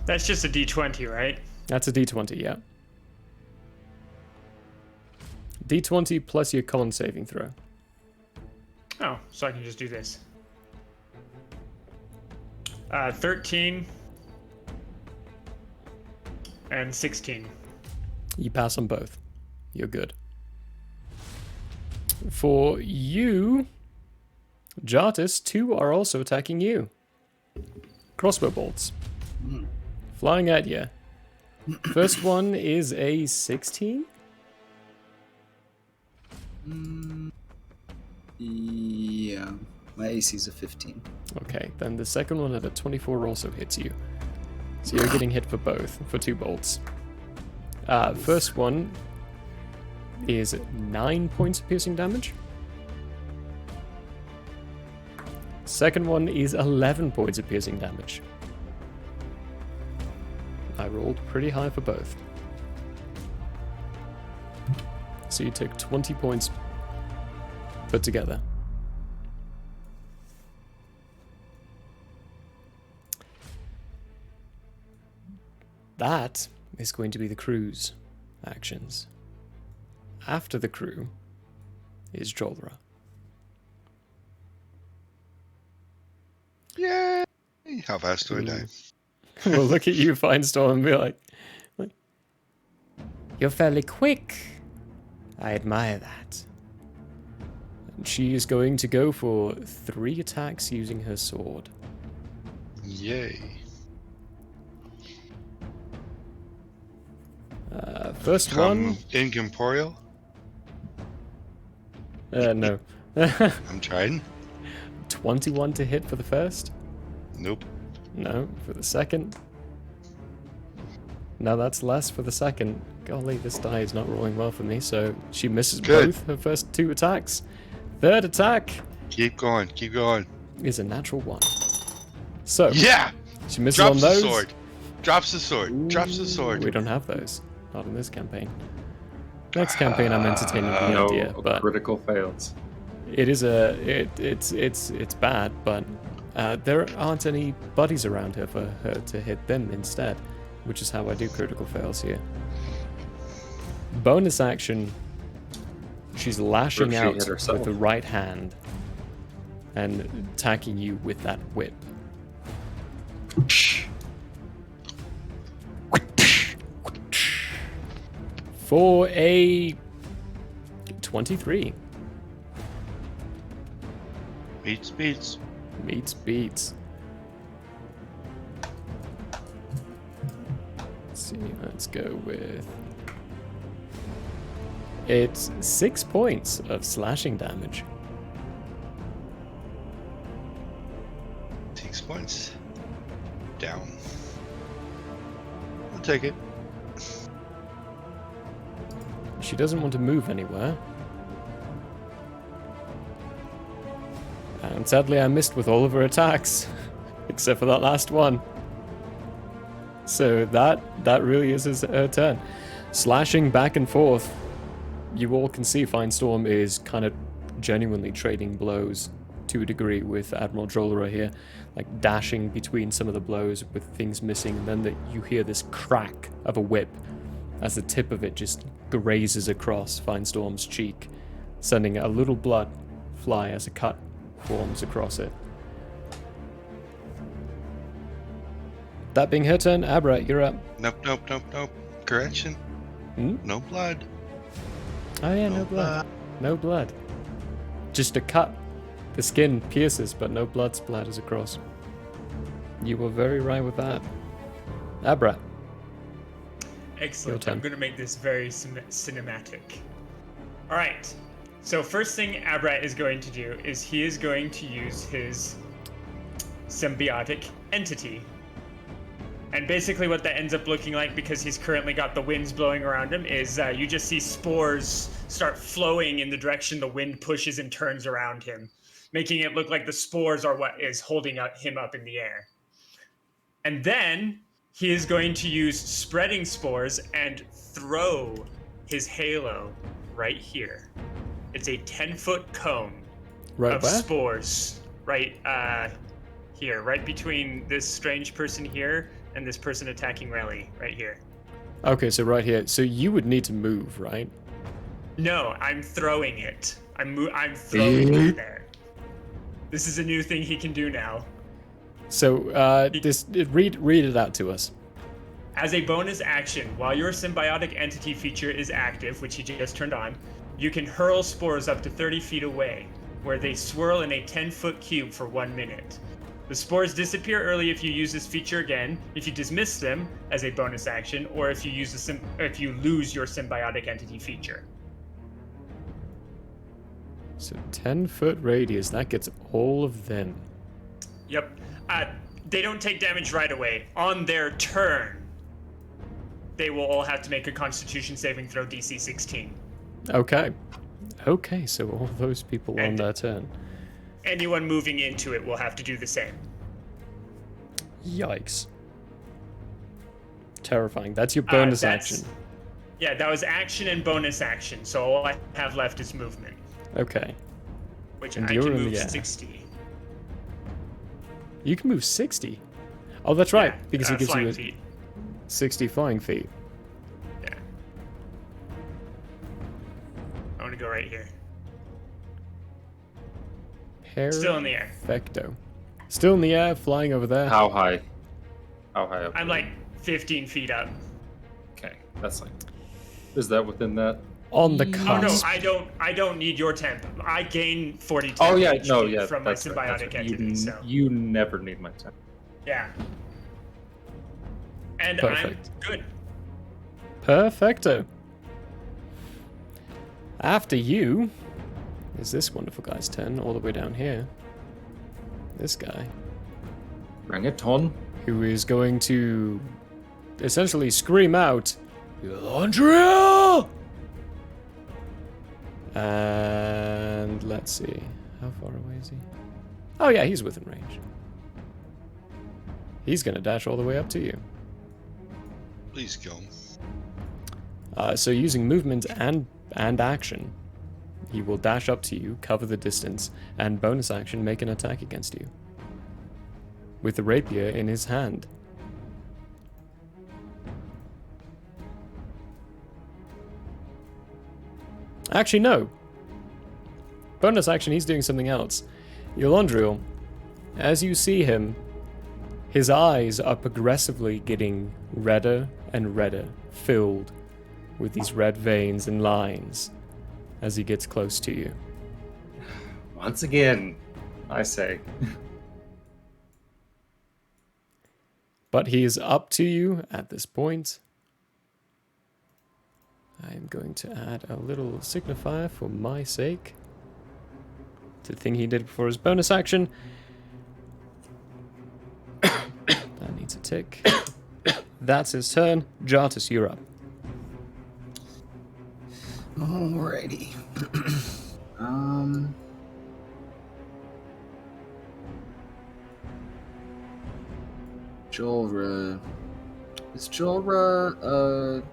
That's just a D20, right? That's a D20, yeah. D20 plus your con saving throw. Oh, so I can just do this. 13 and 16. You pass on both. You're good. For you, Jartis, 2 are also attacking you. Crossbow bolts. Flying at you. First one is a 16. Yeah, my AC's a 15. Okay, then the second one at a 24 also hits you. So you're getting hit for both, for 2 bolts. First one is 9 points of piercing damage. Second one is 11 points of piercing damage. I rolled pretty high for both. So you took 20 points put together. That is going to be the crew's actions. After the crew is Jolra. Yay! How fast do I die? We'll look at you, Finestorm, and be like, you're fairly quick. I admire that. And she is going to go for 3 attacks using her sword. Yay. First one. Incorporeal? No. I'm trying. 21 to hit for the first. Nope. No, for the second. No, that's less for the second. Golly, this die is not rolling well for me, so she misses both her first 2 attacks. Third attack. Keep going, keep going. Is a natural 1. So. Yeah! She misses Drops on those. the sword. Drops the sword. Ooh, drops the sword. We don't have those. Not in this campaign. Next campaign, I'm entertaining the no idea, but critical fails. it is it's bad, but there aren't any buddies around her for her to hit them instead, which is how I do critical fails here. Bonus action. She's lashing out with the right hand and attacking you with that whip. For a 23. Beats, beats. Meets beats. Let's see, let's go with... It's 6 points of slashing damage. 6 points. Down. I'll take it. She doesn't want to move anywhere. And sadly I missed with all of her attacks. Except for that last one. So that really is her turn. Slashing back and forth. You all can see Finestorm is kind of genuinely trading blows to a degree with Admiral Jolra here. Like dashing between some of the blows with things missing. And then you hear this crack of a whip as the tip of it just grazes across Finestorm's cheek, sending a little blood fly as a cut forms across it. That being her turn, Abra, you're up. Nope, nope, nope, nope. Correction. No blood. Oh yeah, no blood. No blood. Just a cut. The skin pierces, but no blood splatters across. You were very right with that. Abra. Excellent. I'm going to make this very cinematic. All right. So first thing Abra is going to do is he is going to use his symbiotic entity. And basically what that ends up looking like, because he's currently got the winds blowing around him, is you just see spores start flowing in the direction the wind pushes and turns around him, making it look like the spores are what is holding him up in the air. And then he is going to use spreading spores and throw his halo right here. It's a 10-foot cone Right of where? spores. Right here, right between this strange person here and this person attacking Relly, right here. Okay, so right here. So you would need to move, right? No, I'm throwing it. I'm throwing it there. This is a new thing he can do now. So read it out to us. As a bonus action, while your symbiotic entity feature is active, which he just turned on, you can hurl spores up to 30 feet away, where they swirl in a 10-foot cube for 1 minute. The spores disappear early if you use this feature again, if you dismiss them as a bonus action, or if you lose your symbiotic entity feature. So 10-foot radius, that gets all of them. Yep. They don't take damage right away. On their turn, they will all have to make a Constitution saving throw DC 16. Okay. Okay, so all those people on their turn. Anyone moving into it will have to do the same. Yikes. Terrifying. That's your bonus action. Yeah, that was action and bonus action, so all I have left is movement. Okay. Which And I you're can in move the air. 60. You can move 60? Oh, that's right, because it gives you feet. 60 flying feet. Yeah. I want to go right here. Still in the air. Perfecto. Still in the air, flying over there. How high? How high up? I'm there? like 15 feet up. Okay, that's like. Is that within that? On the Oh no, cusp. I don't need your temp. I gain 40 temp Oh yeah, HP no, yeah. from my that's right, symbiotic that's right. entity. So You never need my temp. yeah. And Perfect. I'm good. Perfecto. After you is this wonderful guy's turn, all the way down here. This guy. Bring it on. Who is going to essentially scream out, Andrea! And let's see. How far away is he? Oh yeah, he's within range. He's gonna dash all the way up to you. Please go. So using movement and action, he will dash up to you, cover the distance, and bonus action make an attack against you. With the rapier in his hand. Actually, no. Bonus action, he's doing something else. Yolandriel, as you see him, his eyes are progressively getting redder and redder, filled with these red veins and lines as he gets close to you. Once again, I say. But he is up to you at this point. I am going to add a little signifier for my sake to the thing he did before his bonus action. That needs a tick. That's his turn. Jartus, you're up. Alrighty. Jolra. Is Jolra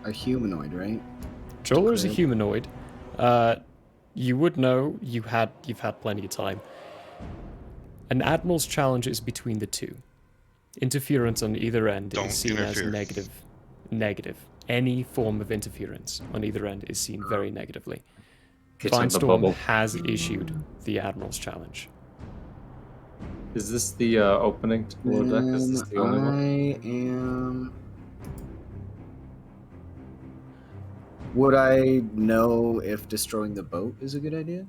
a humanoid, right? Jolra's a humanoid. You would know, you've had plenty of time. An Admiral's challenge is between the two. Interference on either end is seen as negative. Any form of interference on either end is seen very negatively. Firestorm has issued the Admiral's challenge. Is this the opening to the deck? Is this the only one? I am. Would I know if destroying the boat is a good idea?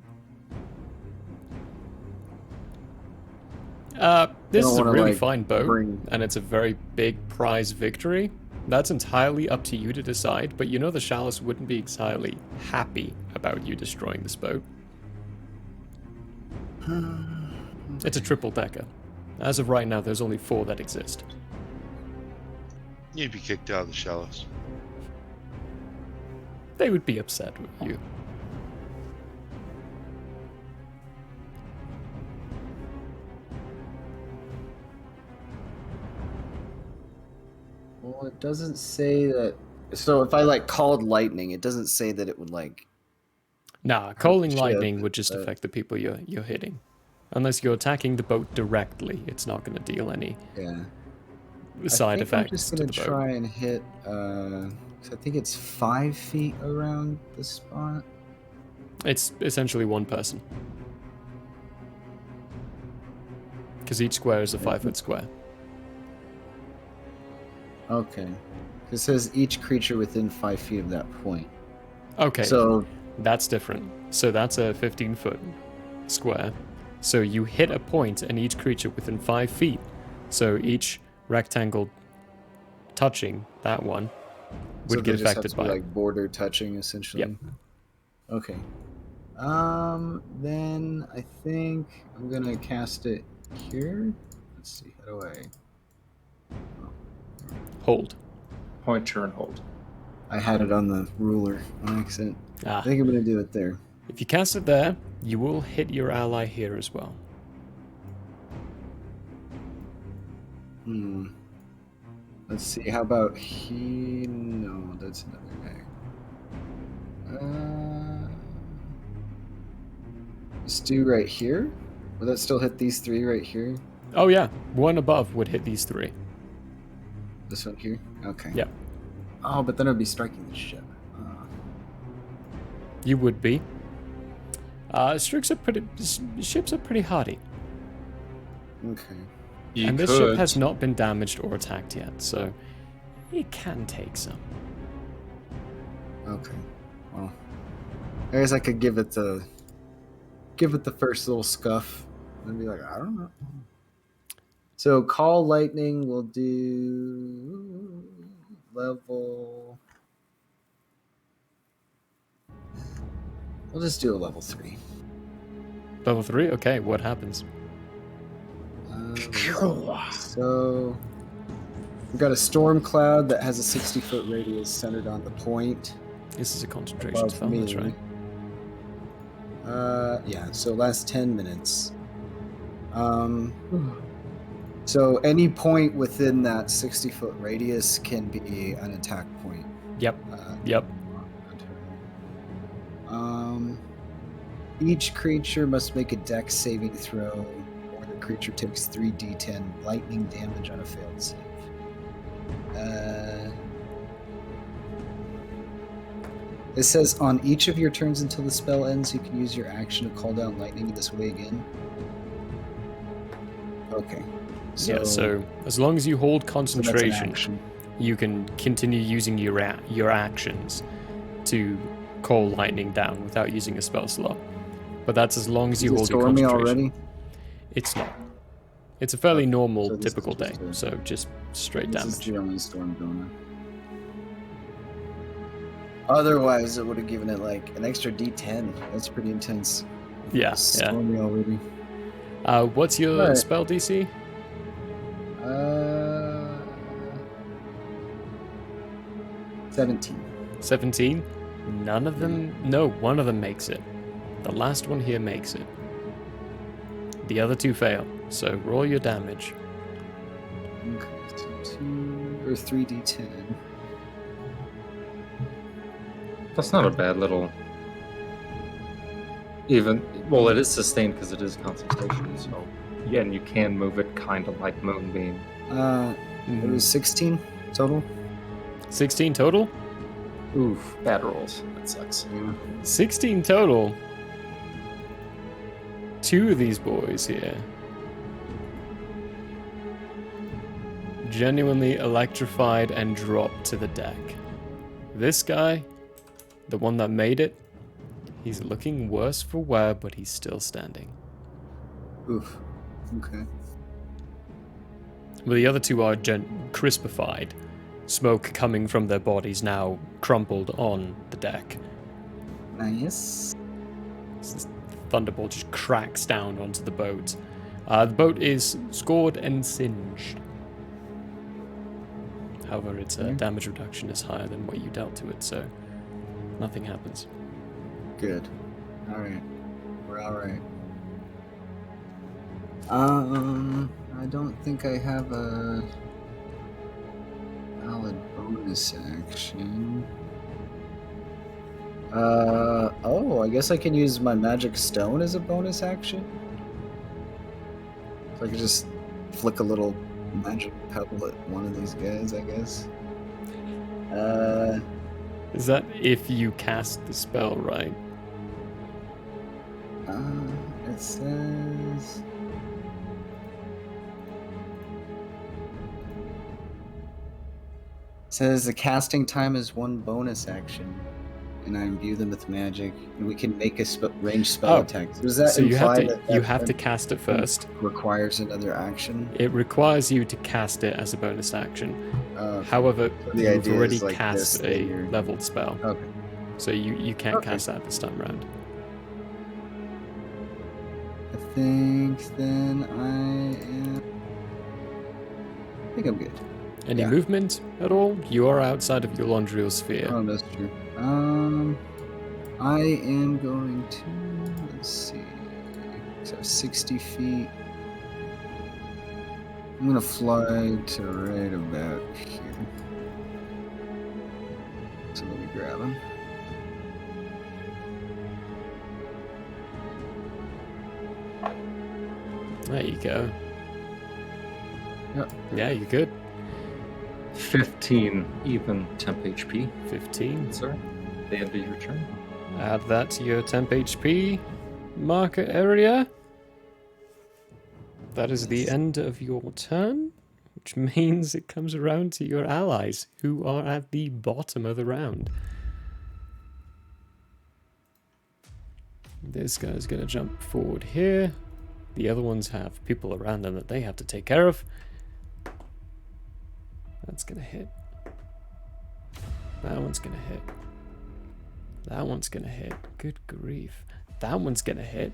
This is a really fine boat, and it's a very big prize victory. That's entirely up to you to decide, but you know the Chalice wouldn't be entirely happy about you destroying this boat. It's a triple-decker. As of right now, there's only 4 that exist. You'd be kicked out of the Chalice. They would be upset with you. Well, it doesn't say that So if I like called lightning, it doesn't say that it would like. Nah, calling lightning would just affect the people you're hitting. Unless you're attacking the boat directly, it's not going to deal any side effects. I'm just gonna try and hit. I think it's 5 feet around the spot. It's essentially one person. Because each square is a 5-foot square. Okay. It says each creature within 5 feet of that point. Okay. So that's different. So that's a 15-foot square. So you hit a point and each creature within 5 feet. So each rectangle touching that one would get affected by like border touching essentially. Yep. Okay. Then I think I'm gonna cast it here. Let's see, how do I hold? Pointer and hold. I had it on the ruler on accident. Ah. I think I'm gonna do it there. If you cast it there, you will hit your ally here as well. Let's see, how about he... No, that's another guy. Let's do right here. Will that still hit these 3 right here? Oh yeah, one above would hit these 3. This one here? Okay. Yeah. Oh, but then I'd be striking the ship. You would be. Ships are pretty hardy. Okay. And this ship has not been damaged or attacked yet, so it can take some. Okay. Well, I guess I could give it the first little scuff and be like, I don't know. So call lightning will do level. We'll just do a level 3. Level 3? Okay, what happens? So we've got a storm cloud that has a 60-foot radius centered on the point. This is a concentration spell, that's right. Yeah, so last 10 minutes. So any point within that 60-foot radius can be an attack point. Yep. Yep. Each creature must make a dex saving throw, or the creature takes 3d10 lightning damage on a failed save. It says on each of your turns until the spell ends, you can use your action to call down lightning in this way again. Okay. So as long as you hold concentration, you can continue using your actions to call lightning down without using a spell slot. But that's as long as you hold your concentration. Already? It's not. It's a fairly normal, typical day, so just straight damage. This is the only storm going on. Otherwise, it would have given it like an extra d10. That's pretty intense. Yeah, stormy already. What's your spell DC? 17. 17? None of them? No, one of them makes it. The last one here makes it. The other 2 fail, so roll your damage. Okay, so 2 or 3d10. That's not a bad little... Well, it is sustained because it is concentration, so... Yeah, and you can move it kind of like Moonbeam. It was 16 total? 16 total? Oof, bad rolls. That sucks. Yeah. 16 total? 2 of these boys here genuinely electrified and dropped to the deck. This guy, the one that made it, he's looking worse for wear, but he's still standing. Oof. Okay. Well, the other 2 are crispified. Smoke coming from their bodies now crumpled on the deck. Nice. This thunderbolt just cracks down onto the boat. The boat is scored and singed. However, its damage reduction is higher than what you dealt to it, so nothing happens. Good. Alright. We're alright. I don't think I have a Valid bonus action. Oh, I guess I can use my magic stone as a bonus action. So I could just flick a little magic pebble at one of these guys, I guess. Is that if you cast the spell, right? It says... It says the casting time is 1 bonus action, and I imbue them with magic, and we can make a ranged spell attack. Does that imply that you have to cast it first? Requires another action? It requires you to cast it as a bonus action. However, the you've idea already is like cast this, a you're- leveled spell. Okay. So you can't cast that this time around. I think then I think I'm good. Any movement at all? You are outside of your Londriel sphere. Oh, that's true. I am going to, let's see, so 60 feet. I'm gonna fly to right about here. So let me grab him. There you go. Yep. Yeah, you're good. 15 even temp HP. 15. Sir, the end of your turn. Add that to your temp HP marker area. That is the end of your turn, which means it comes around to your allies, who are at the bottom of the round. This guy's going to jump forward here. The other ones have people around them that they have to take care of. That's going to hit. That one's going to hit. That one's going to hit. Good grief. That one's going to hit.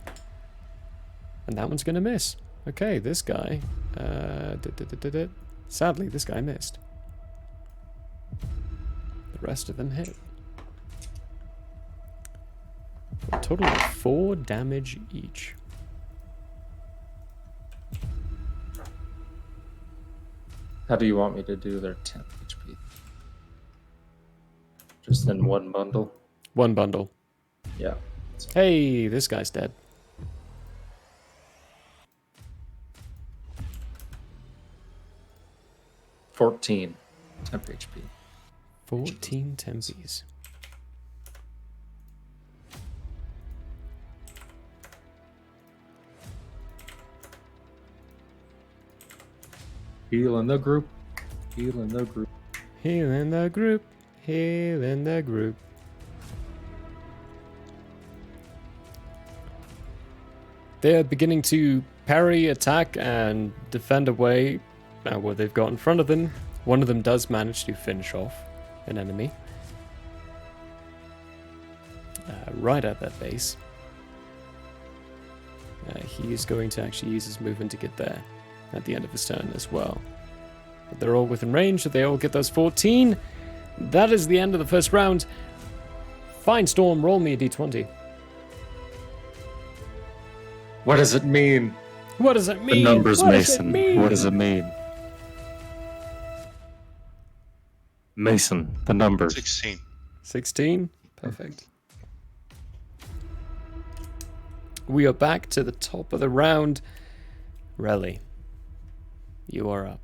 And that one's going to miss. Okay, this guy. Sadly, this guy missed. The rest of them hit. For a total of 4 damage each. How do you want me to do their 10 HP? Just in one bundle? One bundle. Yeah. Hey, this guy's dead. $14 temp HP. 14 tempies. Heal in the group. Heal in the group. Heal in the group. Heal in the group. They're beginning to parry, attack, and defend away what they've got in front of them. One of them does manage to finish off an enemy. Right at that base. He's going to actually use his movement to get there at the end of his turn as well. But they're all within range, so they all get those 14. That is the end of the first round. Fine, Storm, roll me a d20. What does it mean? What does it mean? The numbers, what Mason. Does it mean? What does it mean? Mason, the numbers. 16. 16? Perfect. We are back to the top of the round. Relly, you are up.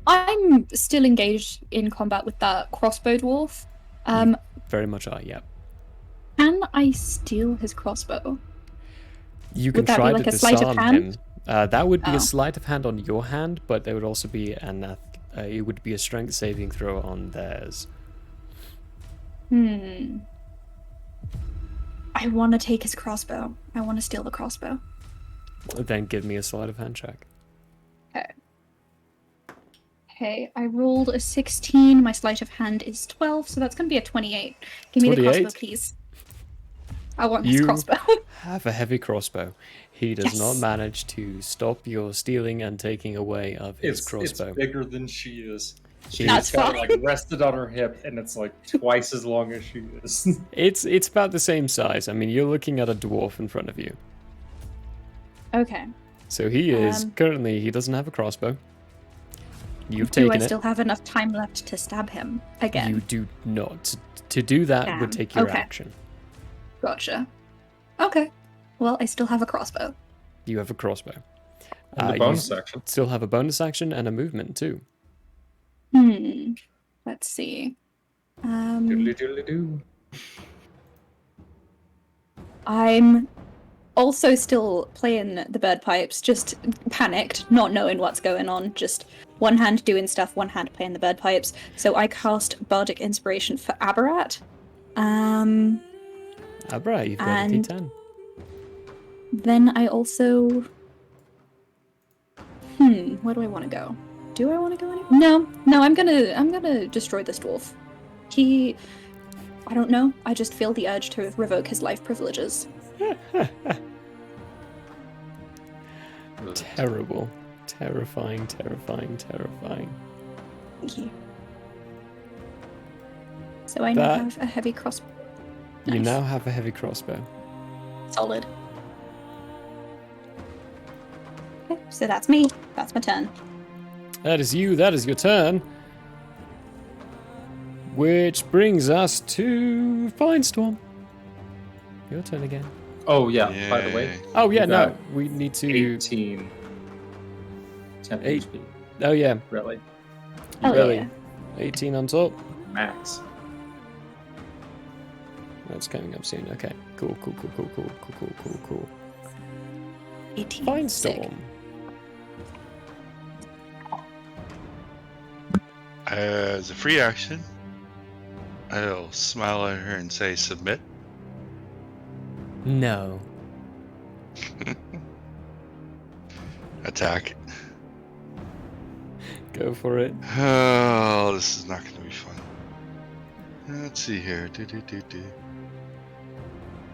I'm still engaged in combat with that crossbow dwarf. Very much are, yeah. Can I steal his crossbow? You can Would that try be like to a sleight of disarm hand? him. That would be Oh. a sleight of hand on your hand, but there would also be it would be a strength saving throw on theirs. I want to take his crossbow. I want to steal the crossbow. Then give me a sleight of hand check. Okay, I rolled a 16. My sleight of hand is 12, so that's going to be a 28. Give me the 28? crossbow, please. I want his crossbow. Have a heavy crossbow. He does Yes. not manage to stop your stealing and taking away of his crossbow. It's bigger than she is. She's She's got it like rested on her hip, and it's like twice as long as she is. It's about the same size. I mean, you're looking at a dwarf in front of you. Okay. So he is currently, he doesn't have a crossbow. You've taken it. Do I still have enough time left to stab him again? You do not. To do that would take your action. Gotcha. Okay. Well, I still have a crossbow. You have a crossbow. And a bonus action. Still have a bonus action and a movement too. Let's see. Doodly-doodly-doo. I'm also still playing the bird pipes, just panicked, not knowing what's going on, just one hand doing stuff, one hand playing the bird pipes. So I cast Bardic Inspiration for Aberrat. Aberrat, you've got a D10. Then I also... where do I want to go? Do I want to go anywhere? No, I'm gonna destroy this dwarf. I don't know, I just feel the urge to revoke his life privileges. Terrible. Terrifying. Thank you. So I now have a heavy crossbow. You now have a heavy crossbow. Solid. Okay, so that's me. That's my turn. That is you. That is your turn. Which brings us to Firestorm. Your turn again. Oh, yeah, by the way. Oh, yeah, no. We need to... 18. 10 HP. Oh, yeah. Really? Really? Yeah. 18 on top. Max. That's coming up soon. Okay. Cool. 18. Firestorm. As a free action, I'll smile at her and say submit. No. Attack. Go for it. Oh, this is not going to be fun. Let's see here.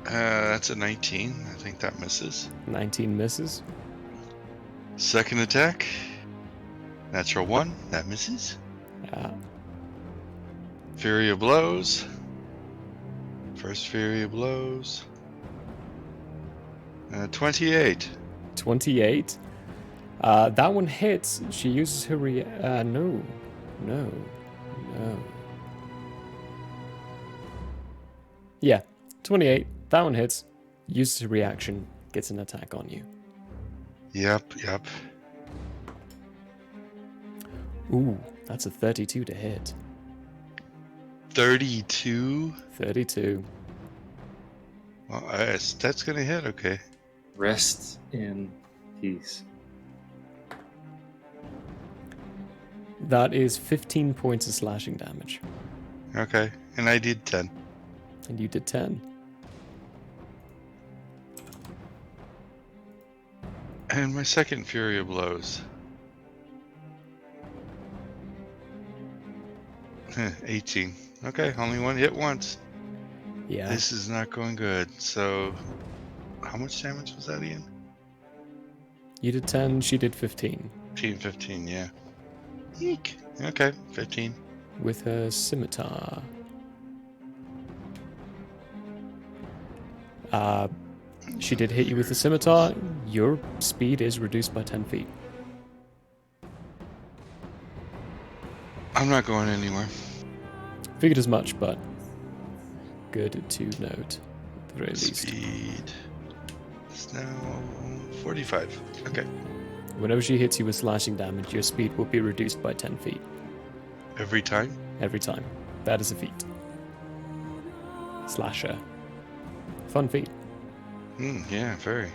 That's a 19. I think that misses. 19 misses. Second attack. Natural 1. That misses. Yeah. Fury of Blows. First Fury of Blows. 28. 28. That one hits. She uses her no. Yeah, 28. That one hits. Uses her reaction. Gets an attack on you. Yep. Ooh, that's a 32 to hit. 32? 32. Well, that's gonna hit, okay. Rest in peace. That is 15 points of slashing damage. Okay, and I did 10. And you did 10. And my second Fury of Blows. 18. Okay, only one hit once. Yeah. This is not going good. So, how much damage was that again? You did 10, she did 15. 15, yeah. Eek. Okay, 15. With her scimitar. She did hit you with the scimitar. Your speed is reduced by 10 feet. I'm not going anywhere. Figured as much, but good to note, at the very least. Speed is now 45. Okay. Whenever she hits you with slashing damage, your speed will be reduced by 10 feet. Every time? Every time. That is a feat. Slasher. Fun feat. Yeah, very.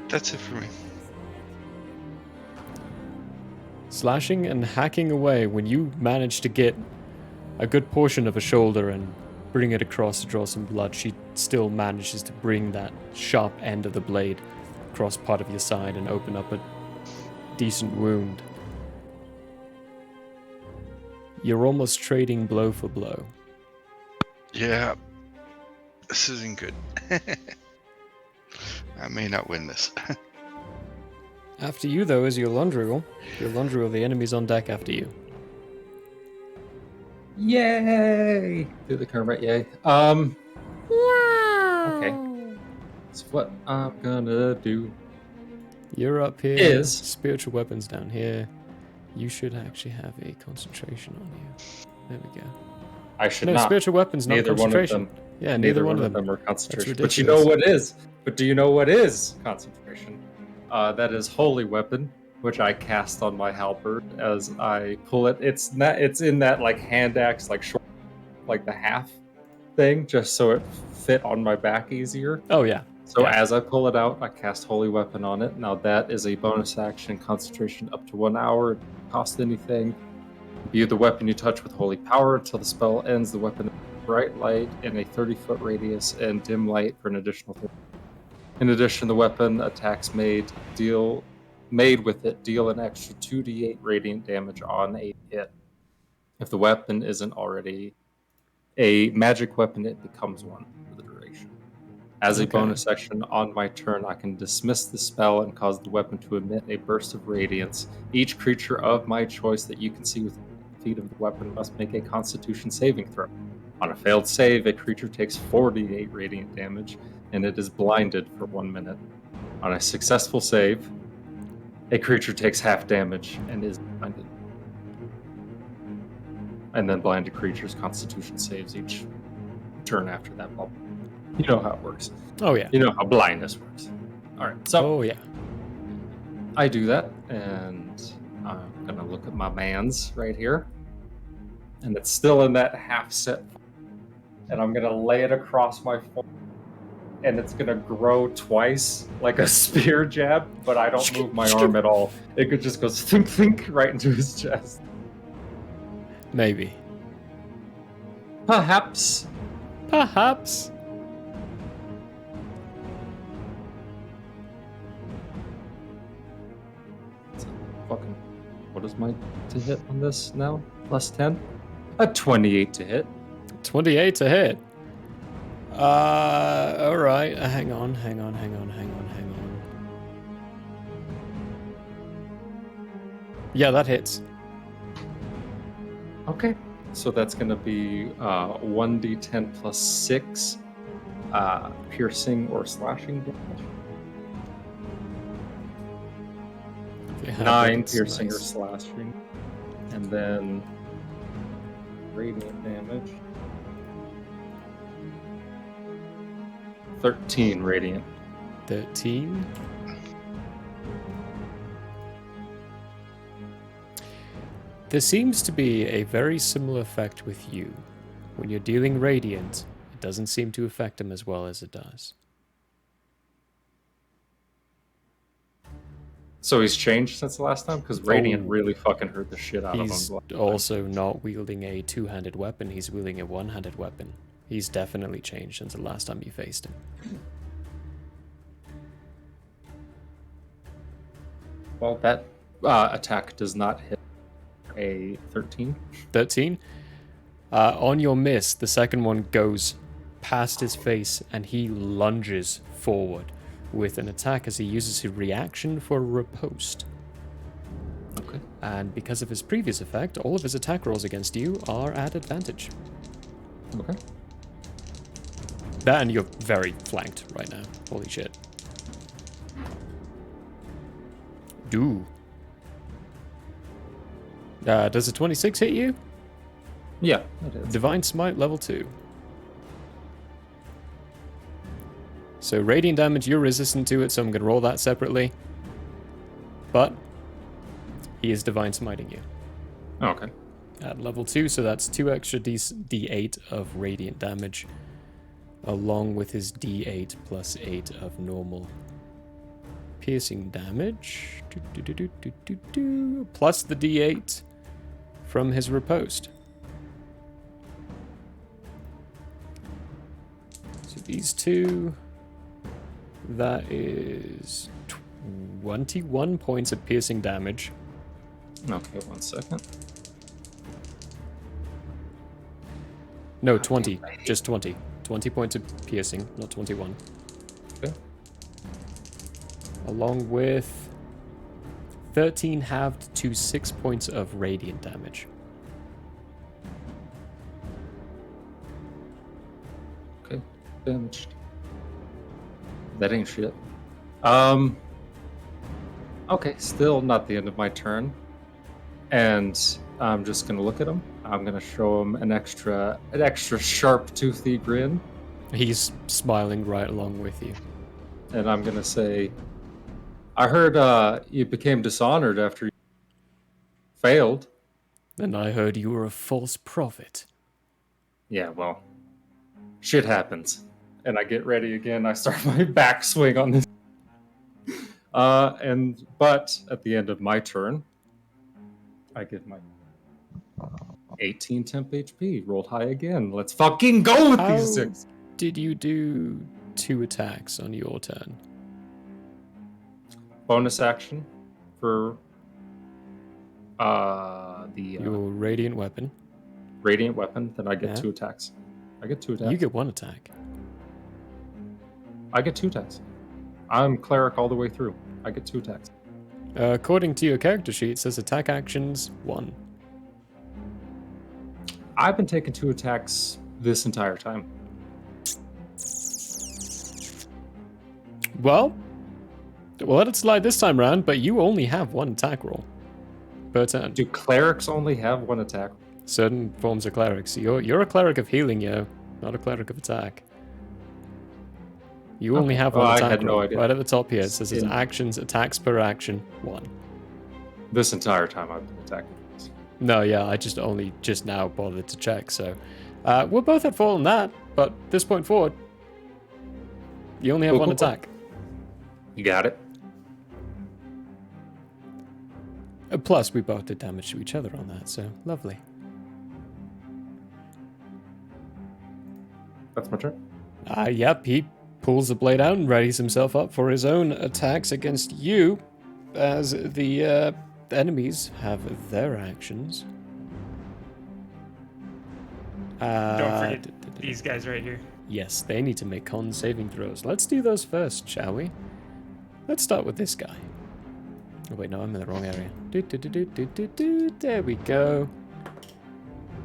That's it for me. Slashing and hacking away. When you manage to get a good portion of a shoulder and bring it across to draw some blood, she still manages to bring that sharp end of the blade across part of your side and open up a decent wound. You're almost trading blow for blow. Yeah. This isn't good. I may not win this. After you, though, is your Lundrul. Your Lundrul, the enemy's on deck after you. Yay! Do the combat, yay. Wow. Okay. So what I'm gonna do. You're up here. Is spiritual weapons down here. You should actually have a concentration on you. There we go. I should no, not. Spiritual weapons, not neither concentration. One of them. Yeah, neither one of them are concentration. That's But you know what is? But do you know what is concentration? That is holy weapon, which I cast on my halberd as I pull it. It's in that like hand axe, like short, like the half thing, just so it fit on my back easier. Oh yeah. So as I pull it out, I cast holy weapon on it. Now that is a bonus action, concentration up to 1 hour. It doesn't cost anything. View the weapon you touch with holy power until the spell ends. The weapon bright light in a 30-foot radius and dim light for an additional 30. In addition, the weapon attacks made with it deal an extra 2d8 radiant damage on a hit. If the weapon isn't already a magic weapon, it becomes one for the duration. As a bonus action on my turn, I can dismiss the spell and cause the weapon to emit a burst of radiance. Each creature of my choice that you can see within feet of the weapon must make a Constitution saving throw. On a failed save, a creature takes 48 radiant damage, and it is blinded for 1 minute. On a successful save, a creature takes half damage and is blinded. And then blinded creatures' Constitution saves each turn after that bubble. You know how it works. Oh yeah. You know how blindness works. All right. So. Oh yeah. I do that, and I'm gonna look at my mans right here, and it's still in that half set. And I'm gonna lay it across my forehead, and it's gonna grow twice like a spear jab, but I don't move my arm at all. It could just go think, think right into his chest. Maybe. Perhaps. Perhaps. Fucking. What is my to hit on this now? Plus 10? A 28 to hit. 28 to hit. Alright. Hang on. Yeah, that hits. Okay. So that's going to be 1d10 plus 6 piercing or slashing damage. 9 piercing or slashing. And then radiant damage. 13 radiant. 13. There seems to be a very similar effect with you. When you're dealing radiant, it doesn't seem to affect him as well as it does. So he's changed since the last time? Because Radiant really fucking hurt the shit out of him. He's also not wielding a two-handed weapon, he's wielding a one-handed weapon. He's definitely changed since the last time you faced him. Well, that attack does not hit a 13. 13? On your miss, the second one goes past his face and he lunges forward with an attack as he uses his reaction for riposte. Okay. And because of his previous effect, all of his attack rolls against you are at advantage. Okay. That and you're very flanked right now. Holy shit. Do. Does a 26 hit you? Yeah, it is. Divine Smite level 2. So radiant damage, you're resistant to it, so I'm going to roll that separately. But he is Divine Smiting you. Okay. At level 2, so that's 2 extra D8 of radiant damage, along with his D8 plus 8 of normal piercing damage. Plus the D8 from his riposte. So these two... That is 21 points of piercing damage. Okay, 1 second. No, 20. Just 20. 20 points of piercing, not 21. Okay. Along with 13 halved to 6 points of radiant damage. Okay, damaged. That ain't shit. Okay, still not the end of my turn. And I'm just gonna look at him. I'm gonna show him an extra sharp, toothy grin. He's smiling right along with you. And I'm gonna say, I heard you became dishonored after you failed. And I heard you were a false prophet. Yeah, well, shit happens. And I get ready again. I start my backswing on this. But at the end of my turn, I get my 18 temp HP. Rolled high again. Let's fucking go with these six. Did you do 2 attacks on your turn? Bonus action for your radiant weapon. Radiant weapon, then I get 2 attacks. I get 2 attacks. You get 1 attack. I get 2 attacks. I'm cleric all the way through. I get 2 attacks. According to your character sheet, it says attack actions 1. I've been taking 2 attacks this entire time. Well, let it slide this time round, but you only have 1 attack roll per turn. Do clerics only have 1 attack? Certain forms of clerics. You're a cleric of healing, yo, not a cleric of attack. You only have 1 attack I had roll. no idea. Right at the top here, it says it's actions, attacks per action, 1. This entire time I've been attacking. No, yeah, I just now bothered to check, so... we're both at fault on that, but this point forward, you only have 1 attack. You got it. Plus, we both did damage to each other on that, so lovely. That's my turn? Yep, he pulls the blade out and readies himself up for his own attacks against you, as the enemies have their actions. Don't forget these guys right here. Yes, they need to make con saving throws. Let's do those first, shall we? Let's start with this guy. Oh wait, no, I'm in the wrong area. There we go.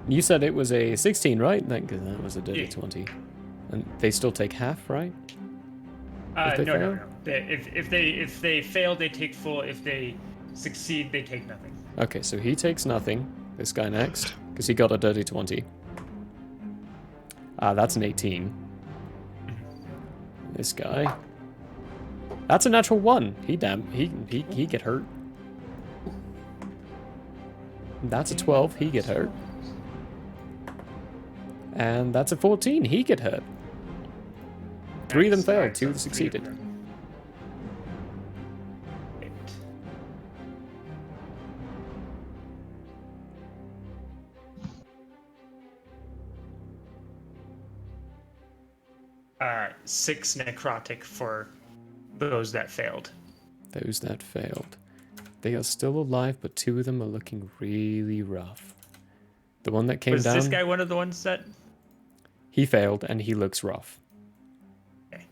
You said it was a 16, right? Because that was a dirty 20. And they still take half, right? No. If they fail, they take full. If they succeed, they take nothing. Okay, so he takes nothing. This guy next, because he got a dirty 20. That's an 18. This guy. That's a natural 1. He get hurt. That's a 12. He get hurt. And that's a 14. He get hurt. 3 of them failed. 2 succeeded. Six necrotic for those that failed. Those that failed. They are still alive, but 2 of them are looking really rough. The one that came down... Was this guy one of the ones that... He failed, and he looks rough. Okay.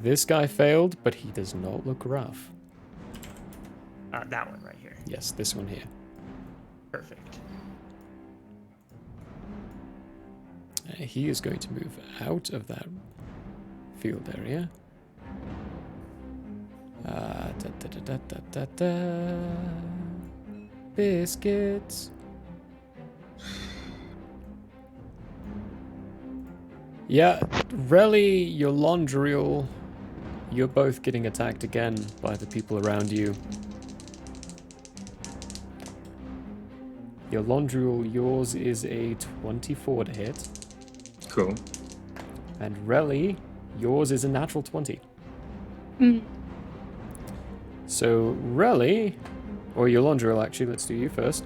This guy failed, but he does not look rough. That one right here. Yes, this one here. Perfect. He is going to move out of that field area. Biscuits. Yeah, Relly, your Londriel, you're both getting attacked again by the people around you. Your Londriel, yours is a 24 to hit. Cool. And Relly, yours is a natural 20. So Relly, or your Londriel actually, let's do you first.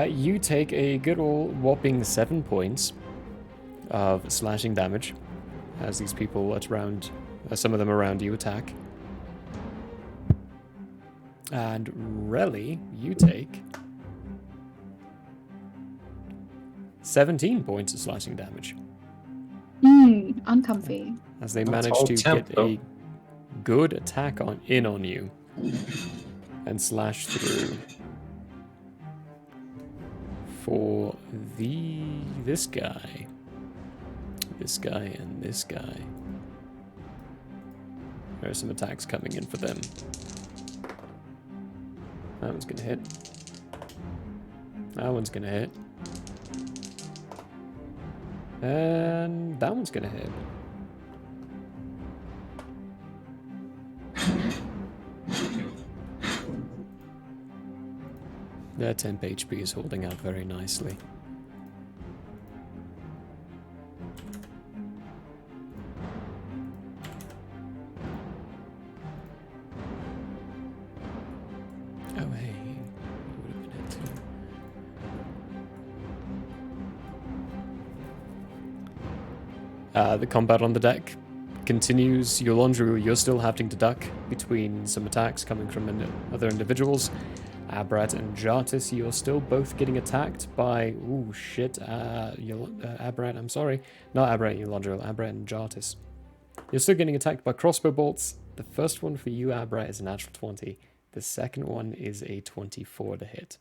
You take a good old whopping 7 points of slashing damage as these people around, some of them around you attack. And Relly, you take 17 points of slashing damage. Uncomfy. As they manage to get a good attack on you and slash through. For this guy, and this guy. There are some attacks coming in for them. That one's gonna hit. That one's gonna hit. And that one's gonna hit. Their temp HP is holding out very nicely. Oh hey, would have been hit too. The combat on the deck continues. Yolandru, you're still having to duck between some attacks coming from other individuals. Abrat and Jartis, you're still both getting attacked by... Ooh, shit. Abrat, I'm sorry. Not Abrat, Yolandru. Abrat and Jartis. You're still getting attacked by crossbow bolts. The first one for you, Abrat, is a natural 20. The second one is a 24 to hit.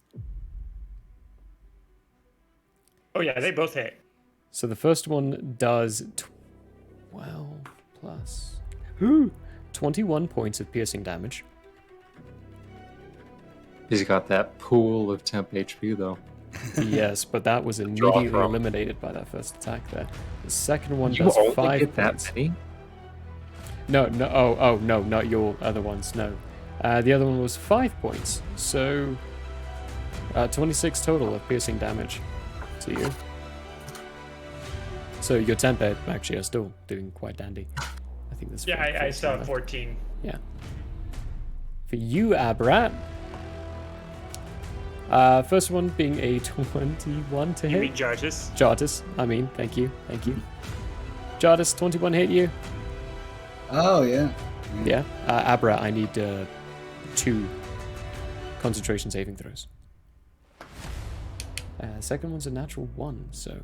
Oh yeah, they both hit. So the first one does 12 plus 21 points of piercing damage. He's got that pool of temp HP though. Yes, but that was immediately eliminated by that first attack there. The second one does 5 points. That many? No, no, not your other ones, no. The other one was 5 points, so 26 total of piercing damage to you. So your temp actually are still doing quite dandy. I think this. Yeah, I saw 14. Yeah. For you, Abrat. First one being a 21 to hit. You mean Jartis? Jartis, thank you. Jartis, 21 hit you. Oh, yeah. Yeah. Abra, I need 2 concentration saving throws. Second one's a natural 1, so...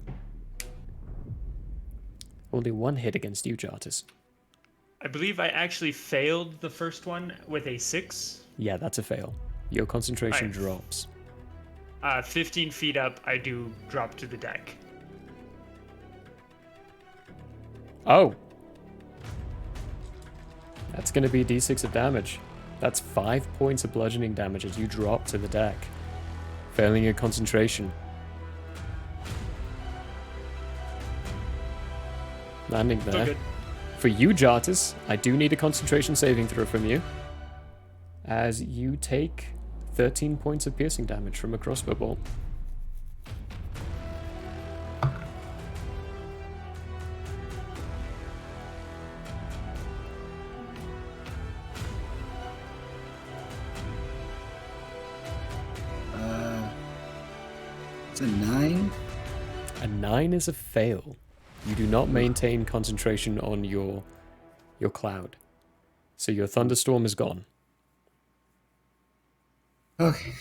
Only 1 hit against you, Jartis. I believe I actually failed the first one with a 6. Yeah, that's a fail. Your concentration drops. 15 feet up, I do drop to the deck. Oh! That's going to be a d6 of damage. That's 5 points of bludgeoning damage as you drop to the deck, failing your concentration. Landing there. Good. For you, Jartis, I do need a concentration saving throw from you, as you take 13 points of piercing damage from a crossbow bolt. It's a 9? A 9 is a fail. You do not maintain concentration on your cloud. So your thunderstorm is gone. Okay.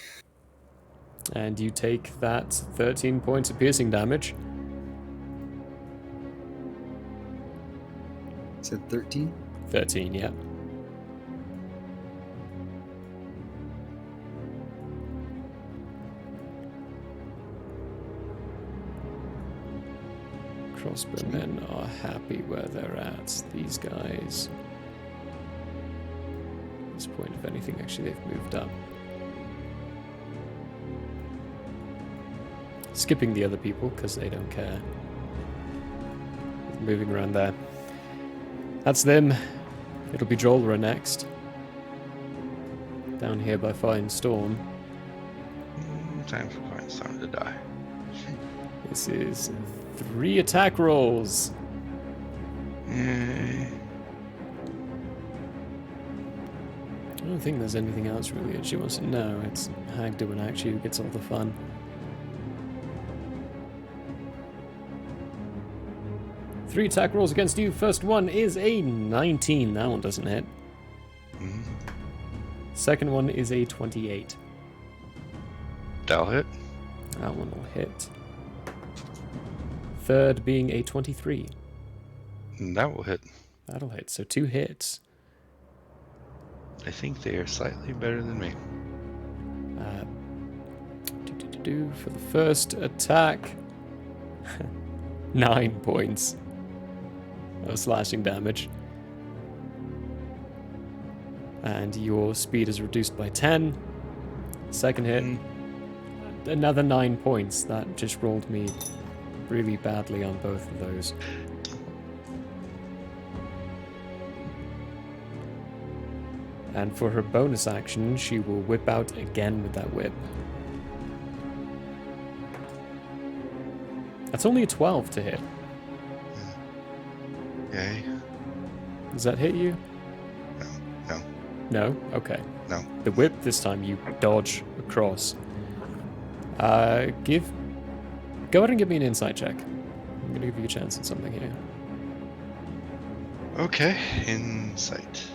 And you take that 13 points of piercing damage. Is it 13? 13, yeah. Crossbowmen are happy where they're at. These guys... At this point, if anything, actually they've moved up. Skipping the other people, because they don't care. Moving around there. That's them. It'll be Jolra next. Down here by Fine Storm. Time for Fine Storm to die. This is 3 attack rolls. Yay. I don't think there's anything else really that she wants to know. It's Hagdu and Akshi who gets all the fun. Three attack rolls against you. First one is a 19. That one doesn't hit. Second one is a 28. That'll hit. That one will hit. Third being a 23. That will hit. That'll hit. So 2 hits. I think they are slightly better than me. For the first attack, 9 points of slashing damage. And your speed is reduced by 10. Second hit, another 9 points. That just rolled me really badly on both of those. And for her bonus action, she will whip out again with that whip. That's only a 12 to hit. Okay. Does that hit you? No. No? Okay. No. The whip, this time you dodge across. Go ahead and give me an insight check. I'm going to give you a chance at something here. Okay, insight.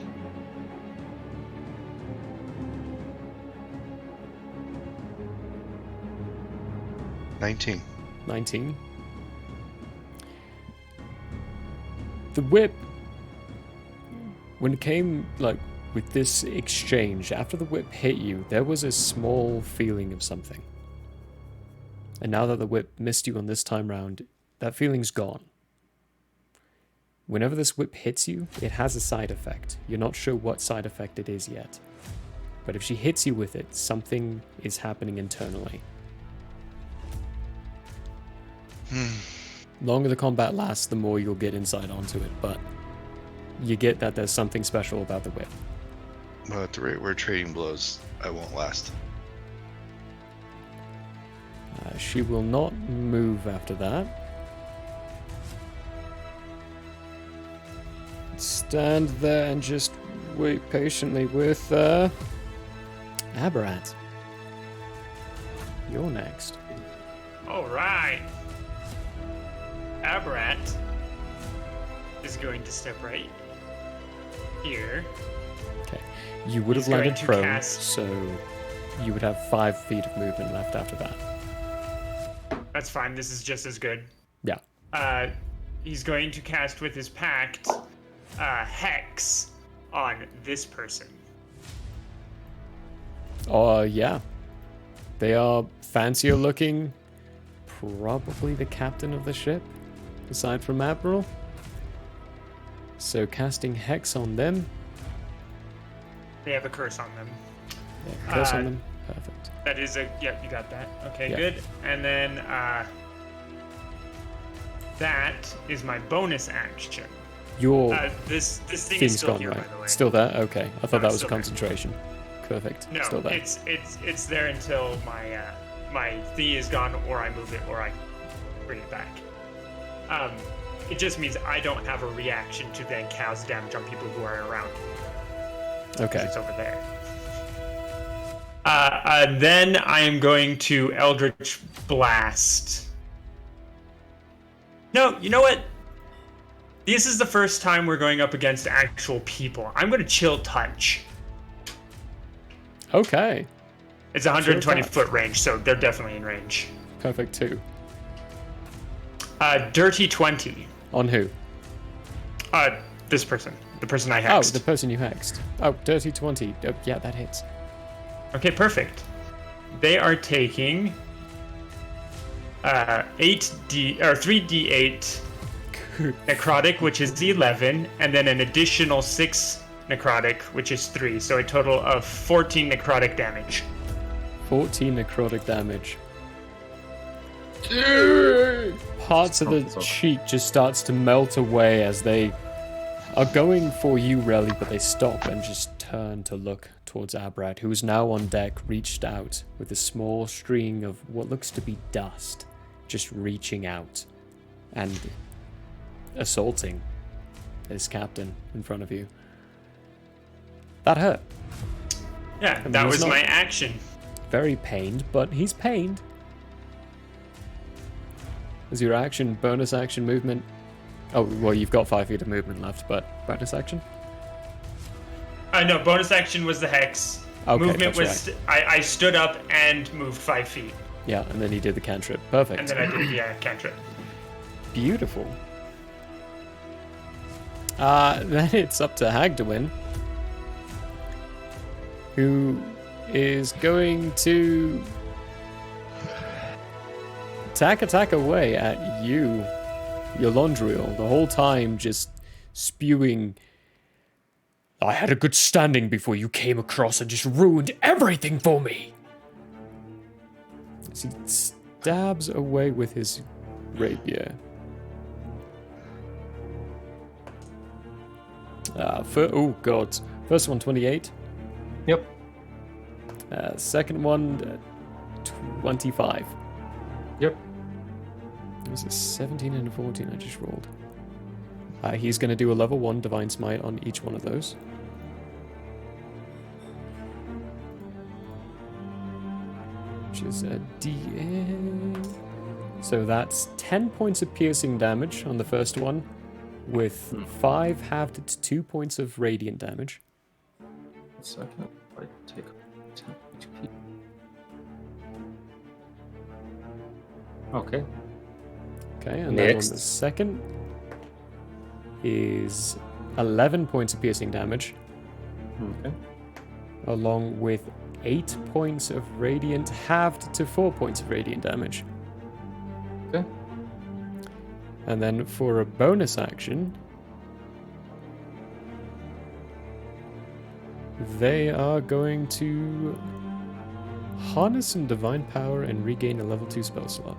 $19. 19. The whip, when it came, like, with this exchange, after the whip hit you, there was a small feeling of something. And now that the whip missed you on this time round, that feeling's gone. Whenever this whip hits you, it has a side effect. You're not sure what side effect it is yet. But if she hits you with it, something is happening internally. Longer the combat lasts, the more you'll get insight onto it, but you get that there's something special about the whip. Well, at the rate we're trading blows, I won't last. She will not move after that. Stand there and just wait patiently with Aberrat. You're next. Alright. Aberrat is going to step right here. Okay. You would have landed prone, so you would have 5 feet of movement left after that. That's fine, this is just as good. Yeah. He's going to cast with his pact Hex on this person. Yeah. They are fancier looking. Probably the captain of the ship, aside from Admiral. So casting Hex on them. They have a curse on them. Yeah, curse on them. Perfect. That is yeah, you got that. Okay, Yeah. good. And then that is my bonus action. Your this thing thing's is still gone, here, right? by the way. Still there? Okay. I thought that was still concentration. Perfect. No, Still there. it's there until my thingy is gone, or I move it, or I bring it back. It just means I don't have a reaction to then cause damage on people who are around me. Okay. It's over there. Then I am going to Eldritch Blast. No, you know what? This is the first time we're going up against actual people. I'm going to Chill Touch. Okay. It's 120 foot range, so they're definitely in range. Perfect too. Dirty 20. On who? This person. The person I hexed. Oh, the person you hexed. Oh, dirty 20. Oh, yeah, that hits. Okay, perfect. They are taking 3d8 necrotic, which is 11, and then an additional 6 necrotic, which is 3. So a total of 14 necrotic damage. 14 necrotic damage. Parts of the cheek just starts to melt away as they are going for you, really, but they stop and just turn to look towards Aberrat, who is now on deck, reached out with a small string of what looks to be dust, just reaching out and assaulting his captain in front of you. That hurt. Yeah, I mean, that he's was not my action. Very pained, but he's pained. Is your action, bonus action, movement? Oh, well, you've got 5 feet of movement left, but bonus action? No, bonus action was the hex. Okay, Movement that's was I stood up and moved 5 feet. Yeah, and then he did the cantrip. Perfect. And then I did the cantrip. Beautiful. Then it's up to Hagdwin, who is going to attack away at you, Yolondriel, the whole time just spewing I had a good standing before you came across and just ruined everything for me. As he stabs away with his rapier. Oh god. First one, 28. Yep. Second one, 25. Yep. It was a 17 and a 14 I just rolled. He's going to do a level 1 Divine Smite on each one of those. Which is a D8. So that's 10 points of piercing damage on the first one, with 5 halved to 2 points of radiant damage. Second, I take 10 HP. Okay. Okay, and then on the second is 11 points of piercing damage. Okay. Along with 8 points of radiant, halved to 4 points of radiant damage. Okay. And then for a bonus action, they are going to harness some divine power and regain a level 2 spell slot.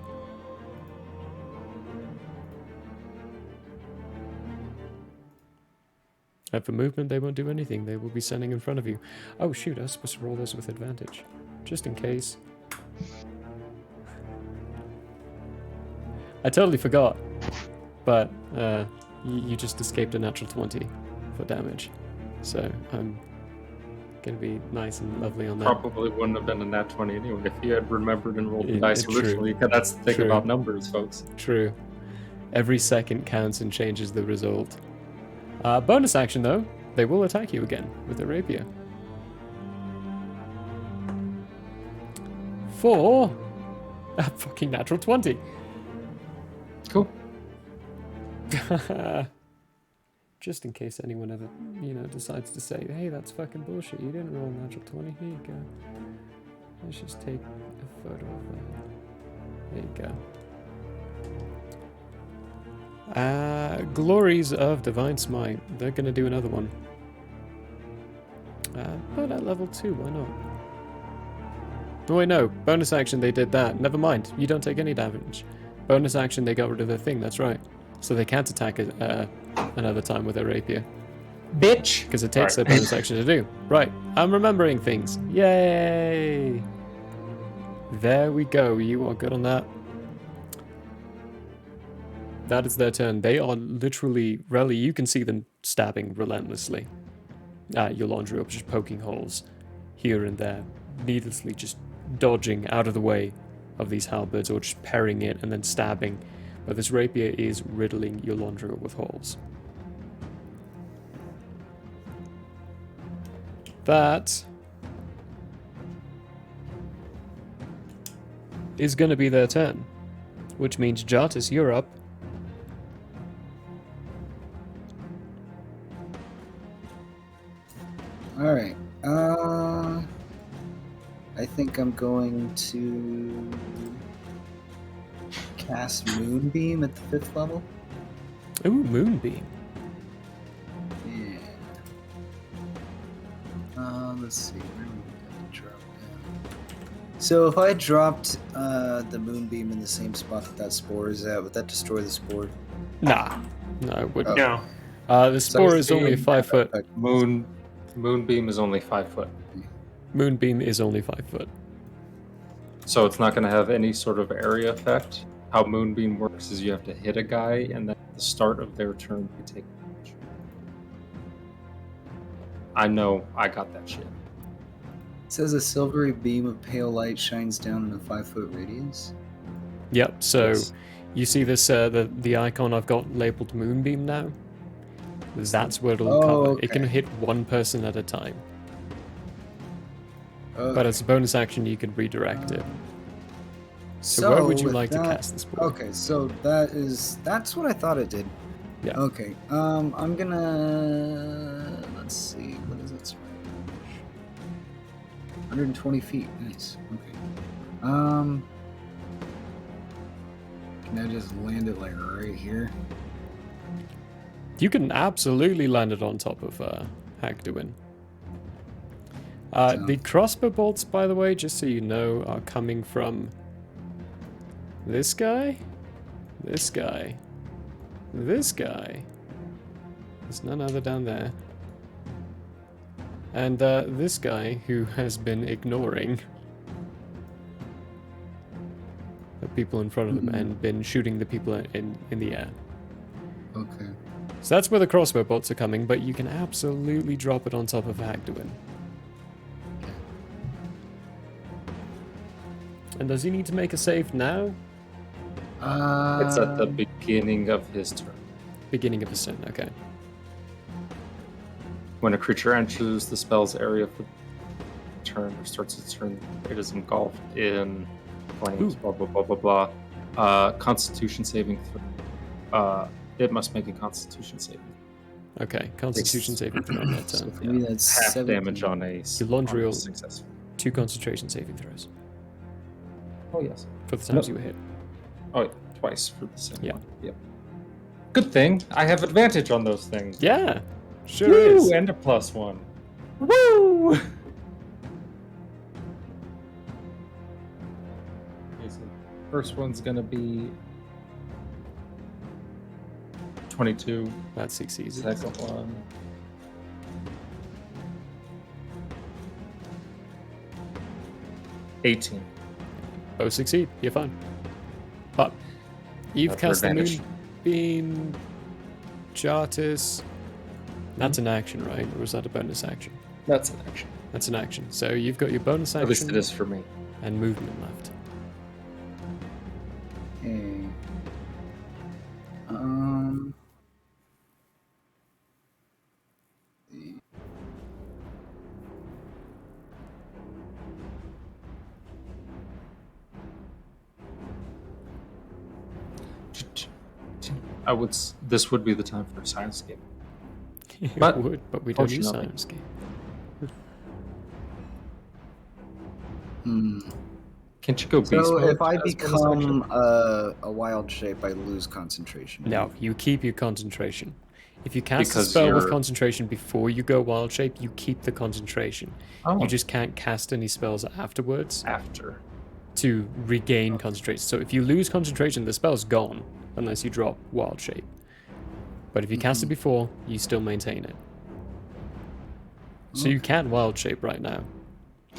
And for movement, they won't do anything. They will be standing in front of you. Oh shoot, I was supposed to roll this with advantage. Just in case. I totally forgot. But you just escaped a natural 20 for damage. So I'm going to be nice and lovely on that. Probably wouldn't have been a nat 20 anyway if you had remembered and rolled the dice originally. That's the thing about numbers, folks. True. Every second counts and changes the result. Bonus action, though, they will attack you again with their rapier. For a fucking natural 20. Cool. Just in case anyone ever, decides to say, hey, that's fucking bullshit. You didn't roll a natural 20. Here you go. Let's just take a photo of that. There you go. Glories of Divine Smite. They're going to do another one. But at level 2, why not? Oh wait, no. Bonus action, they did that. Never mind. You don't take any damage. Bonus action, they got rid of their thing. That's right. So they can't attack another time with their rapier. Bitch! Because it takes their bonus action to do. Right. I'm remembering things. Yay! There we go. You are good on that. That is their turn. They are literally, Relly, you can see them stabbing relentlessly. Yolandria just poking holes here and there, needlessly just dodging out of the way of these halberds or just parrying it and then stabbing. But this rapier is riddling Yolandria with holes. That is going to be their turn, which means Jartis, you're up. Alright, I think I'm going to cast Moonbeam at the 5th level. Ooh, Moonbeam. Yeah. Let's see, where do we drop down? So if I dropped the Moonbeam in the same spot that spore is at, would that destroy the spore? Nah. No, it wouldn't. No. The spore is only 5 foot. Moonbeam is only 5 foot. Moonbeam is only 5 foot. So it's not going to have any sort of area effect. How Moonbeam works is you have to hit a guy, and then at the start of their turn, you take damage. I know, I got that shit. It says a silvery beam of pale light shines down in a 5-foot radius. Yep, so you see this, the icon I've got labeled Moonbeam now? That's where it'll cover. Okay. It can hit one person at a time. Okay. But as a bonus action, you can redirect it. So where would you like to cast this ball? Okay, so that's what I thought it did. Yeah. Okay. I'm gonna let's see, what is its range? 120 feet. Nice. Okay. Can I just land it like right here? You can absolutely land it on top of Hagduin. The crossbow bolts, by the way, just so you know, are coming from this guy, this guy, this guy. There's none other down there. And this guy who has been ignoring the people in front of him and been shooting the people in the air. Okay. So that's where the crossbow bolts are coming, but you can absolutely drop it on top of Hagduin. And does he need to make a save now? It's at the beginning of his turn. Beginning of his turn, okay. When a creature enters the spell's area for the turn or starts its turn, it is engulfed in flames, blah, blah, blah, blah, blah. Constitution saving throw. It must make a Constitution saving. Okay, Constitution saving throw on that turn. So for me, that's half 17. damage on a Elandriel, successful. 2 concentration saving throws. Oh, yes. For the times you were hit. Oh, yeah. Twice for the same Yeah. one. Yep. Good thing. I have advantage on those things. Yeah, sure Woo! is. And a +1. Woo! Okay, so first one's gonna be 22. That succeeds. Second one. $18. Both succeed. You're fine. But you've That's cast the advantage. Moonbeam, Jartis. That's an action, right? Or is that a bonus action? That's an action. That's an action. So you've got your bonus action. At least it is for me. And movement left. Okay. This would be the time for a Sirenscape. It But would, but we don't use fortunately- Sirenscape. Can't you go beast So mode if I as bonus become action? a wild shape, I lose concentration. No, you keep your concentration. If you cast a Because spell with you're- concentration before you go wild shape, you keep the concentration. Oh. You just can't cast any spells afterwards After. to regain concentration. So if you lose concentration, the spell's gone unless you drop wild shape. But if you cast it before, you still maintain it. So you can wild shape right now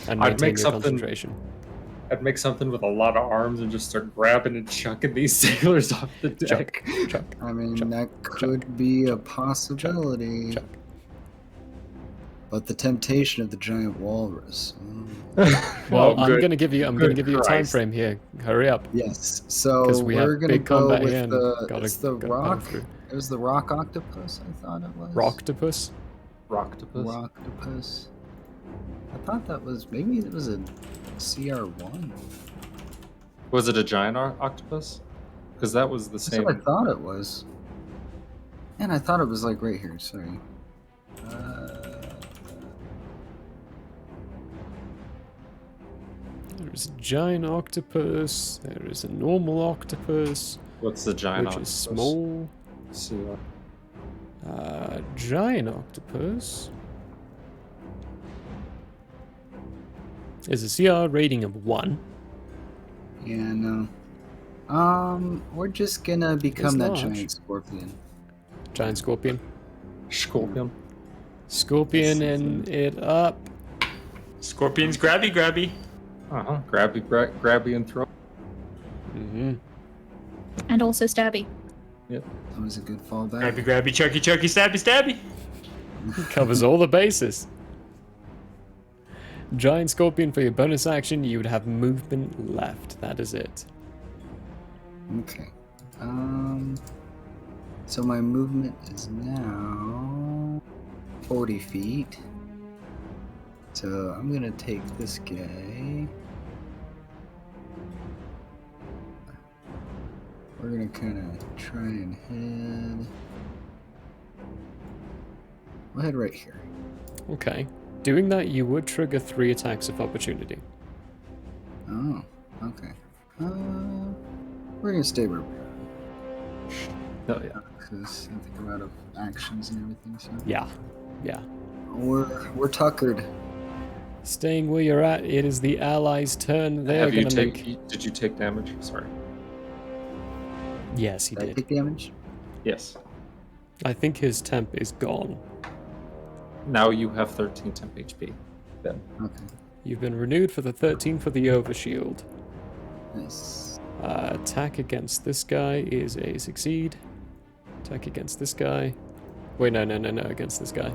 and I'd maintain make your something- concentration. I'd make something with a lot of arms and just start grabbing and chucking these sailors off the deck. Chuck. I mean, that could be a possibility. But the temptation of the giant walrus. Well, I'm gonna give you a time Christ. frame here. Hurry up. Yes. So 'Cause we have we're gonna big go combat with here and the gotta- it's the gotta power rock. through. It was the rock octopus. I thought it was. Rocktopus? Rocktopus. Rocktopus. I thought that was maybe it was a CR1. Was it a giant octopus? Because that was the That's same. what I thought it was. And I thought it was like right here. Sorry. There's a giant octopus. There is a normal octopus. What's the giant which octopus? is small. CR. Giant octopus is a CR rating of 1. Yeah, no. We're just gonna become that large. giant scorpion. Giant scorpion. Scorpion. Scorpion and it up. Scorpion's grabby grabby. Grabby and throw. Mm-hmm. And also stabby. Yep. That was a good fallback. Grabby grabby, chucky chucky, stabby stabby. Covers all the bases. Giant scorpion for your bonus action. You would have movement left. That is it. Okay. So my movement is now 40 feet. So I'm gonna take this guy. We're gonna kind of try and head. We'll head right here. Okay. Doing that, you would trigger 3 attacks of opportunity. Oh, okay. We're gonna stay where we are. Oh yeah. Because I think I'm out of actions and everything. So. Yeah. Yeah. We're tuckered. Staying where you're at, it is the allies' turn. They are going to make... Did you take damage? Sorry. Yes, he did. Take damage? Yes. I think his temp is gone. Now you have 13 temp HP. Then. Okay. You've been renewed for the 13 for the overshield. Nice. Attack against this guy is a succeed. Attack against this guy. Wait, no, against this guy.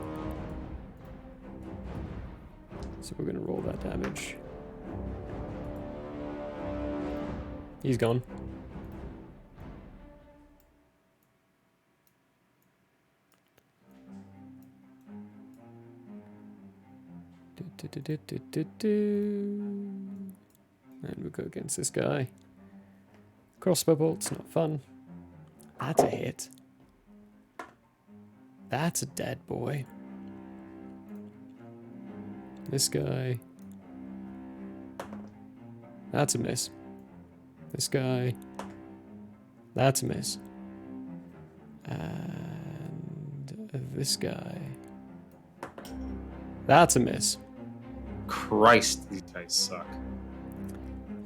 So we're going to roll that damage. He's gone. And we'll go against this guy. Crossbow bolt's not fun. That's a hit. That's a dead boy. This guy. That's a miss. This guy. That's a miss. And this guy. That's a miss. Christ, these guys suck.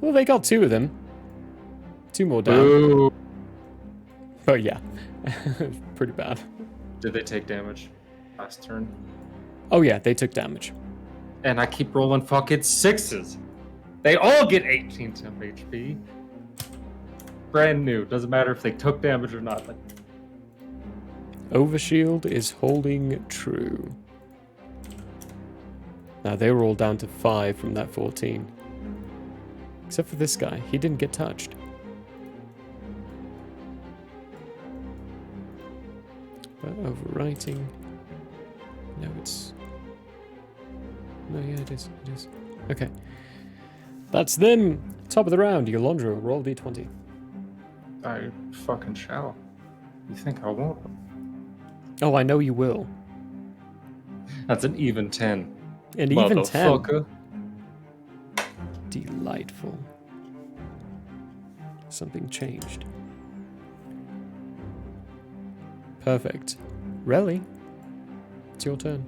Well, they got 2 of them. 2 more down. Ooh. Oh, yeah. Pretty bad. Did they take damage last turn? Oh, yeah, they took damage. And I keep rolling fucking 6s. They all get 18 temp HP. Brand new. Doesn't matter if they took damage or not. Overshield is holding true. Now they were all down to 5 from that 14. Except for this guy. He didn't get touched. But overwriting. No, it's... No, yeah, it is. It is. Okay. That's them. Top of the round. Yolondra, roll d20. I fucking shall. You think I won't? Oh, I know you will. That's an even 10. An even 10. Delightful. Something changed. Perfect. Relly, it's your turn.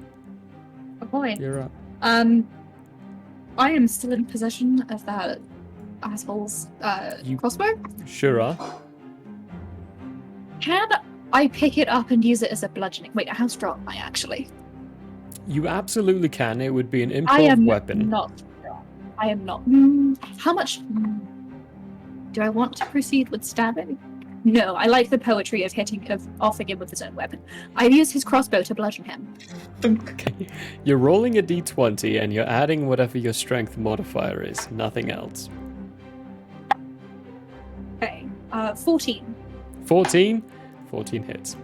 Oh boy. You're up. I am still in possession of that asshole's crossbow. Sure are. Can I pick it up and use it as a bludgeoning? Wait, how strong am I actually? You absolutely can. It would be an I improv am weapon. not strong. I am not. How much do I want to proceed with stabbing? No, I like the poetry of offing him with his own weapon. I've used his crossbow to bludgeon him. Okay. You're rolling a d20 and you're adding whatever your strength modifier is. Nothing else. Okay. 14. 14? 14 hits.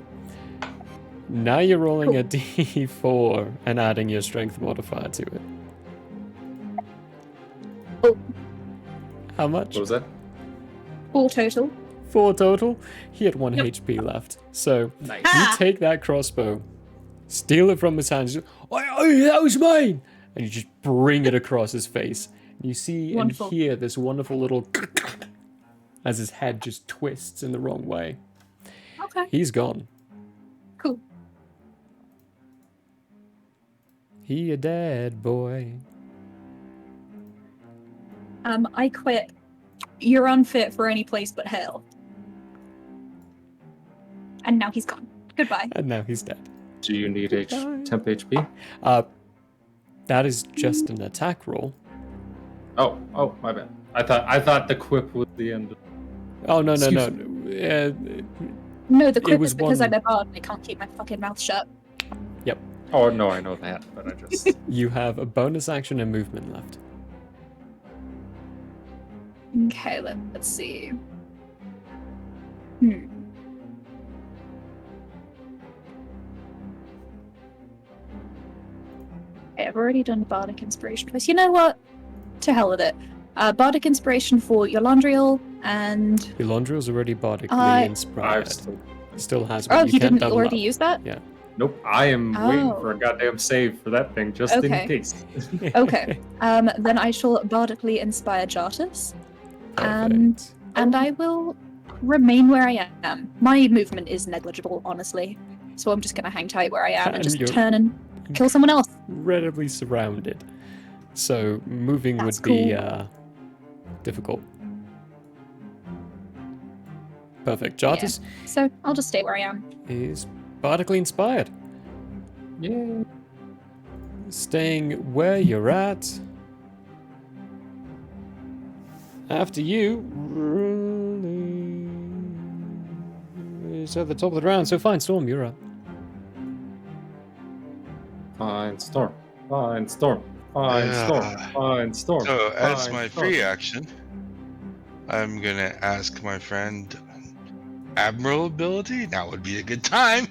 Now you're rolling a d4 and adding your strength modifier to it. Oh. How much? What was that? 4 total. 4 total. He had 1 HP left. So nice. You take that crossbow, steal it from his hands. Oh, that was mine! And you just bring it across his face. And you see Wonderful. and hear this wonderful little as his head just twists in the wrong way. Okay. He's gone. Cool. He a dead boy. I quit. You're unfit for any place but hell. And now he's gone. Goodbye. And now he's dead. Do you need temp HP? That is just an attack roll. Oh, my bad. I thought the quip was the end. Oh no. No, the quip was is because one- I'm a bard and I can't keep my fucking mouth shut. Yep. Oh no, I know that, but I just You have a bonus action and movement left. Okay, let's see. Okay, I've already done Bardic Inspiration twice. You know what? To hell with it. Bardic Inspiration for Yolandriel and... Yolandriel's already bardically inspired. Still has, but Oh, you you can't didn't double already up. use that? Yeah. Nope. I am waiting Oh. for a goddamn save for that thing, just in Okay. case. Okay. Then I shall Bardically Inspire Jartus. Perfect. And I will remain where I am. My movement is negligible, honestly. So I'm just going to hang tight where I am and just turn and kill someone else. Incredibly surrounded. So moving That's would be cool. difficult. Perfect. Jartis So I'll just stay where I am. is bardically inspired. Yeah. Staying where you're at. After you, is at the top of the round. So fine, Storm, you're up. Fine storm. Fine storm. Fine storm. Fine storm. So, as Fine my storm. free action, I'm gonna ask my friend Admiral ability. Now would be a good time.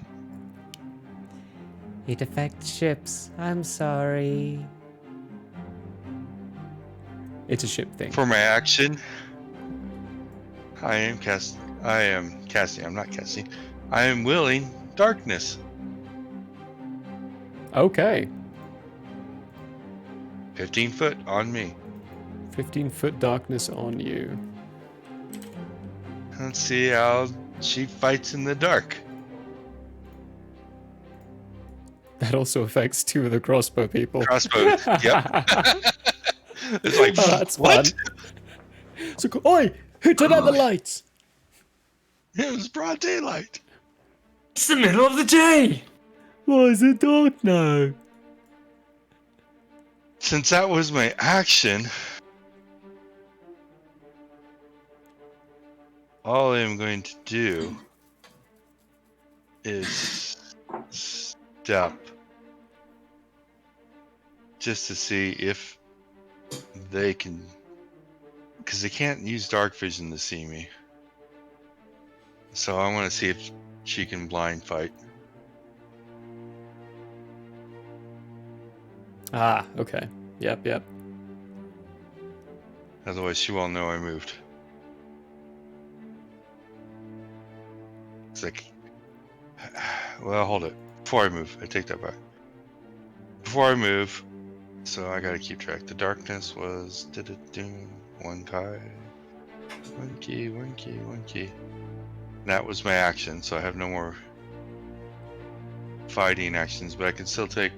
It affects ships. I'm sorry. It's a ship thing. For my action, I am casting. I'm not casting. I am willing darkness. Okay. 15 foot on me. 15-foot darkness on you. Let's see how she fights in the dark. That also affects 2 of the crossbow people. Crossbows. Yep. It's like, oh, that's what? Fun. So, oi! Who turned out the lights? It was broad daylight. It's the middle of the day! Why is it dark now? Since that was my action, all I'm going to do is step just to see if they can, because they can't use dark vision to see me. So I want to see if she can blind fight. Ah, okay. Yep. Otherwise, she won't know I moved. It's like, well, hold it. Before I move, I take that back. Before I move, so I gotta keep track. The darkness was 1 kai, 1 key, 1 key, 1 key. That was my action, so I have no more fighting actions, but I can still take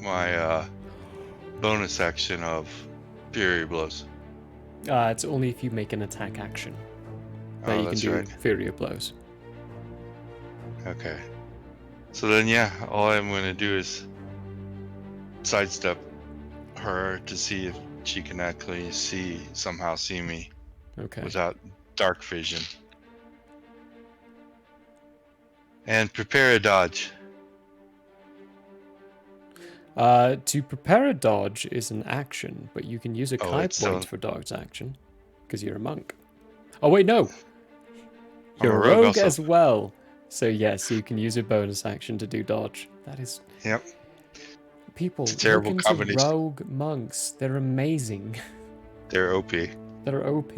my bonus action of Fury Blows. It's only if you make an attack action that you can do Fury Blows. Okay. So then, yeah, all I'm going to do is sidestep her to see if she can actually somehow see me. Okay. Without dark vision. And prepare a dodge. To prepare a dodge is an action, but you can use a Kai point for dodge action, because you're a monk. Oh wait, no! You're a rogue as well. So yes, you can use a bonus action to do dodge. That is... Yep. People, it's a terrible look into combination. rogue monks. They're amazing. They're OP. They're OP.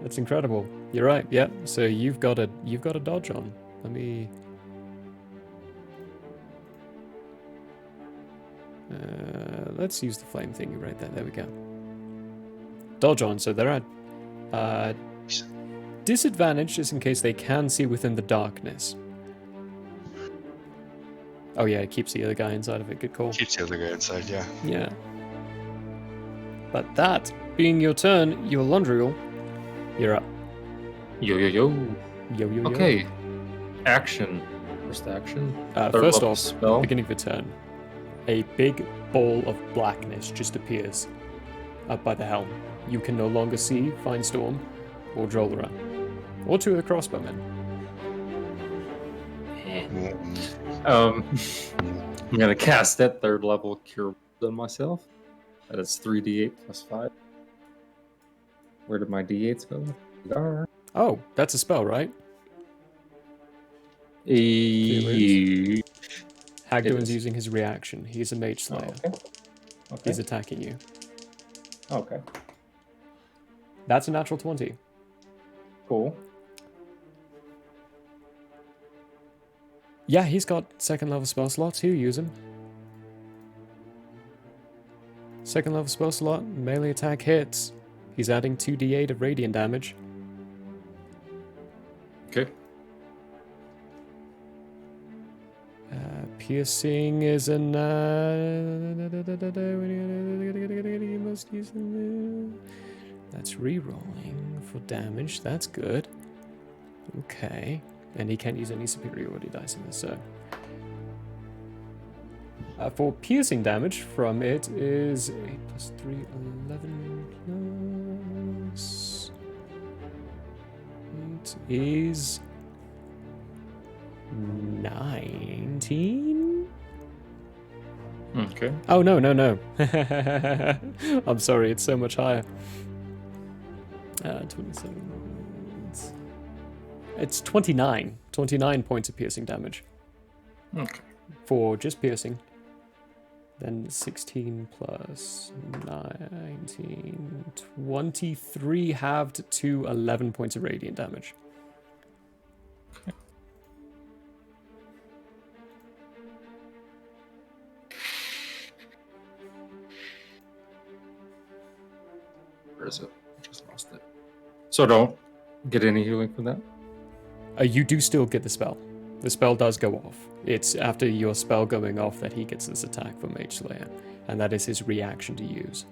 That's incredible. You're right, yep. So you've got a dodge on. Let me... let's use the flame thingy right there. There we go. Dodge on, so they're at disadvantage just in case they can see within the darkness. Oh yeah, it keeps the other guy inside of it. Good call. Keeps the other guy inside, yeah. Yeah. But that being your turn, your Lundriel, you're up. Yo. Okay. Action. First action. First off, spell. Beginning of the turn, a big ball of blackness just appears up by the helm. You can no longer see Finestorm or Drolera, or 2 of the crossbowmen. I'm gonna cast that 3rd level Cure on myself. That is 3d8 plus 5. Where did my d8s go? Oh, that's a spell, right? Hagdoin's using his reaction. He's a mage slayer. Okay. He's attacking you. Okay. That's a natural 20. Cool. Yeah, he's got 2nd level spell slots. He'll use them. 2nd level spell slot, melee attack hits. He's adding 2d8 of radiant damage. Okay. Piercing is a that's re-rolling for damage. That's good. Okay. And he can't use any superiority dice in this, so... for piercing damage from it is 8 plus 3, 11 plus... It is... 19? Okay. Oh, no. I'm sorry, it's so much higher. 27... It's 29. 29 points of piercing damage. Okay. For just piercing. Then 16 plus 19... 23 halved to 11 points of radiant damage. Okay. Where is it? I just lost it. So don't get any healing from that? You do still get the spell. The spell does go off. It's after your spell going off that he gets this attack from Mage Slayer, and that is his reaction to use.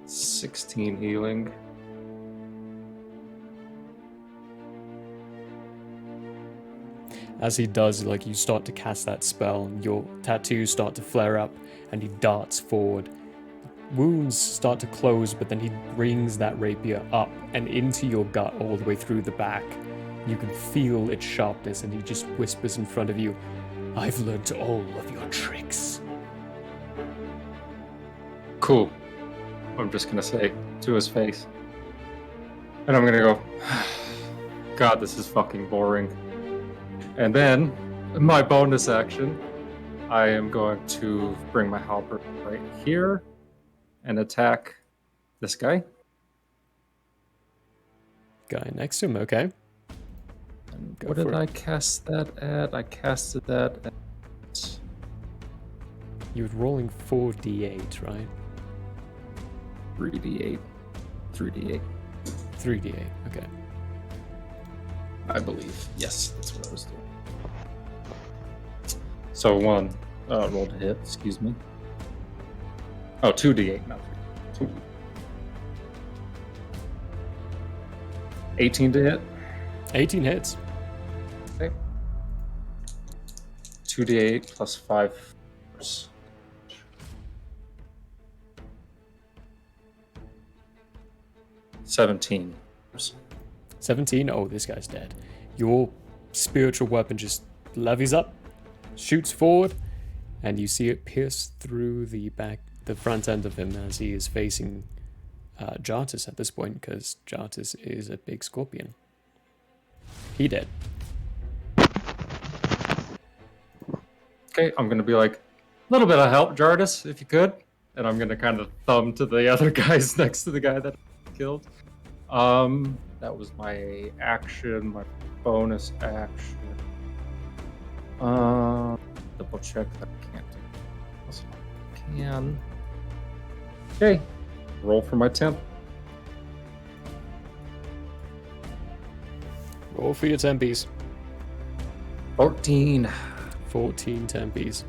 16 healing. As he does, like, you start to cast that spell, your tattoos start to flare up, and he darts forward. Wounds start to close, but then he brings that rapier up and into your gut all the way through the back. You can feel its sharpness, and he just whispers in front of you, "I've learned all of your tricks." Cool. I'm just gonna say to his face. And I'm gonna go, God, this is fucking boring. And then, my bonus action, I am going to bring my halberd right here and attack this guy. Guy next to him, okay. What did I cast that at? I casted that at... You were rolling 4d8, right? 3d8. 3d8. 3d8, okay. I believe. Yes, that's what I was doing. So one roll to hit, excuse me. Oh, 2d8, not 3. 2. 18 to hit. 18 hits. Okay. 2d8 plus 5. 17. 17? Oh, this guy's dead. Your spiritual weapon just levies up, shoots forward, and you see it pierce through the front end of him as he is facing Jartis at this point, because Jartis is a big scorpion. He dead. Okay, I'm gonna be like, a little bit of help, Jartis, if you could. And I'm gonna kind of thumb to the other guys next to the guy that I killed. That was my action, my bonus action. Double check that I can't do. Also, I can. Okay, roll for my temp. Roll for your tempies. 14. 14 tempies.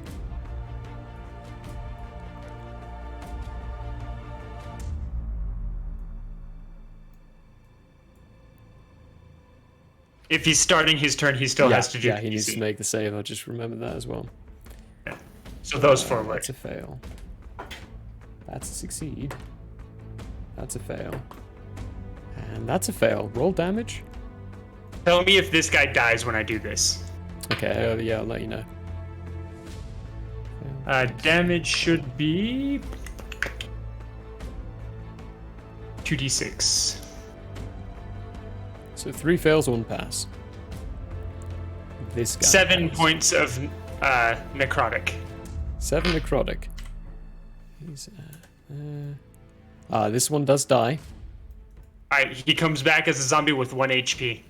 If he's starting his turn, he still has to do. Yeah, he needs to make the save. I'll just remember that as well. Yeah. So those four work. That's a fail. That's a succeed. That's a fail. And that's a fail. Roll damage. Tell me if this guy dies when I do this. Okay, yeah, I'll let you know. Damage should be 2d6. So 3 fails, 1 pass. This guy 7 has points of necrotic. 7 necrotic. He's, this one does die. Alright, he comes back as a zombie with 1 HP.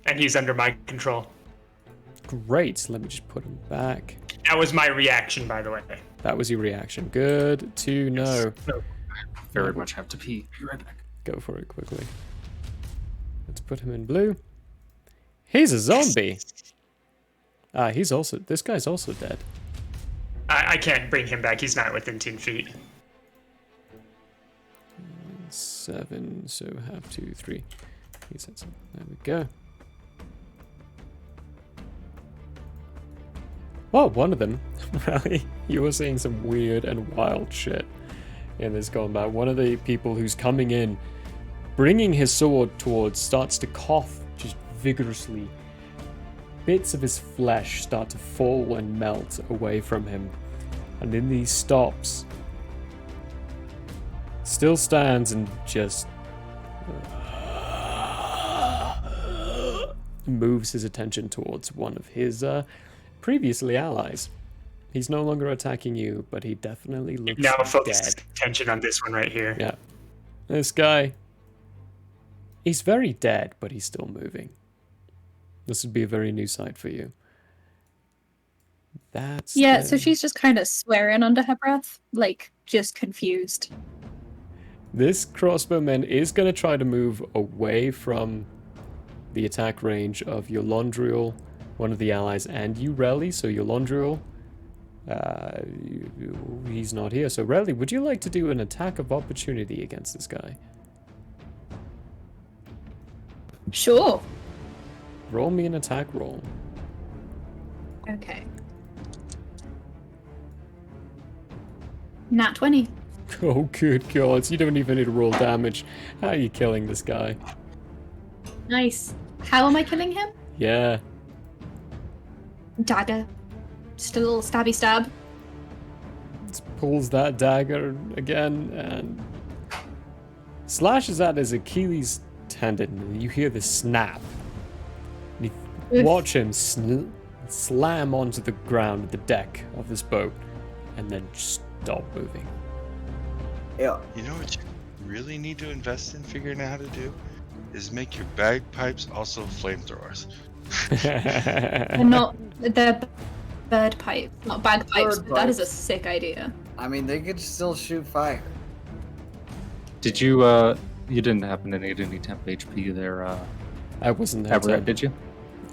And he's under my control. Great, let me just put him back. That was my reaction, by the way. That was your reaction. Good to know. No, I very much have to pee. Be right back. Go for it quickly. Let's put him in blue. He's a zombie. This guy's also dead. I can't bring him back. He's not within 10 feet. 7, so have 2, 3. There we go. Well, one of them, Rally, you were seeing some weird and wild shit in this combat. One of the people who's coming in, bringing his sword towards, starts to cough just vigorously. Bits of his flesh start to fall and melt away from him. And then he stops. Still stands and just moves his attention towards one of his previously allies. He's no longer attacking you, but he definitely looks now dead. focus attention on this one right here. Yeah. This guy, he's very dead, but he's still moving. This would be a very new sight for you. That's so she's just kind of swearing under her breath, like just confused. This crossbowman is going to try to move away from the attack range of Yolondriel, one of the allies, and you, Relly. So Yolondriel, he's not here. So Relly, would you like to do an attack of opportunity against this guy? Sure. Roll me an attack roll. Okay. Nat 20. Oh, good God. You don't even need to roll damage. How are you killing this guy? Nice. How am I killing him? Yeah. Dagger. Just a little stabby stab. Just pulls that dagger again and slashes at his Achilles tendon. And you hear this snap. And you watch him slam onto the ground, the deck of this boat, and then stop moving. Yeah. You know what you really need to invest in figuring out how to do? Is make your bagpipes also flamethrowers. And not they're bird pipe, not bagpipes. But that is a sick idea. I mean, they could still shoot fire. Did you, you didn't happen to need any temp HP there, I wasn't there. Aberrat, did you?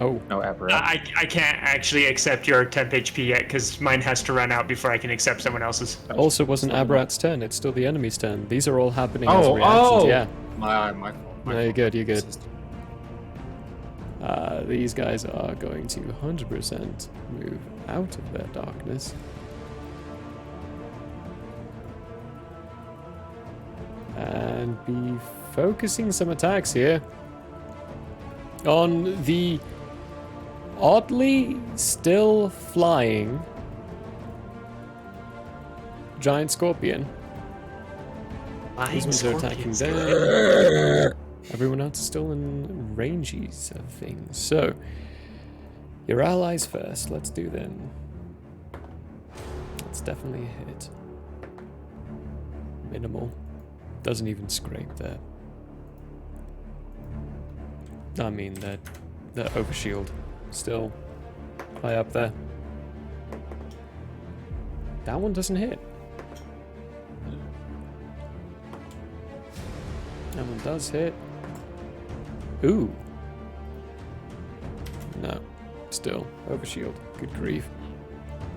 Oh. No, Aberrat. I can't actually accept your temp HP yet because mine has to run out before I can accept someone else's. Also, wasn't Aberrat's turn. It's still the enemy's turn. These are all happening as reactions. Yeah. My fault. No, you're good. You're good. These guys are going to 100% move out of their darkness. And be focusing some attacks here on the oddly still flying giant scorpion. These ones are attacking there. Everyone else is still in ranges of things. So, your allies first. Let's do them. That's definitely a hit. Minimal. Doesn't even scrape there. I mean, the overshield still high up there. That one doesn't hit. That one does hit. Ooh. No. Still. Overshield. Good grief.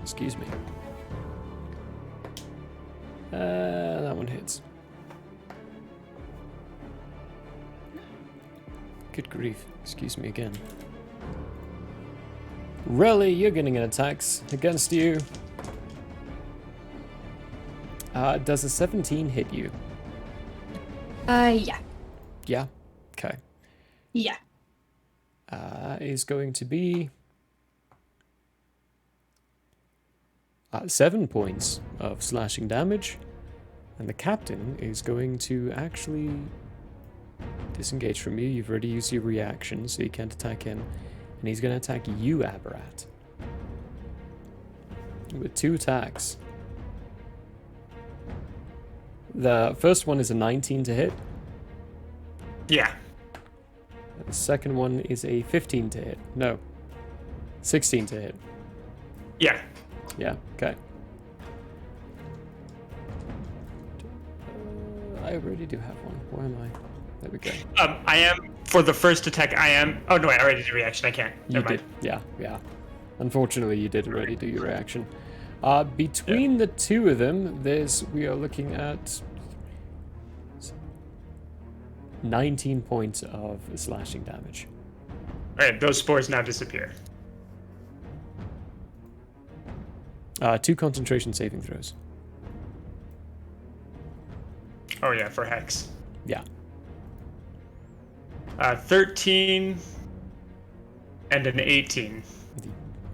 Excuse me. That one hits. Good grief. Excuse me again. Really, you're getting an attacks against you. Does a 17 hit you? Yeah. Yeah? Okay. Yeah. Is going to be 7 points of slashing damage. And the captain is going to actually disengage from you. You've already used your reaction, so you can't attack him. And he's going to attack you, Aberrat. With 2 attacks. The first one is a 19 to hit. Yeah. The second one is a 15 to hit. No. 16 to hit. Yeah. Yeah, okay. I already do have one. Where am I? There we go. I am For the first attack, I am. Oh no, I already did a reaction. I can't. Never mind. Yeah. Unfortunately, you did already do your reaction. Between the two of them, we are looking at 19 points of slashing damage. Alright, those spores now disappear. 2 concentration saving throws. Oh yeah, for Hex. Yeah. 13 and an 18.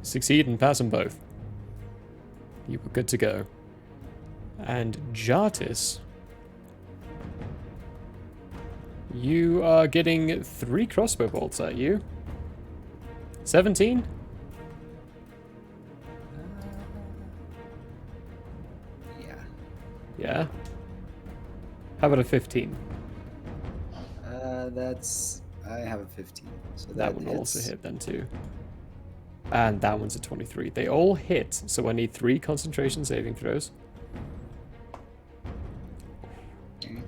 Succeed and pass them both. You were good to go. And Jartis, you are getting 3 crossbow bolts at you. 17? Yeah. How about a 15? I have a 15. So that one will also hit then too. And that one's a 23. They all hit, so I need 3 concentration saving throws. Okay.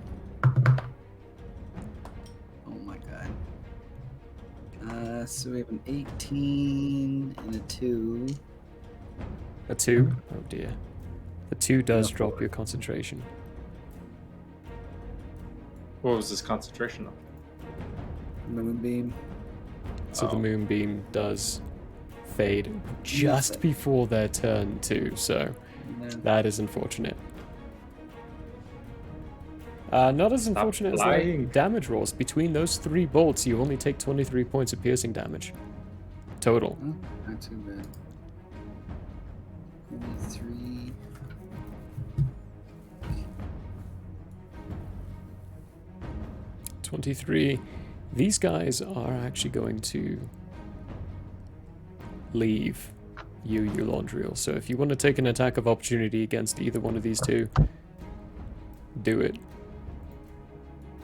Oh my god. So we have an 18 and a 2. A 2? Oh dear. The 2 does drop your concentration. What was this concentration of? Moonbeam. So the moonbeam does fade just before their turn too, so that is unfortunate. Not as unfortunate as the damage rolls. Between those 3 bolts, you only take 23 points of piercing damage. Total. Oh, not too bad. 23. These guys are actually going to leave you, Eulondriel. So if you want to take an attack of opportunity against either one of these two, do it.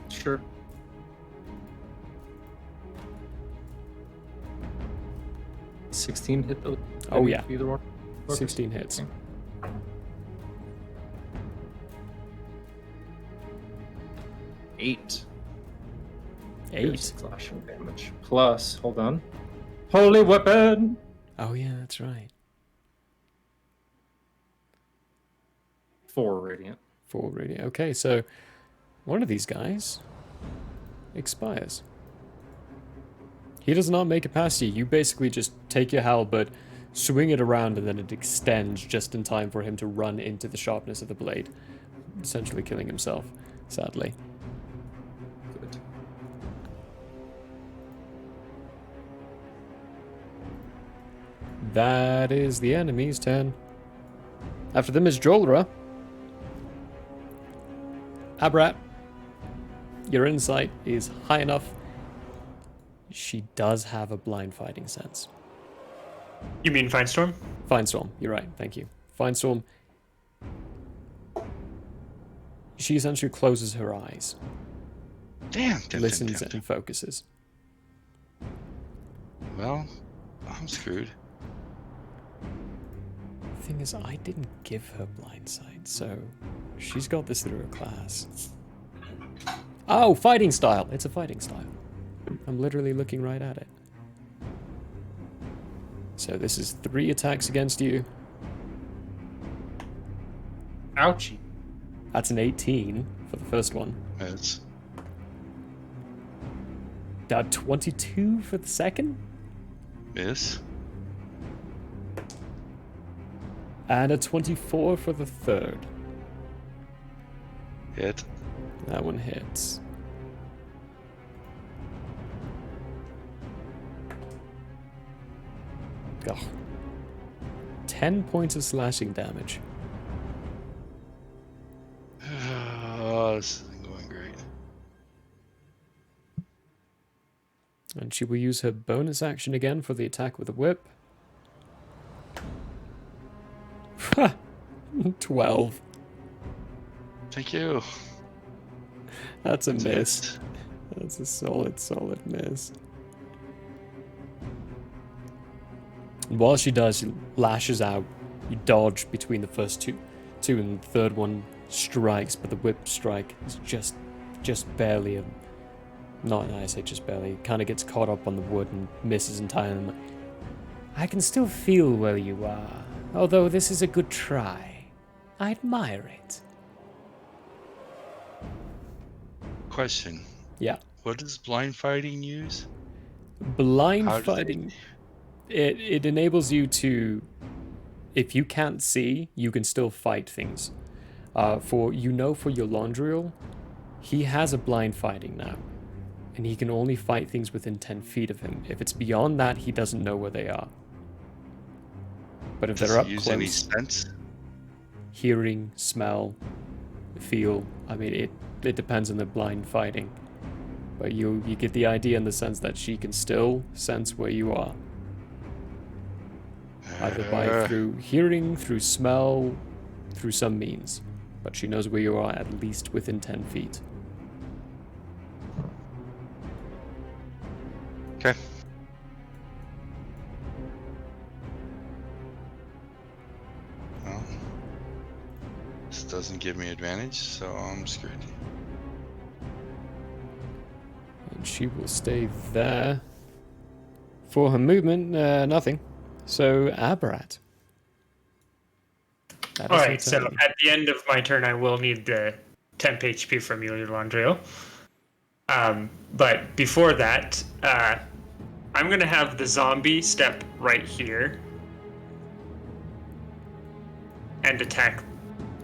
Sure. $16 hit those? Oh yeah. Either one? 16 hits. Okay. 8. 8 slashing damage. Plus, hold on. Holy weapon! Oh yeah, that's right. 4 radiant. 4 radiant. Okay, so one of these guys expires. He does not make it past you. You basically just take your halberd, swing it around, and then it extends just in time for him to run into the sharpness of the blade, essentially killing himself, sadly. Good. That is the enemy's turn. After them is Jolra. Abrat, your insight is high enough. She does have a blind fighting sense. You mean Finestorm? Finestorm, you're right, thank you. Finestorm. She essentially closes her eyes. Listens and focuses. Well, I'm screwed. The thing is, I didn't give her blind sight, so she's got this through her class. Oh, fighting style! It's a fighting style. I'm literally looking right at it. So this is 3 attacks against you. Ouchie. That's an 18 for the first one. That's 22 for the second. Miss. And a 24 for the third. Hit. That one hits. Oh. 10 points of slashing damage. Oh, this isn't going great. And she will use her bonus action again for the attack with a whip. 12. Thank you. That's a miss. That's a solid miss. And while she does, she lashes out. You dodge between the first two, and the third one strikes, but the whip strike is just barely Not nice, it just barely kind of gets caught up on the wood and misses entirely. I can still feel where you are, although this is a good try. I admire it. Question. Yeah. What does blind fighting use? Blind fighting, it enables you to, if you can't see, you can still fight things. For your Laundriel, he has a blind fighting now. And he can only fight things within 10 feet of him. If it's beyond that, he doesn't know where they are. But if they're up use close, any sense? Hearing, smell, feel, I mean, it depends on the blind fighting. But you get the idea in the sense that she can still sense where you are. Either through hearing, through smell, through some means. But she knows where you are at least within 10 feet. Okay. Well, this doesn't give me advantage, so I'm screwed. And she will stay there. For her movement, nothing. So, Aberrat. Alright, so at the end of my turn, I will need the temp HP from you, Landrio. But before that, I'm going to have the zombie step right here and attack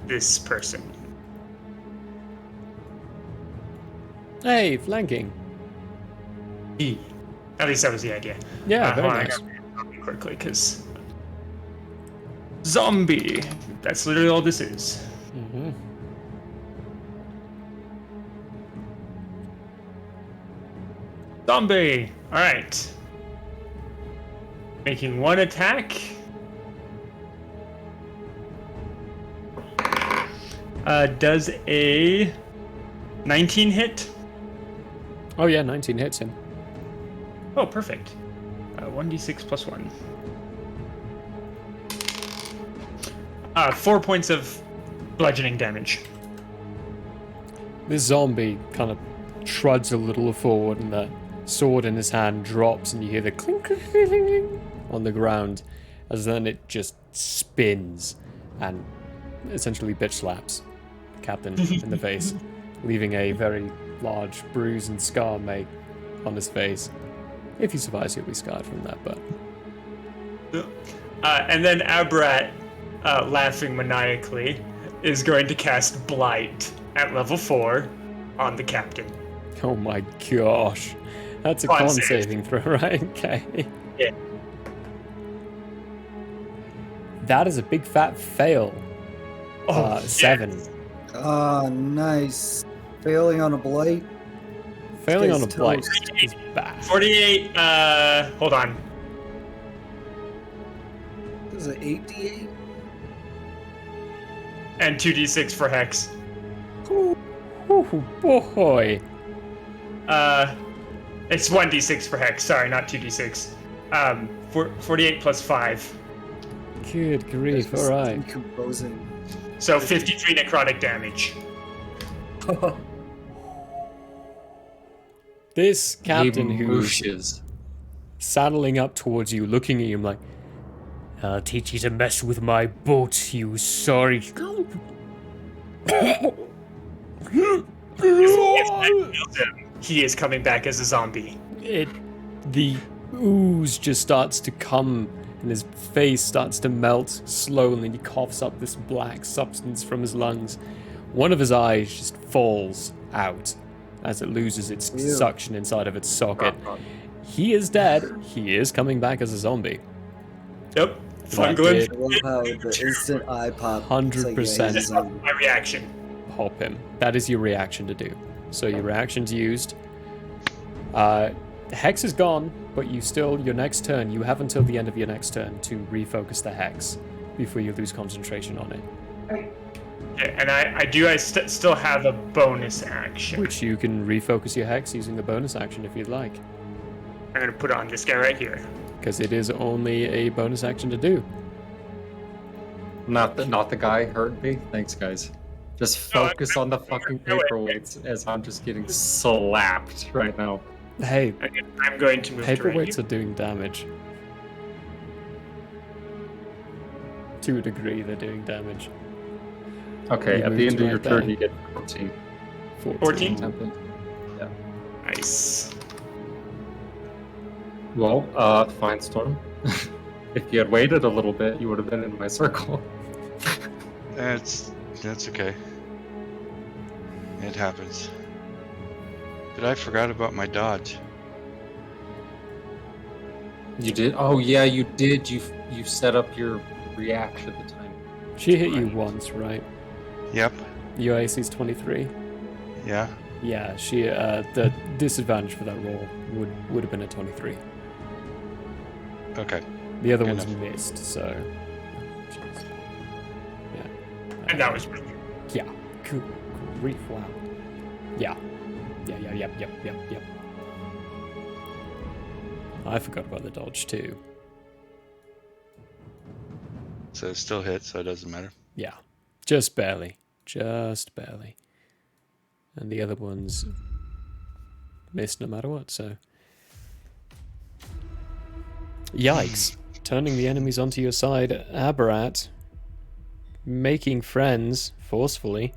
this person. Hey, flanking. At least that was the idea. Yeah, very nice. I gotta read zombie quickly, because zombie. That's literally all this is. Mm-hmm. Zombie! Alright. Making one attack. Does a 19 hit? Oh yeah, 19 hits him. Oh, perfect. 1d6 plus 1. 4 points of bludgeoning damage. This zombie kind of truds a little forward, and the sword in his hand drops, and you hear the clink, clink, clink, clink on the ground, as then it just spins and essentially bitch slaps the captain in the face, leaving a very large bruise and scar made on his face. If he survives, he'll be scarred from that, but... And then Abrat, laughing maniacally, is going to cast Blight at level 4 on the captain. Oh my gosh. That's a con saving throw, right? Okay. Yeah. That is a big fat fail. 7. Yes. Ah, nice. Failing on a blight. Failing on a blight is bad. 48, hold on. Is it 8d8? And 2d6 for Hex. Oh boy. It's 1d6 for Hex, sorry, not 2d6. 48 plus 5. Good grief, alright. Decomposing. So 53 necrotic damage. This captain who's saddling up towards you, looking at you like, I'll teach you to mess with my boat, you sorry. He is coming back as a zombie. The ooze just starts to come, and his face starts to melt slowly, and he coughs up this black substance from his lungs. One of his eyes just falls out as it loses its suction inside of its socket. He is dead. He is coming back as a zombie. Yep. Fun glitch. I love how the instant eye pop. 100%. My reaction. Pop him. That is your reaction to do. So your reaction's used. Hex is gone, but your next turn, you have until the end of your next turn to refocus the Hex before you lose concentration on it. Yeah, and I still have a bonus action. Which you can refocus your Hex using the bonus action if you'd like. I'm going to put it on this guy right here. Because it is only a bonus action to do. Not the guy heard me. Thanks, guys. Just focus on the fucking paperweights as I'm just getting slapped right now. Hey, I'm going to move paperweights are doing damage. To a degree, they're doing damage. Okay, You at the moved end of your right turn, there. you get 14. 14? Template. Yeah. Nice. Well, fine, Storm. If you had waited a little bit, you would have been in my circle. That's okay. It happens. But I forgot about my dodge. You did? Oh yeah, you did. You set up your reaction at the time. She hit you once, right? Yep. Your AC's 23. Yeah. Yeah, she the disadvantage for that roll would have been a 23. Okay. The other Good one's enough. missed, so yeah. And that was pretty Yeah. Good grief, wow. Yeah. Yep. I forgot about the dodge too. So it still hits, so it doesn't matter. Yeah. Just barely. Just barely. And the other ones missed no matter what, so. Yikes. Turning the enemies onto your side, Aberrat. Making friends, forcefully.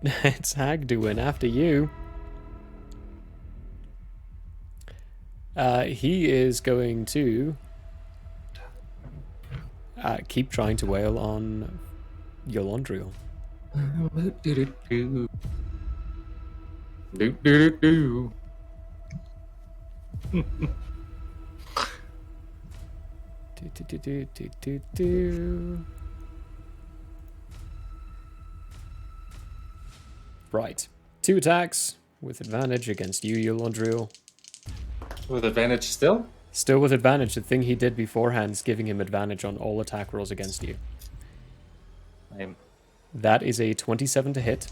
It's Hagduin after you. He is going to keep trying to wail on Yolandriel. Right. 2 attacks with advantage against you, Yolandriel. With advantage still? Still with advantage. The thing he did beforehand is giving him advantage on all attack rolls against you. That is a 27 to hit.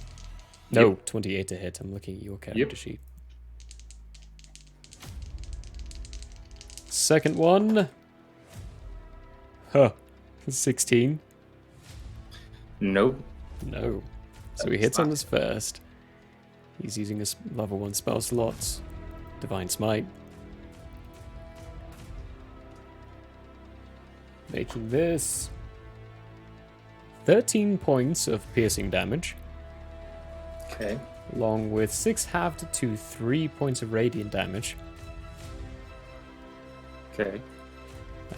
No, Yep. 28 to hit. I'm looking at your character sheet. Second one. 16. Nope. No. So he hits on this first. He's using his level 1 spell slots. Divine Smite. Making this 13 points of piercing damage. Okay. Along with 6 halved to 3 points of radiant damage. Okay.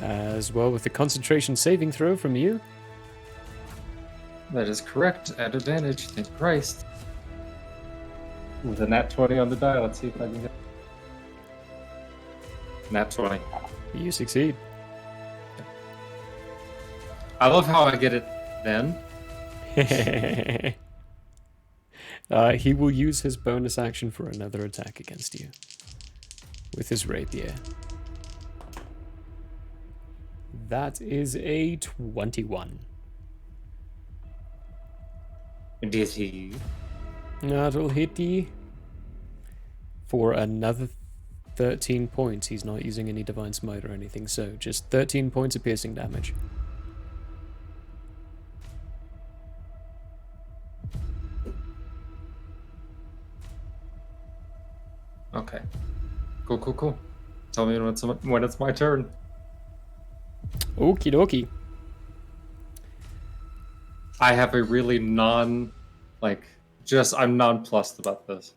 As well with the concentration saving throw from you. That is correct. At advantage. Thank Christ. With a nat 20 on the die, let's see if I can get. Nat 20. You succeed. I love how I get it then. He will use his bonus action for another attack against you. With his rapier. That is a 21. Did he? That'll hit you for another 13 points. He's not using any Divine Smite or anything, so just 13 points of piercing damage. Okay. Cool. Tell me when it's my turn. Okie dokie. I have a really I'm nonplussed about this.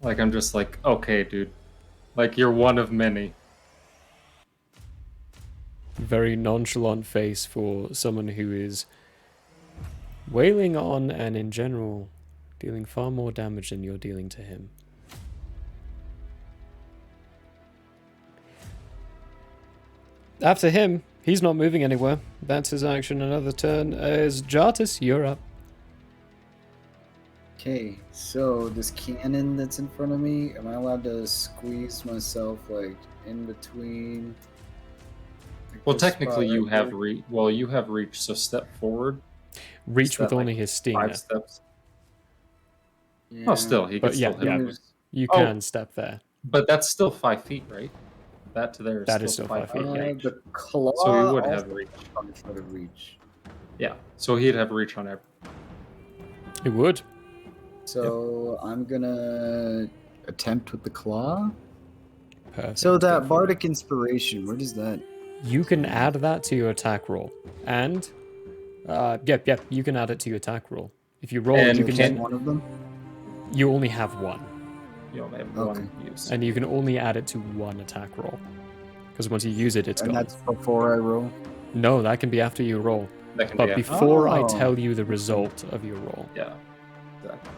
Like, I'm just like, okay, dude. Like, you're one of many. Very nonchalant face for someone who is wailing on and in general dealing far more damage than you're dealing to him. After him, he's not moving anywhere. That's his action. Another turn is Jartis, you're up. Okay, so this cannon that's in front of me, am I allowed to squeeze myself like in between? Like Well, this technically, spot you right have here? you have reach. So step forward. Reach with that, only his stinger. 5 steps. Yeah. Oh, still, he can But still hit me. you can step there. But that's still 5 feet, right? That to there is That is still still 5 5 feet. feet, The claw So he would have also reach. has sort of reach. Yeah, so he'd have reach on every. It would. So I'm gonna attempt with the claw. Perfect. So that bardic inspiration, where does that? You can add that to your attack roll, and yep, you can add it to your attack roll. If you roll, And you can just then. One of them. You only have one. You only have Okay. one use. And you can only add it to one attack roll. Because once you use it, it's And gone. that's before I roll? No, that can be after you roll. That can But be after. before I Oh. tell you the result of your roll. Yeah. Exactly.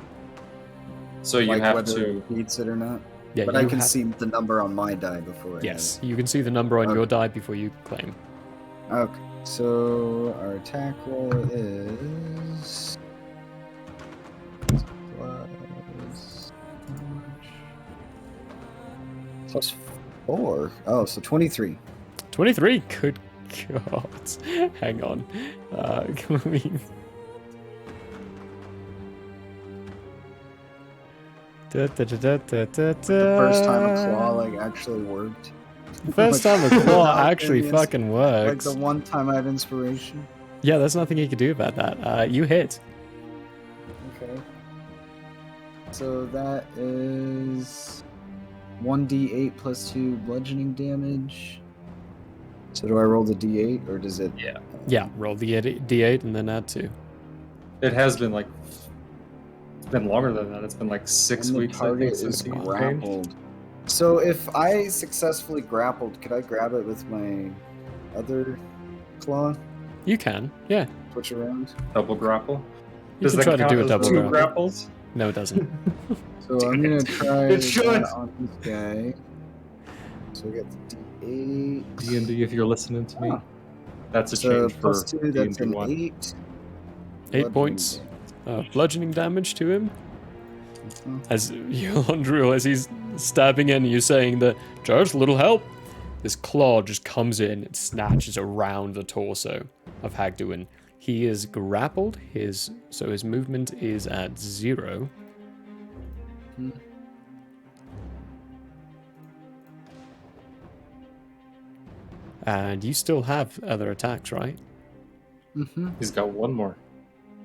So you Like have whether to. it beats it or not? Yeah, But I you can have- see the number on my die before I Yes, you can see the number on your die before you claim. Okay, so our attack roll is plus 4. Oh, so 23. 23? Good God. Hang on. Can we... The first time a claw like actually worked. First time a claw actually fucking works. Like the one time I had inspiration. Yeah, there's nothing you can do about that. You hit. Okay. So that is 1d8 plus 2 bludgeoning damage. So do I roll the d8 or does it? Yeah. Yeah, roll the d8 and then add 2. It has been like. It's been longer than that. It's been like 6 And the weeks. I target think, is since the grappled. So if I successfully grappled, could I grab it with my other claw? You can, yeah. Switch around. Double grapple. You can try to do a double two grapple. grapples? No, it doesn't. So I'm gonna try It should. that on this guy. So we got the d8. D&D, if you're listening to me, that's a So change plus for 2, that's D&D an 1. 8. 8 points. Bludgeoning damage to him. As Andrea, as he's stabbing in, you're saying that, just a little help. This claw just comes in and snatches around the torso of Hagduin. He is grappled, so his movement is at 0. And you still have other attacks, right? Mm-hmm. He's got one more.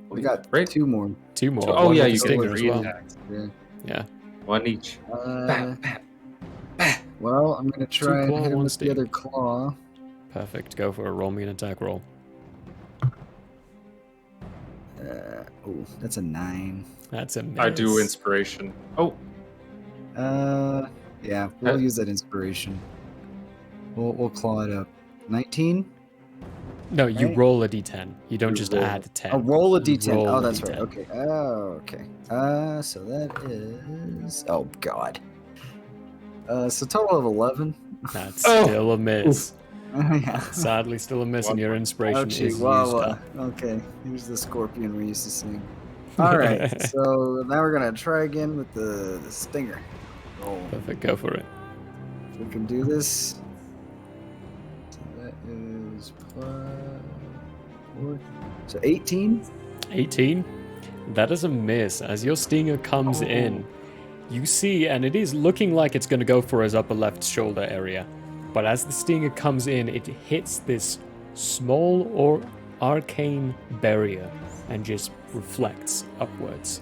We got 2 more. 2 more. Oh one yeah, with you the get stinger as 3 well. attacks. Yeah. One each. Well, I'm gonna try and claw, hit him one with sting. the other claw. Perfect. Go for a roll me an attack roll. Oh, that's a 9. That's a miss. I do inspiration. Oh, Yeah, we'll use that inspiration. We'll claw it up. 19? No, you Right? roll a d10. You don't just roll- add 10. Oh, roll a You d10. roll Oh, a that's D10. right. Okay. Oh, okay. So that is. Oh God. So total of 11. That's still a miss. Yeah. Sadly, still a miss, and your inspiration Ouchie, is wow, used up. Okay, here's the scorpion we used to sing. All right, so now we're gonna try again with the stinger. Roll. Perfect, go for it. We can do this. So that is plus 4. So 18. 18. That is a miss. As your stinger comes in, you see, and it is looking like it's going to go for his upper left shoulder area. But as the stinger comes in, it hits this small or arcane barrier and just reflects upwards.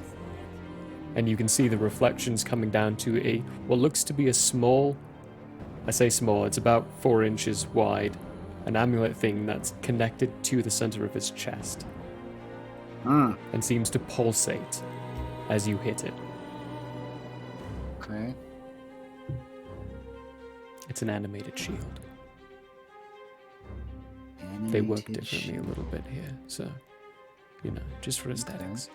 And you can see the reflections coming down to what looks to be a small, I say small, it's about 4 inches wide, an amulet thing that's connected to the center of his chest. And seems to pulsate as you hit it. Okay. It's an animated shield. They work differently a little bit here, so, just for aesthetics.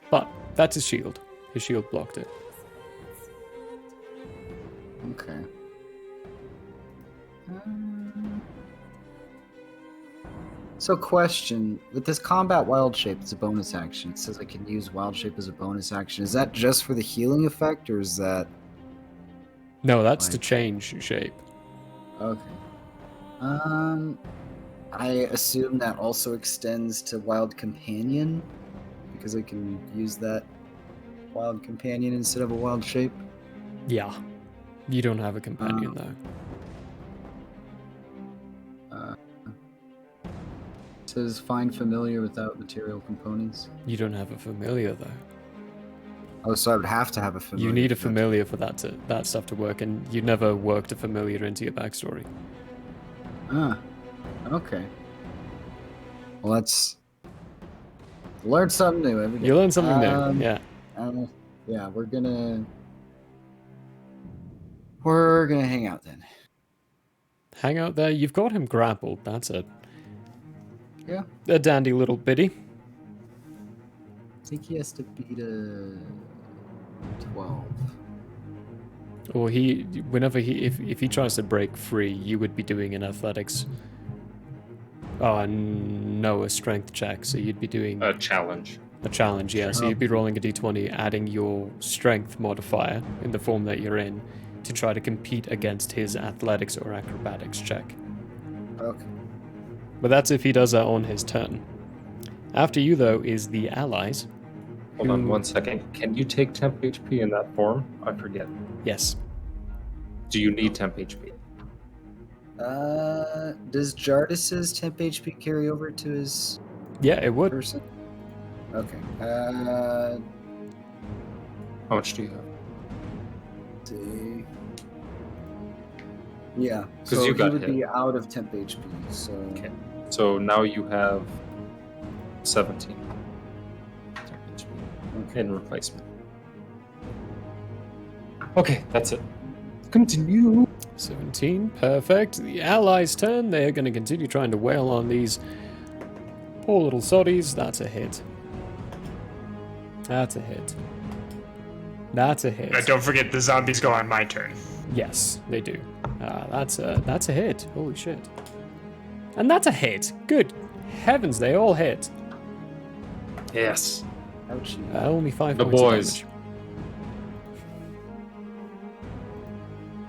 But that's his shield. His shield blocked it. Okay. So question, with this combat wild shape, it's a bonus action. It says I can use wild shape as a bonus action. Is that just for the healing effect, or is that... No, that's to change shape. Okay. I assume that also extends to Wild Companion, because I can use that Wild Companion instead of a wild shape. Yeah. You don't have a companion, though. It says find familiar without material components. You don't have a familiar, though. Oh, so I would have to have a familiar. You need a familiar for that stuff to work, and you never worked a familiar into your backstory. Ah, okay. Well, let's learn something new every day. You learn something new, yeah. Yeah, we're gonna hang out then. Hang out there. You've got him grappled. That's a dandy little biddy. I think he has to beat a 12. Or if he tries to break free, you would be doing an athletics. Oh no, a strength check. So you'd be doing a challenge. A challenge, yeah. So you'd be rolling a d20, adding your strength modifier in the form that you're in, to try to compete against his athletics or acrobatics check. Okay. But that's if he does that on his turn. After you, though, is the allies. Hold on 1 second. Can you take temp HP in that form? I forget. Yes. Do you need temp HP? Does Jardis's temp HP carry over to his? Yeah, it would. Person? Okay. How much do you have? Let's see. Yeah. Because so you got he would hit. be out of temp HP. So. Okay. So now you have 17 temp HP in replacement. Okay, that's it. Continue. 17, perfect. The allies' turn. They're going to continue trying to wail on these poor little soddies. That's a hit. That's a hit. That's a hit. Don't forget, the zombies go on my turn. Yes, they do. That's a hit. Holy shit. And that's a hit. Good heavens, they all hit. Yes. Ouchie. Only 5 The points boys. of damage.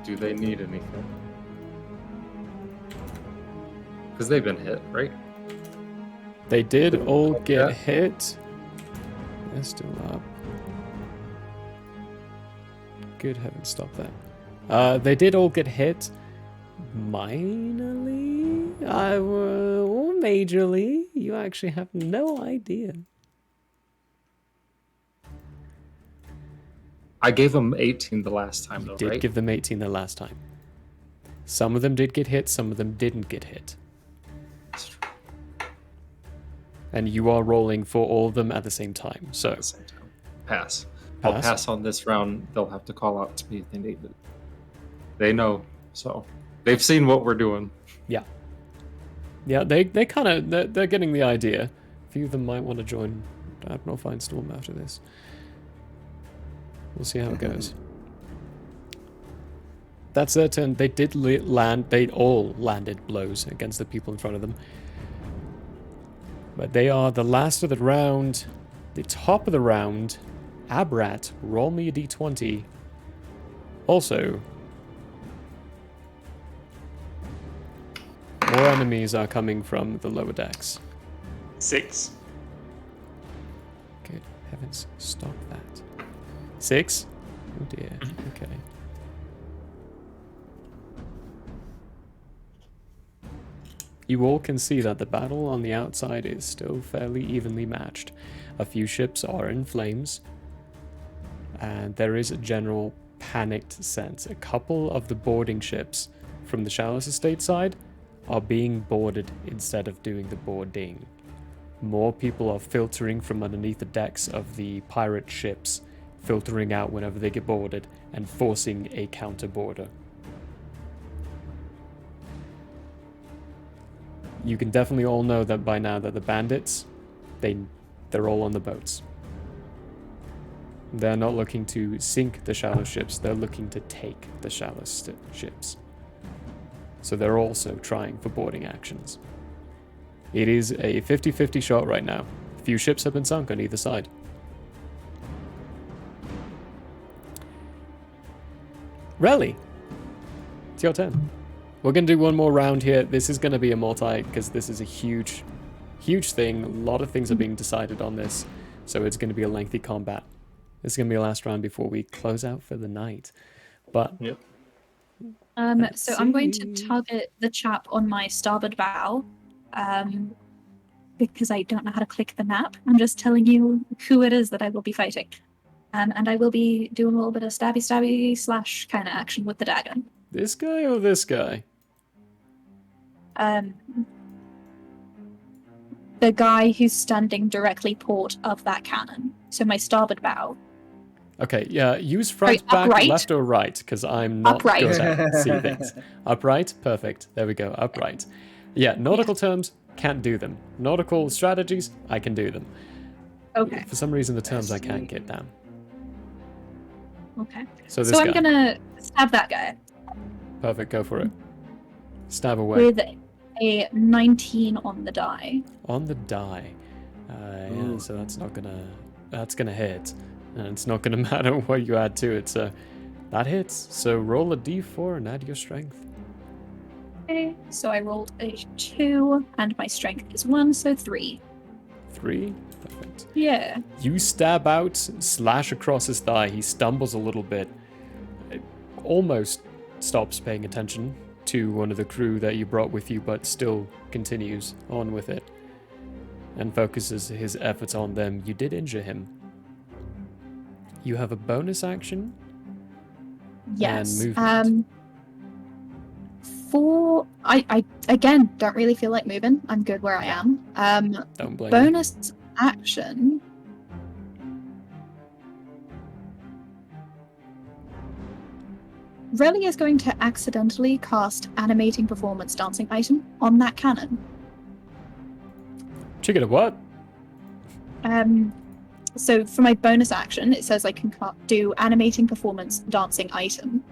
Do they need anything? Because they've been hit, right? They did all get hit. They're still up. Good heavens, stop that. They did all get hit. Minorly? Or majorly? You actually have no idea. I gave them 18 the last time, though, Did right? give them 18 the last time. Some of them did get hit, some of them didn't get hit. And you are rolling for all of them at the same time, so... At the same time. Pass. I'll pass on this round. They'll have to call out to me if they need it. They know, so... They've seen what we're doing. Yeah. Yeah, they kind of... They're getting the idea. A few of them might want to join Admiral Firestorm after this. We'll see how it goes. That's their turn. They did land. They all landed blows against the people in front of them. But they are the last of the round. The top of the round. Abrat, roll me a d20. Also, more enemies are coming from the lower decks. 6. Good heavens, stop that. 6? Oh dear, okay. You all can see that the battle on the outside is still fairly evenly matched. A few ships are in flames, and there is a general panicked sense. A couple of the boarding ships from the Chalice Estate side are being boarded instead of doing the boarding. More people are filtering from underneath the decks of the pirate ships, filtering out whenever they get boarded, and forcing a counter boarder. You can definitely all know that by now that the bandits, they're all on the boats. They're not looking to sink the shallow ships, they're looking to take the shallow ships. So they're also trying for boarding actions. It is a 50-50 shot right now. A few ships have been sunk on either side. Rally! It's your turn. We're going to do one more round here. This is going to be a multi, because this is a huge thing. A lot of things are being decided on this, so it's going to be a lengthy combat. This is going to be a last round before we close out for the night. But... Yep. So I'm going to target the chap on my starboard bow, because I don't know how to click the map. I'm just telling you who it is that I will be fighting. And I will be doing a little bit of stabby / kind of action with the dagger. This guy or this guy? The guy who's standing directly port of that cannon. So my starboard bow. Okay, yeah, use front, back, upright? left or right, because I'm not Upright. good at see things. Upright? Perfect. There we go, upright. Yeah, nautical terms, can't do them. Nautical strategies, I can do them. Okay. For some reason, the terms I can't get down. Okay. So I'm gonna stab that guy. Perfect, go for it. Stab away. With a 19 on the die. On the die. Yeah, so that's gonna hit. And it's not gonna matter what you add to it, so that hits. So roll a d4 and add your strength. Okay, so I rolled a 2, and my strength is 1, so 3. 3? Perfect. Yeah. You stab out, slash across his thigh. He stumbles a little bit. Almost stops paying attention to one of the crew that you brought with you, but still continues on with it. And focuses his efforts on them. You did injure him. You have a bonus action. Yes. And movement. I again don't really feel like moving. I'm good where I am. Don't blame bonus action. Relly is going to accidentally cast animating performance dancing item on that cannon. Chicken of what? So for my bonus action, it says I can do animating performance dancing item.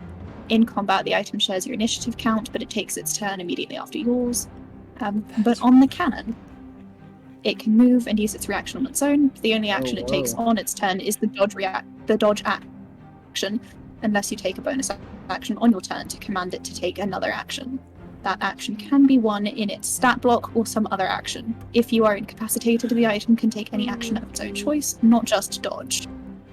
In combat, the item shares your initiative count, but it takes its turn immediately after yours. But on the cannon, it can move and use its reaction on its own. The only action it takes on its turn is the dodge action, unless you take a bonus action on your turn to command it to take another action. That action can be one in its stat block or some other action. If you are incapacitated, the item can take any action of its own choice, not just dodge.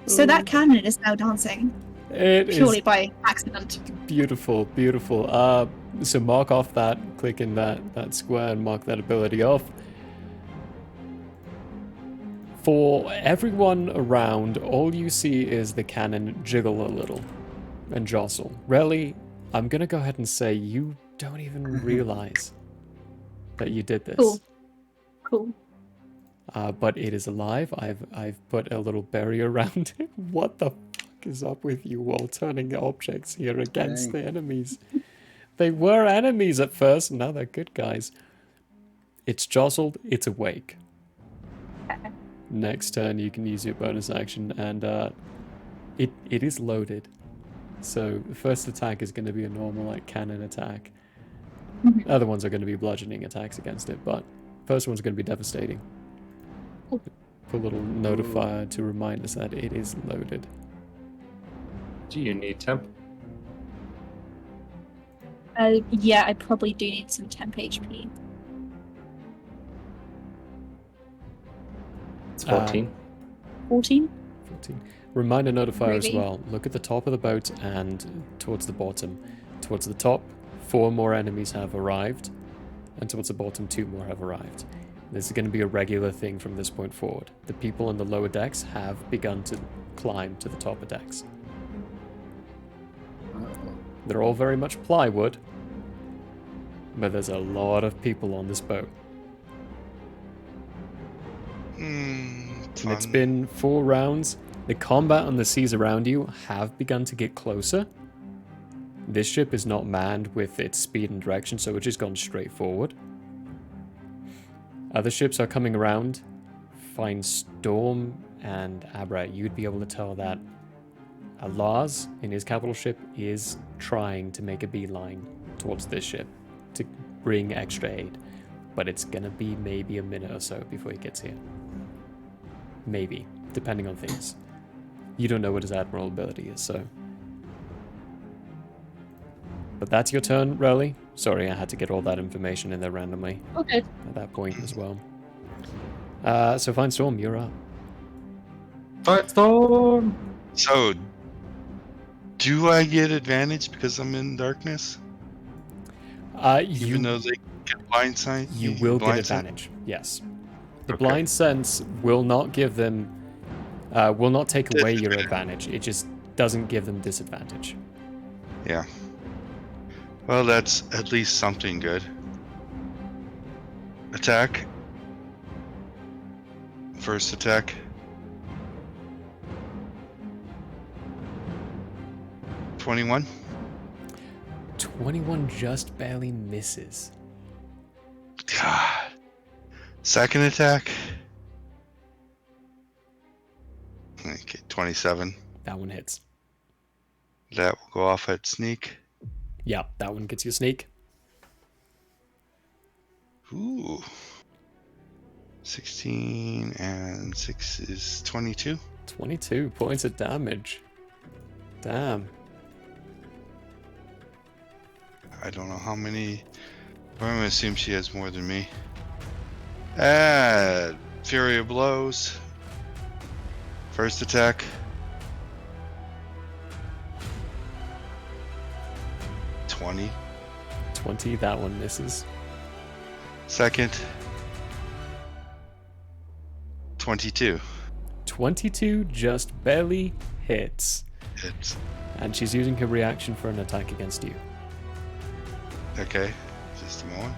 So that cannon is now dancing. It purely is by accident. Beautiful, beautiful. So mark off that, click in that square and mark that ability off. For everyone around, all you see is the cannon jiggle a little and jostle. Relly, I'm gonna go ahead and say you don't even realize that you did this. Cool. But it is alive. I've put a little barrier around it. What the fuck is up with you all turning objects here against the enemies? They were enemies at first, now they're good guys. It's jostled, it's awake. Next turn you can use your bonus action, and it is loaded. So the first attack is going to be a normal like cannon attack. Other ones are going to be bludgeoning attacks against it, but first one's going to be devastating. Put a little notifier to remind us that it is loaded. Do you need temp? Yeah, I probably do need some temp HP. It's 14. 14? 14. Reminder notifier as Really? well. Look at the top of the boat and towards the bottom. Towards the top, 4 more enemies have arrived, and towards the bottom, 2 more have arrived. This is going to be a regular thing from this point forward. The people on the lower decks have begun to climb to the top of decks. They're all very much plywood, but there's a lot of people on this boat. And it's been 4 rounds. The combat on the seas around you have begun to get closer. This ship is not manned with its speed and direction, so it's just gone straight forward. Other ships are coming around. Find Storm and Abra. You'd be able to tell that Lars, in his capital ship, is trying to make a beeline towards this ship to bring extra aid. But it's gonna be maybe a minute or so before he gets here. Maybe, depending on things. You don't know what his Admiral ability is, so... But that's your turn, Relly. Sorry, I had to get all that information in there randomly. Okay. At that point as well. So Find Storm, you're up. Fight Storm! So, do I get advantage because I'm in darkness? Even though they get blind sight? You will get advantage, yes. The blind sense will not give them will not take away your advantage. It just doesn't give them disadvantage. Yeah. Well, that's at least something good. Attack. First attack. 21. 21 just barely misses. God. Second attack. Okay, 27. That one hits. That will go off at sneak. Yeah, that one gets you sneak. Ooh. 16 and 6 is 22. 22 points of damage. Damn. I don't know how many. I'm going to assume she has more than me. Fury of Blows. First attack. 20. 20, that one misses. Second. 22. 22 just barely hits. Hits. And she's using her reaction for an attack against you. Okay, just a moment.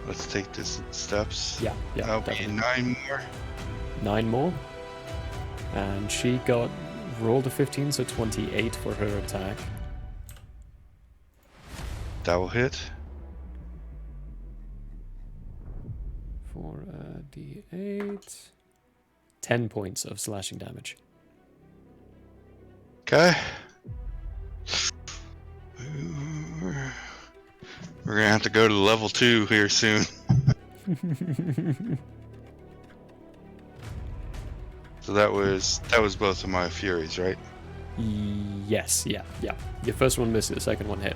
Let's take this in steps. Yeah. That'll be 9 more. 9 more. And she rolled a 15, so 28 for her attack. That will hit. For a d8. 10 points of slashing damage. Okay. We're gonna have to go to level 2 here soon. So that was both of my furies, right? Yes, yeah. Your first one missed, the second one hit.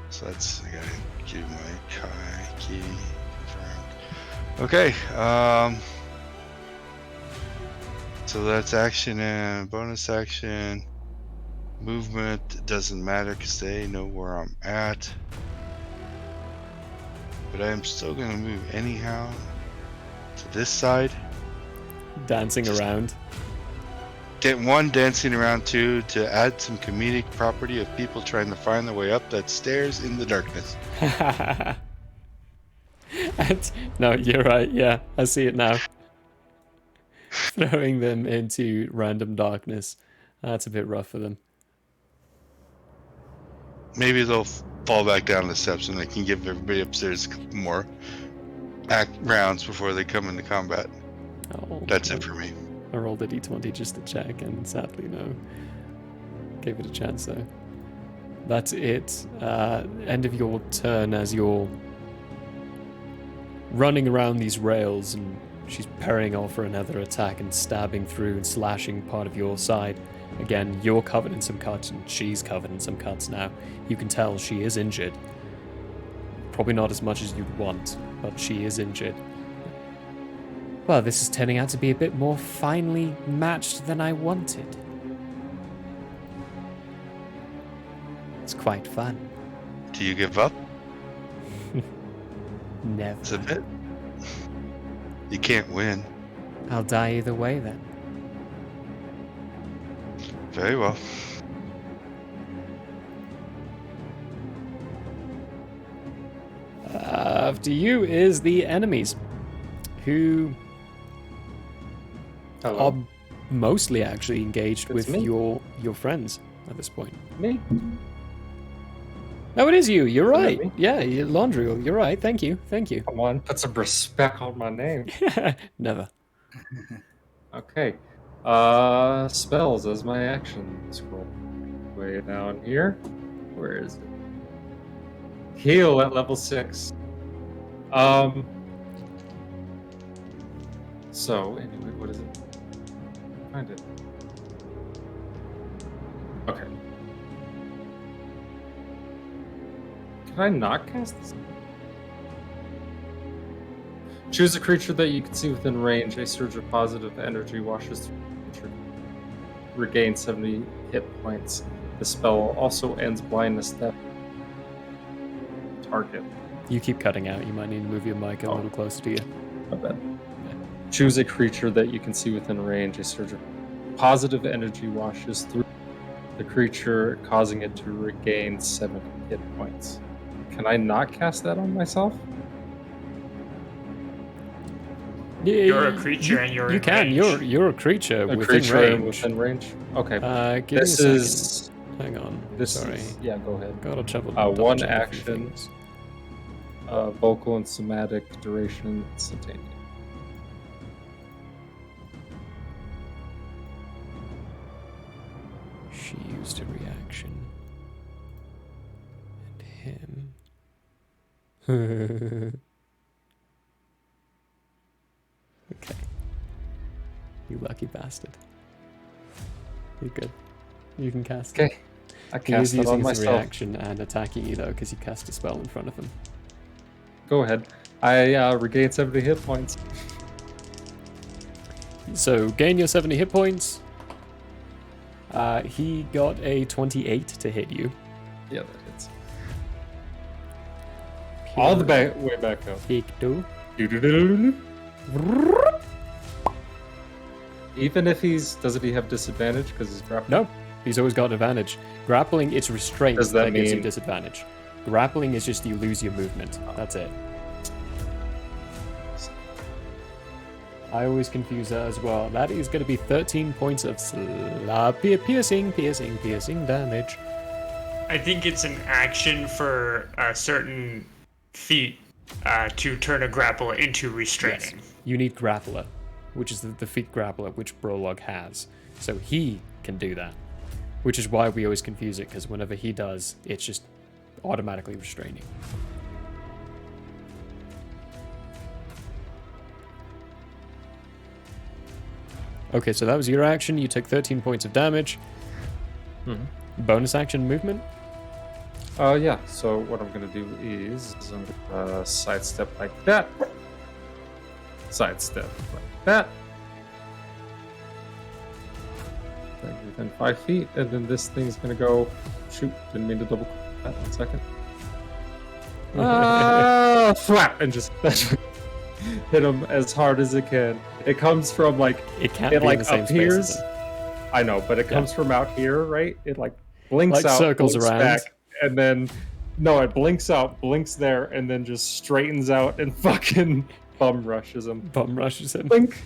So that's, I gotta give my key confirmed. Okay, so that's action and bonus action. Movement doesn't matter because they know where I'm at. But I'm still gonna move anyhow to this side. Dancing around. Dancing around, 2, to add some comedic property of people trying to find their way up that stairs in the darkness. No, you're right, yeah, I see it now. Throwing them into random darkness. That's a bit rough for them. Maybe they'll fall back down the steps and they can give everybody upstairs more rounds before they come into combat. Oh, that's it for me. I rolled a d20 just to check, and sadly no. Gave it a chance though. That's it. End of your turn as you're running around these rails, and she's parrying off for another attack and stabbing through and slashing part of your side. Again, you're covered in some cuts and she's covered in some cuts now. You can tell she is injured. Probably not as much as you'd want, but she is injured. Well, this is turning out to be a bit more finely matched than I wanted. It's quite fun. Do you give up? Never. It's a bit. You can't win. I'll die either way then. Very well. After you is the enemies, who are mostly actually engaged with your friends at this point. Me? No, it is you. You're right. Yeah, Laundry. You're right. Thank you. Come on, put some respect on my name. Never. Okay. Spells as my action scroll. Way down here. Where is it? Heal at level 6. So, anyway, what is it? Find it. Okay. Can I not cast this? Choose a creature that you can see within range. A surge of positive energy washes through the creature. Regain 70 hit points. The spell also ends blindness that target. You keep cutting out. You might need to move your mic a little closer to you. My bad. Choose a creature that you can see within range. A surge of positive energy washes through the creature, causing it to regain 7 hit points. Can I not cast that on myself? You're a creature and you're you in can. range. You're a creature A within creature range. within range? Okay. Give this me a is. second. Hang on. This Sorry. Is, yeah, go ahead. Gotta double one check a few action. things. Vocal and somatic duration instantaneous. She used a reaction. And him. Okay. You lucky bastard. You're good. You can cast it. Okay. I cast it on his myself. reaction and attacking you though, because you cast a spell in front of him. Go ahead. I regain 70 hit points. So gain your 70 hit points. He got a 28 to hit you. Yeah, that hits. All the way back up. Even if doesn't he have disadvantage because he's grappling? No, he's always got an advantage. Grappling, it's restraint that gives you disadvantage. Grappling is just you lose your movement. That's it. I always confuse that as well. That is going to be 13 points of piercing damage. I think it's an action for a certain feat to turn a grapple into restraining. Yes. You need Grappler, which is the feat Grappler, which Brolog has. So he can do that, which is why we always confuse it, because whenever he does, it's just automatically restraining. Okay, so that was your action. You took 13 points of damage. Mm-hmm. Bonus action movement? Yeah, so what I'm going to do is I'm going to sidestep like that. Sidestep like that. Then within 5 feet, and then this thing's going to go... Shoot, didn't mean to double click that. 1 second. Flap! And just hit him as hard as it can. It comes from like... It can't be in the same space as him. I know, but it comes from out here, right? It like blinks out, circles blinks around. back, and then... No, it blinks out, blinks there, and then just straightens out and fucking bum rushes him. Bum rushes him. Blink.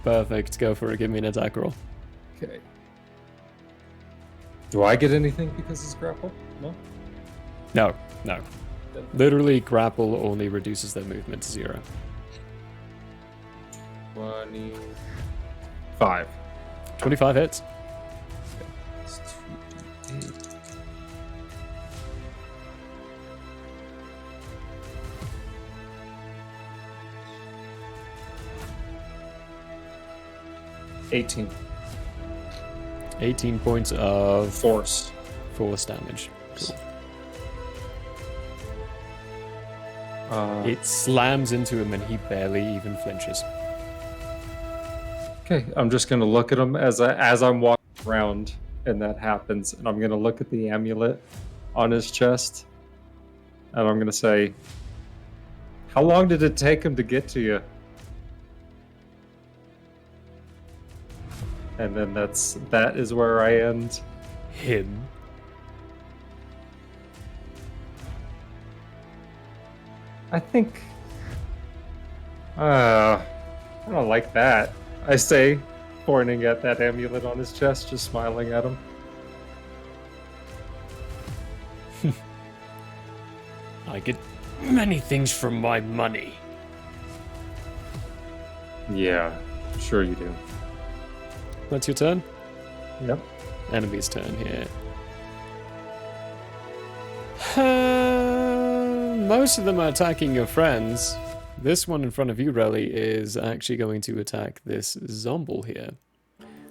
Perfect. Go for it. Give me an attack roll. Okay. Do I get anything because it's grapple? No? No. Literally, grapple only reduces their movement to 0. 25. 25 hits. That's 2d8. $18. 18 points of force damage. Cool. It slams into him and he barely even flinches. Okay, I'm just gonna look at him as I'm walking around, and that happens, and I'm gonna look at the amulet on his chest, and I'm gonna say, "How long did it take him to get to you?" And then that is where I end. Him. I think. I don't like that. I say, pointing at that amulet on his chest, just smiling at him. I get many things from my money. Yeah, sure you do. That's your turn? Yep. Enemy's turn here. Most of them are attacking your friends. This one in front of you, Relly, is actually going to attack this zombie here.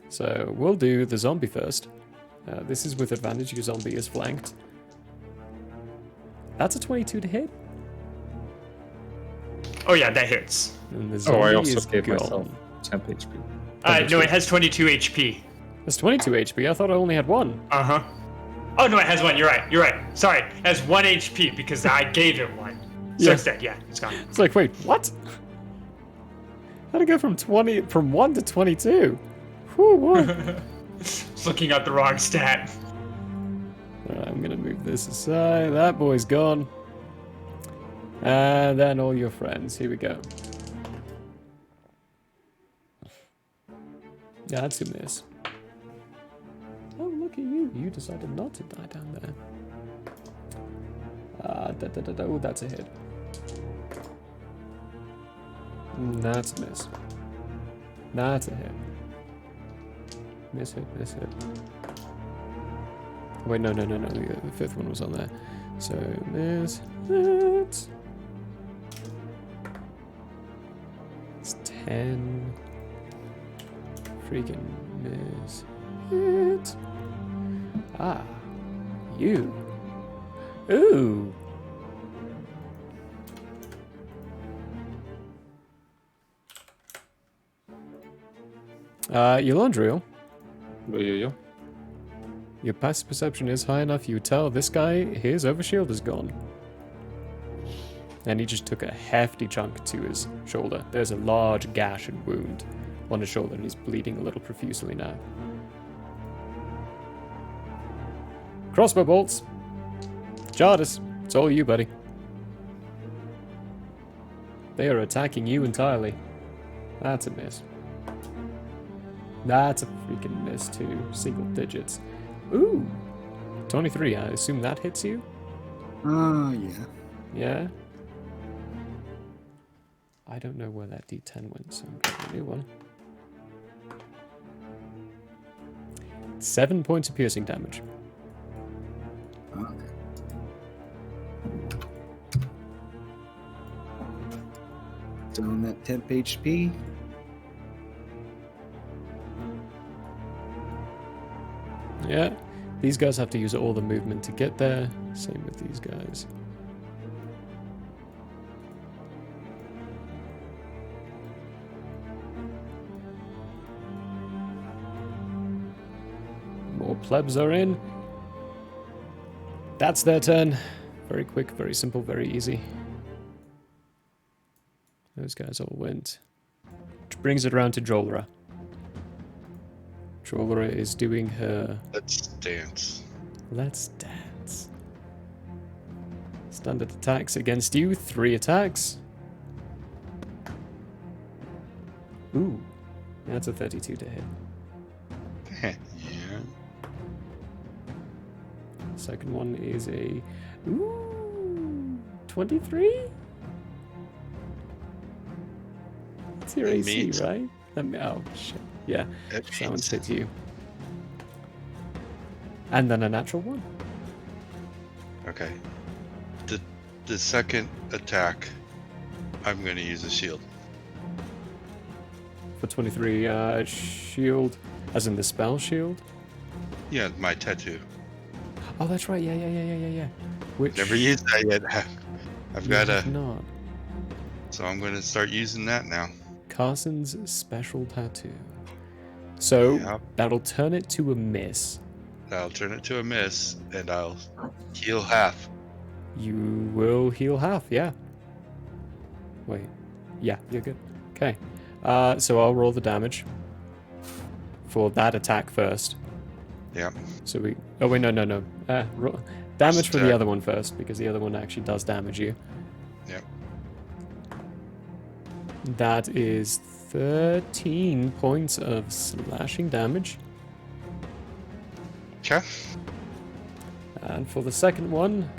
So we'll do the zombie first. This is with advantage. Your zombie is flanked. That's a 22 to hit. Oh yeah, that hits. And the zombie I also is gave gone. myself 10 HP. No, it has 22 HP. It's 22 HP. I thought I only had 1. Uh-huh. Oh, no, it has 1. You're right. Sorry. It has 1 HP because I gave it 1. So Yeah. it's dead. Yeah, it's gone. It's like, wait, what? How'd it go from 1 to 22? Whew, what? Looking at the wrong stat. Alright, I'm gonna move this aside. That boy's gone. And then all your friends. Here we go. Yeah, that's a miss. Oh, look at you. You decided not to die down there. Oh, that's a hit. That's a miss. That's a hit. Miss hit, miss hit. Wait, no. The fifth one was on there. So, miss hit. It's 10. Freaking miss hit. Ah, you. Ooh. Yolandriel. Yeah. Your passive perception is high enough you tell this guy his overshield is gone. And he just took a hefty chunk to his shoulder. There's a large gash and wound on his shoulder, and he's bleeding a little profusely now. Crossbow bolts. Jardis, it's all you, buddy. They are attacking you entirely. That's a miss. That's a freaking miss too. Single digits. Ooh. 23, I assume that hits you? Yeah. Yeah? I don't know where that D10 went, so I'm getting a new one. 7 points of piercing damage. Okay. Down that temp HP. Yeah, these guys have to use all the movement to get there. Same with these guys. More plebs are in. That's their turn. Very quick, very simple, very easy. Those guys all went. Which brings it around to Jolra. Jolra is doing her... Let's dance. Let's dance. Standard attacks against you. 3 attacks. Ooh. That's a 32 to hit. Yeah. Second one is a... Ooh. 23? That's your AC, right? Oh, shit. Yeah, that one's hit you. And then a natural 1. Okay. The second attack, I'm going to use a shield. For 23, shield, as in the spell shield? Yeah, my tattoo. Oh, that's right. Yeah. Which... Never used that yet. I've got a... not. So I'm going to start using that now. Carson's special tattoo. So, that'll turn it to a miss. That'll turn it to a miss, and I'll heal half. You will heal half, yeah. Wait. Yeah, you're good. Okay. So I'll roll the damage. For that attack first. Yeah. So we... Oh, wait, no. Damage for the other one first, because the other one actually does damage you. Yep. That is 13 points of slashing damage. Okay. And for the second one,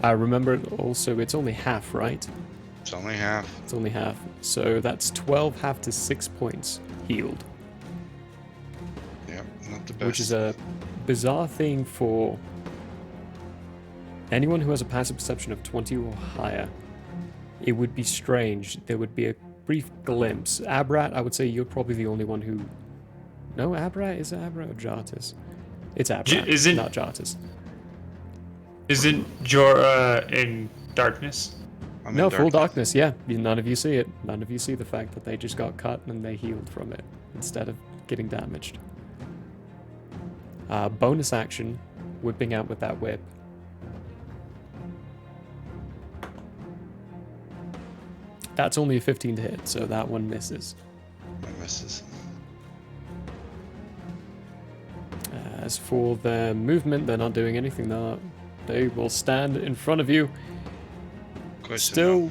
remember also it's only half, right? It's only half. It's only half. So that's 12 half to 6 points healed. Yep, not the best. Which is a bizarre thing for anyone who has a passive perception of 20 or higher. It would be strange. There would be a brief glimpse. Abrat, I would say you're probably the only one who... No, Abrat? Is it Abrat or Jartis? It's Abrat, not Jartis. Isn't Jorah in darkness? No, full darkness, yeah. None of you see it. None of you see the fact that they just got cut and they healed from it instead of getting damaged. Bonus action, whipping out with that whip. That's only a 15 to hit, so that one misses. That misses. As for their movement, they're not doing anything. They will stand in front of you. Still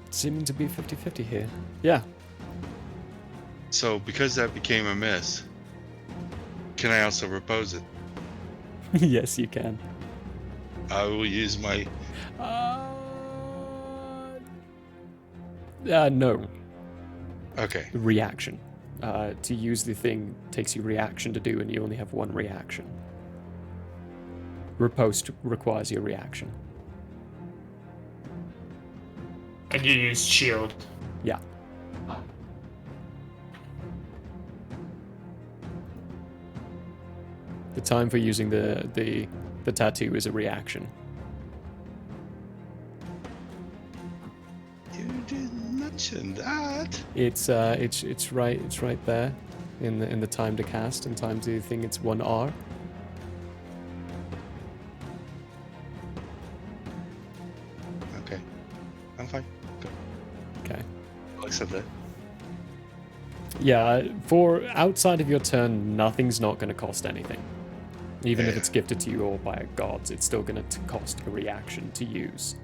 seeming to be 50-50 here. Yeah. So, because that became a miss, can I also repose it? Yes, you can. I will use my... No. Okay. Reaction. To use the thing takes you reaction to do, and you only have one reaction. Riposte requires your reaction. And you use shield. Yeah. The time for using the tattoo is a reaction. You didn't mention that. It's right there in the time to cast, and time to thing it's 1R. Okay. I'm fine. Go. Okay. I'll accept that. Yeah, for outside of your turn, nothing's not going to cost anything. Even if it's gifted to you or by gods, it's still going to cost a reaction to use.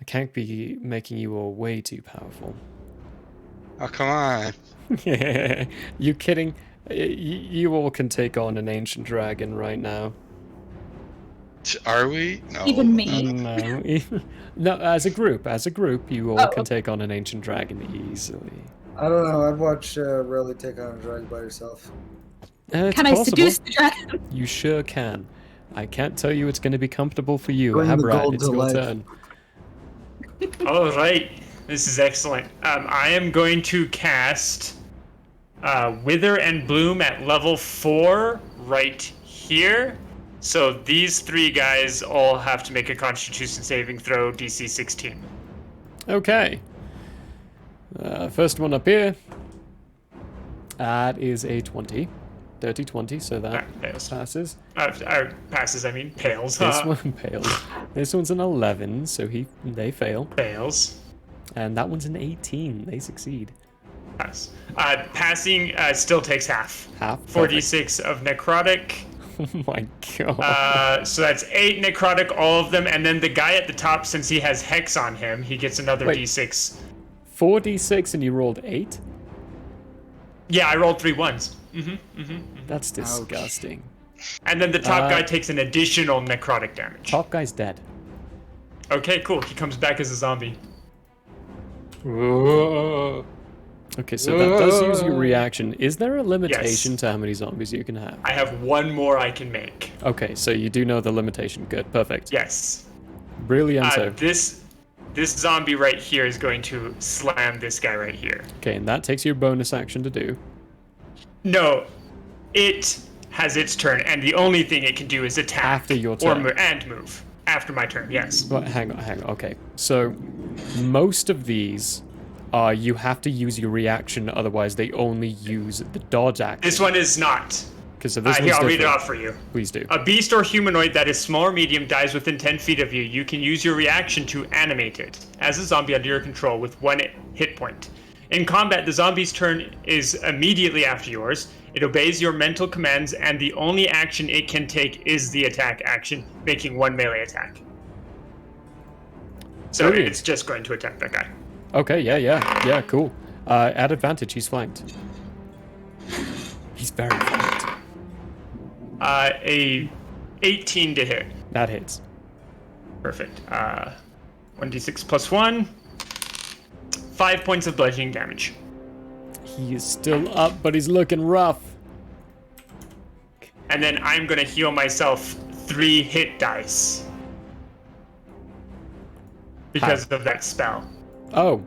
I can't be making you all way too powerful. Oh, come on. You kidding? You all can take on an ancient dragon right now. Are we? No. Even me? No. No, as a group, you all can take on an ancient dragon easily. I don't know. I'd watch Riley take on a dragon by herself. Can I seduce the dragon? You sure can. I can't tell you it's going to be comfortable for you. Bring the Habrad, gold it's to your life. turn. All right, this is excellent. I am going to cast Wither and Bloom at level 4 right here. So these three guys all have to make a Constitution saving throw, DC 16. Okay. First one up here. That is a 20. Dirty 20, so that passes. Passes, I mean, pales. This one fails. This one's an 11, so they fail. Fails. And that one's an 18. They succeed. Pass. Passing still takes half. Half? 4d6 of necrotic. Oh my god. So that's 8 necrotic, all of them, and then the guy at the top, since he has hex on him, he gets another d6. 4d6 and you rolled 8? Yeah, I rolled 3 ones. That's disgusting. And then the top guy takes an additional necrotic damage. Top guy's dead. Okay, cool. He comes back as a zombie. Okay, so that does use your reaction. Is there a limitation to how many zombies you can have? I have one more I can make. Okay, so you do know the limitation. Good, perfect. Yes. Brilliant. This zombie right here is going to slam this guy right here. Okay, and that takes your bonus action to do. No, it has its turn, and the only thing it can do is attack after your turn and move after my turn. Yes. But hang on. Okay, so most of these are you have to use your reaction, otherwise they only use the dodge action. This one is not. So this Here, I'll read it off for you. Please do. A beast or humanoid that is small or medium dies within 10 feet of you. You can use your reaction to animate it as a zombie under your control with 1 hit point. In combat, the zombie's turn is immediately after yours. It obeys your mental commands, and the only action it can take is the attack action, making 1 melee attack. So Brilliant. It's just going to attack that guy. Okay, yeah, cool. At advantage, he's flanked. He's very flanked. A 18 to hit. That hits. Perfect. 1d6 plus 1. 5 points of bludgeoning damage. He is still up, but he's looking rough. And then I'm going to heal myself 3 hit dice. Because of that spell. Oh,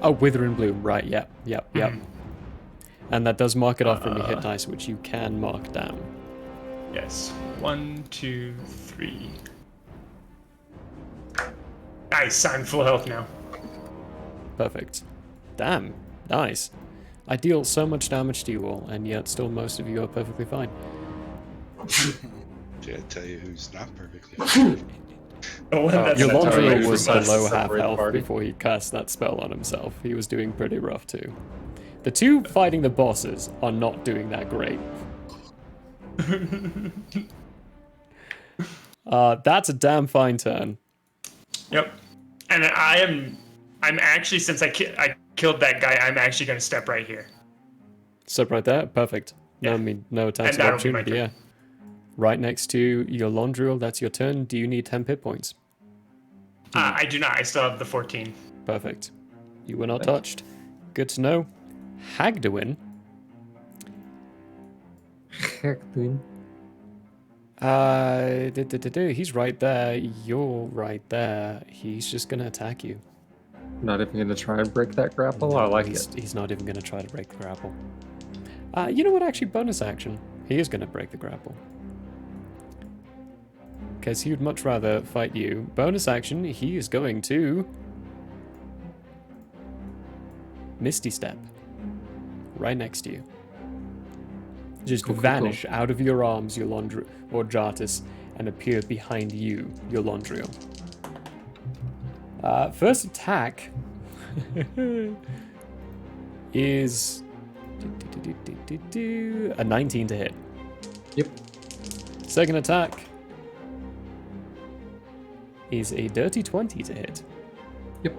Wither and Bloom. Right, yep. And that does mark it off from your hit dice, which you can mark down. Yes. 1, 2, 3. Nice, I'm full health now. Perfect. Damn, nice. I deal so much damage to you all, and yet still most of you are perfectly fine. Did I tell you who's not perfectly fine? The one that's Yolondriel was from us, below half separate health party. before he cast that spell on himself. He was doing pretty rough too. The two fighting the bosses are not doing that great. That's a damn fine turn. Yep. And I'm actually, since I killed that guy, I'm actually going to step right here. Step right there? Perfect. Yeah. No attacks of And that'll be my opportunity, turn. yeah. Right next to Yolondriel, that's your turn. Do you need 10 hit points? I do not. I still have the 14. Perfect. You were not touched. Good to know. Hagduin. He's right there. You're right there. He's just gonna attack you. Not even gonna try and break that grapple? I like it. He's not even gonna try to break the grapple. You know what? Actually, bonus action. He is gonna break the grapple. Because he would much rather fight you. Bonus action, he is going to Misty Step. Right next to you. Just vanish out of your arms, Yolondriel, or Jartis, and appear behind you, Yolondriel. First attack is a 19 to hit. Yep. Second attack is a dirty 20 to hit. Yep.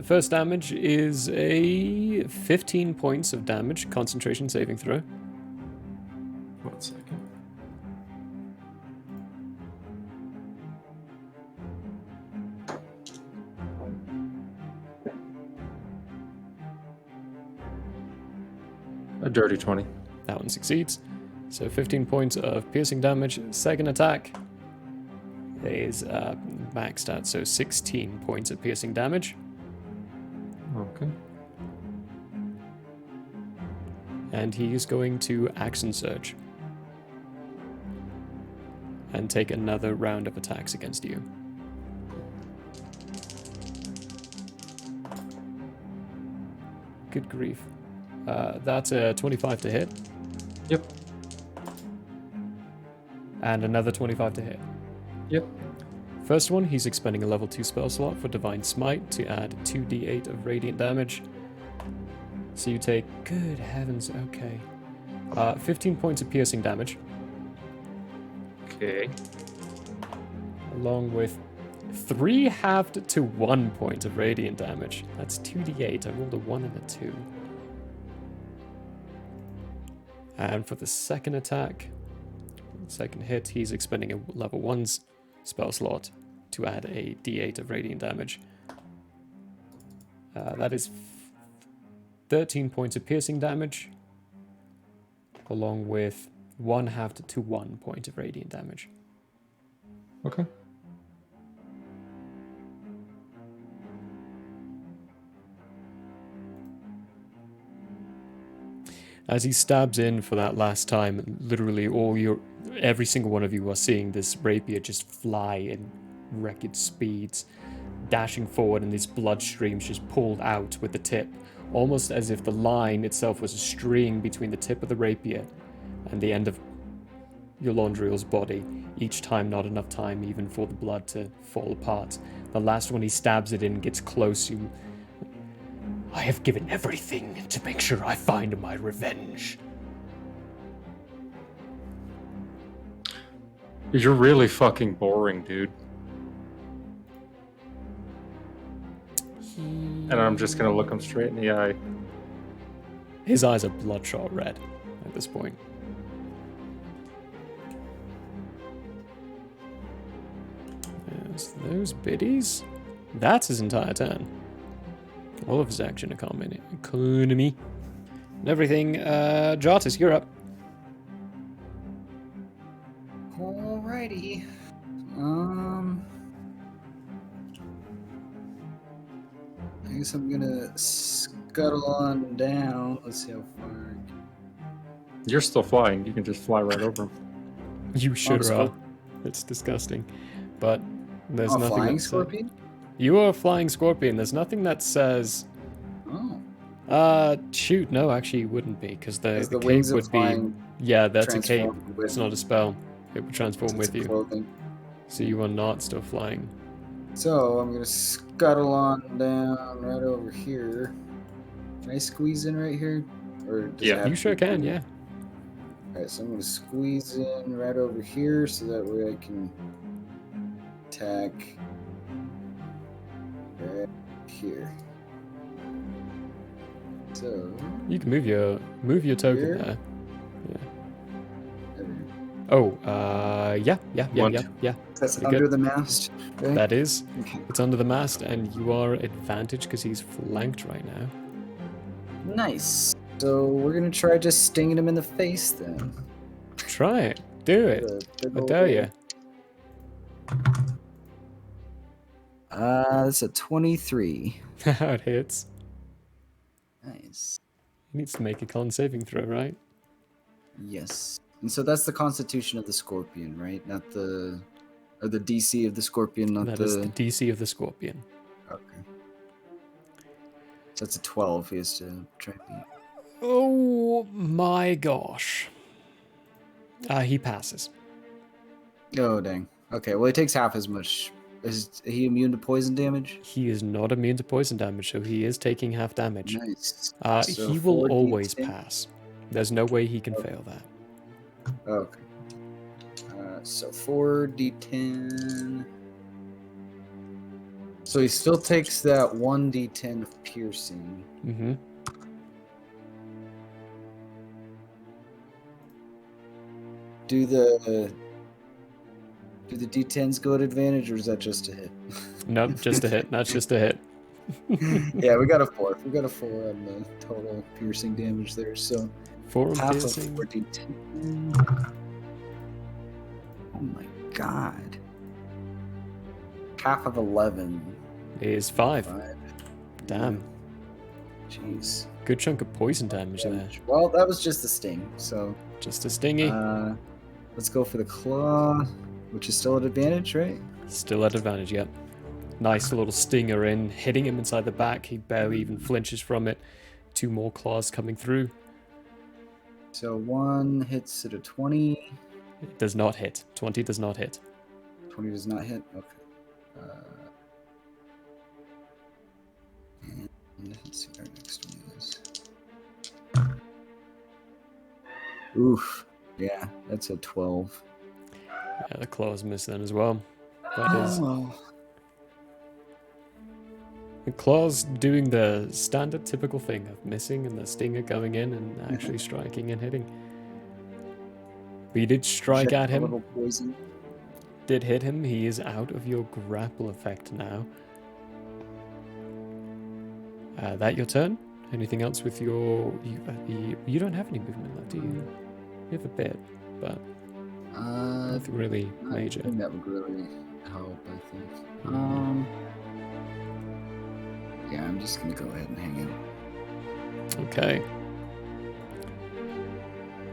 First damage is a 15 points of damage, concentration saving throw. 1 second. A dirty 20. That one succeeds. So 15 points of piercing damage. Second attack is maxed out, so 16 points of piercing damage. Okay. And he is going to action surge and take another round of attacks against you. Good grief. That's a 25 to hit. Yep. And another 25 to hit. Yep. First one, he's expending a level 2 spell slot for Divine Smite to add 2d8 of radiant damage. So you take, good heavens, okay. 15 points of piercing damage. Okay. Along with 3 halved to 1 point of radiant damage. That's 2d8. I rolled a 1 and a 2. And for the second attack, second hit, he's expending a level 1's spell slot to add a d8 of radiant damage. That is 13 points of piercing damage, along with 1 halved to 1 point of radiant damage. Okay. As he stabs in for that last time, literally every single one of you are seeing this rapier just fly in record speeds, dashing forward, and these blood streams just pulled out with the tip, almost as if the line itself was a string between the tip of the rapier and the end of Yolondriel's body. Each time, not enough time even for the blood to fall apart. The last one, he stabs it in, gets close. I have given everything to make sure I find my revenge. You're really fucking boring, dude. And I'm just gonna look him straight in the eye. His eyes are bloodshot red at this point. There's those biddies. That's his entire turn. All of his action economy and everything. Jartis, you're up. Alrighty. I guess I'm gonna scuttle on down. Let's see how far. You're still flying. You can just fly right over him. You sure are. It's disgusting. But there's nothing flying that scorpion? You are a flying scorpion. There's nothing that says Shoot, no, actually it wouldn't be, because the cape wings of would be... flying Yeah, that's a cape. transform with It's not a spell. It would transform with you. clothing. So you are not still flying. So I'm gonna scuttle on down right over here. Can I squeeze in right here? Or does it have You to sure be- can, yeah. Alright, so I'm gonna squeeze in right over here so that way I can attack right here. So You can move your token Here? there. there we go. Oh, yeah. That's Pretty under good. the mast. Right? That is. Okay. It's under the mast, and you are advantaged because he's flanked right now. Nice. So we're gonna try just stinging him in the face then. Try it. Do it. Big I ol' dare you. That's a 23. It hits. Nice. He needs to make a con saving throw, right? Yes. And so that's the constitution of the scorpion, right? Not the... Or the DC of the scorpion, not That the... is the DC of the scorpion. Okay. So that's a 12 he has to try and beat. Oh my gosh. He passes. Oh, dang. Okay, well, he takes half as much. Is he immune to poison damage? He is not immune to poison damage, so he is taking half damage. Nice. So He will 4d10. always pass. There's no way he can fail that. Okay. So 4d10. So he still takes that 1d10 of piercing. Mm-hmm. Do the d10s go at advantage, or is that just a hit? Nope, just a hit. That's just a hit. Yeah, we got a 4. We got a 4 on the total piercing damage there. So 4 on half piercing. of 4d10. Oh my god. Half of 11 is 5. 5. Damn. Jeez. Good chunk of poison damage there. Well, that was just a sting, so... Just a stingy. Let's go for the claw, which is still at advantage, right? Still at advantage, yep. Nice little stinger in, hitting him inside the back. He barely even flinches from it. 2 more claws coming through. So 1 hits at a 20. It does not hit. 20 does not hit. 20 does not hit? Okay. And let's see what our next one is. Oof. Yeah, that's a 12. Yeah, the claws miss then as well. That is... The claws doing the standard typical thing of missing and the stinger going in and actually striking and hitting. We did strike Check at a him. little poison. Did hit him. He is out of your grapple effect now. That your turn? Anything else with your... You don't have any movement left, do you? You have a bit, but... nothing really major. I think that would really help, I think. Yeah, I'm just gonna go ahead and hang out. Okay.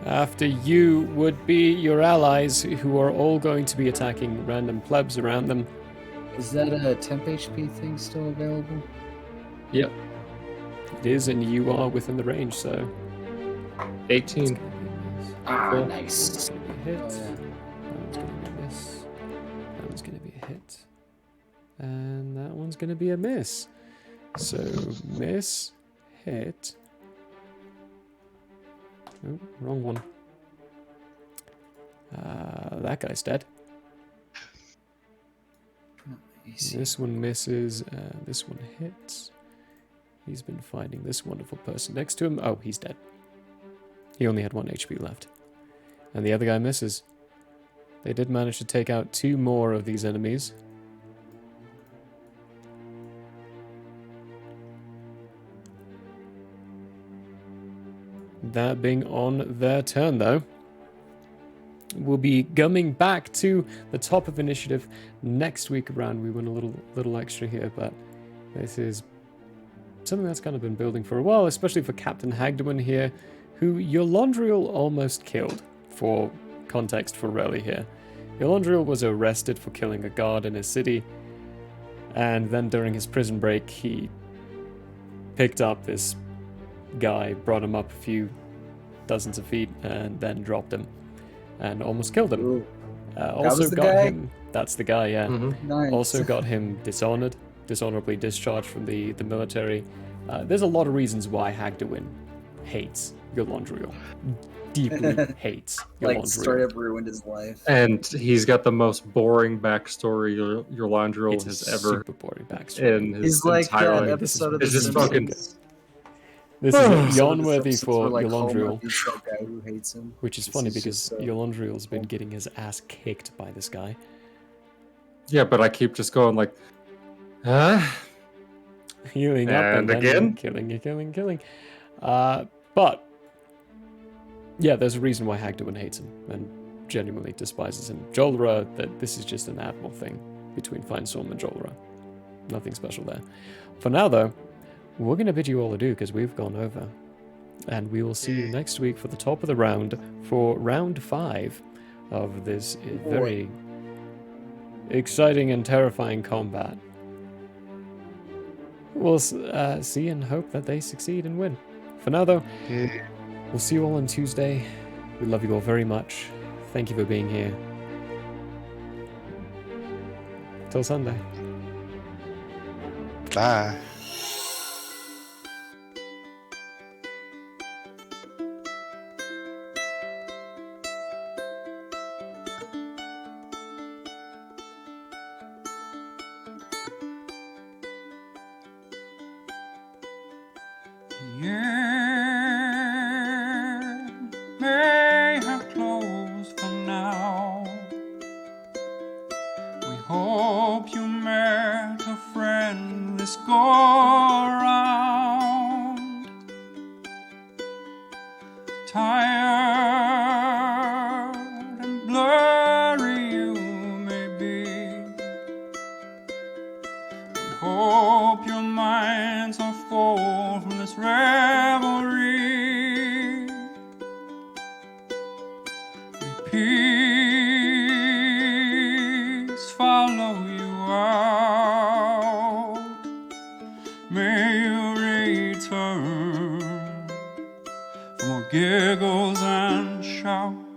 After you would be your allies, who are all going to be attacking random plebs around them. Is that a temp HP thing still available? Yep. It is, and you are within the range, so... 18. Ah, Cool. nice. That's going to be a hit. Oh, yeah. That one's going to be a miss. That one's going to be a hit. And that one's going to be a miss. So, miss, hit. Oh, wrong one. That guy's dead. This one misses. This one hits. He's been finding this wonderful person next to him. Oh, he's dead. He only had 1 HP left. And the other guy misses. They did manage to take out 2 more of these enemies. That being on their turn, though. We'll be coming back to the top of initiative next week around. We went a little extra here, but this is something that's kind of been building for a while, especially for Captain Hagdewin here, who Yolandriel almost killed, for context for Relly here. Yolandriel was arrested for killing a guard in his city, and then during his prison break, he picked up this guy brought him up a few dozens of feet and then dropped him and almost killed him. Also was the got guy? him. That's the guy, yeah. Nice. Also got him dishonorably discharged from the military. There's a lot of reasons why Hagdewin hates Yolandriel. Deeply hates Yolandriel. Straight up ruined his life. And he's got the most boring backstory Yolandriel has ever. Super boring backstory. In his He's like entire that episode of The just Simpsons. fucking. This is yawn-worthy for Homer Yolandriel. beats that guy who hates him. Which is funny because Yolandriel's been getting his ass kicked by this guy. Yeah, but I keep just going like, healing up and then again, killing. But yeah, there's a reason why Hagdewin hates him and genuinely despises him. Jolra, that this is just an admiral thing between Finestorm and Jolra. Nothing special there. For now, though, we're going to bid you all adieu because we've gone over. And we will see you next week for the top of the round for round 5 of this very exciting and terrifying combat. We'll see and hope that they succeed and win. For now, though, we'll see you all on Tuesday. We love you all very much. Thank you for being here. Till Sunday. Bye. The end may have closed for now. We hope you met a friend this go around. Tired and blurry you may be. We hope your minds are full from this revelry. May peace follow you out. May you return for more giggles and shouts.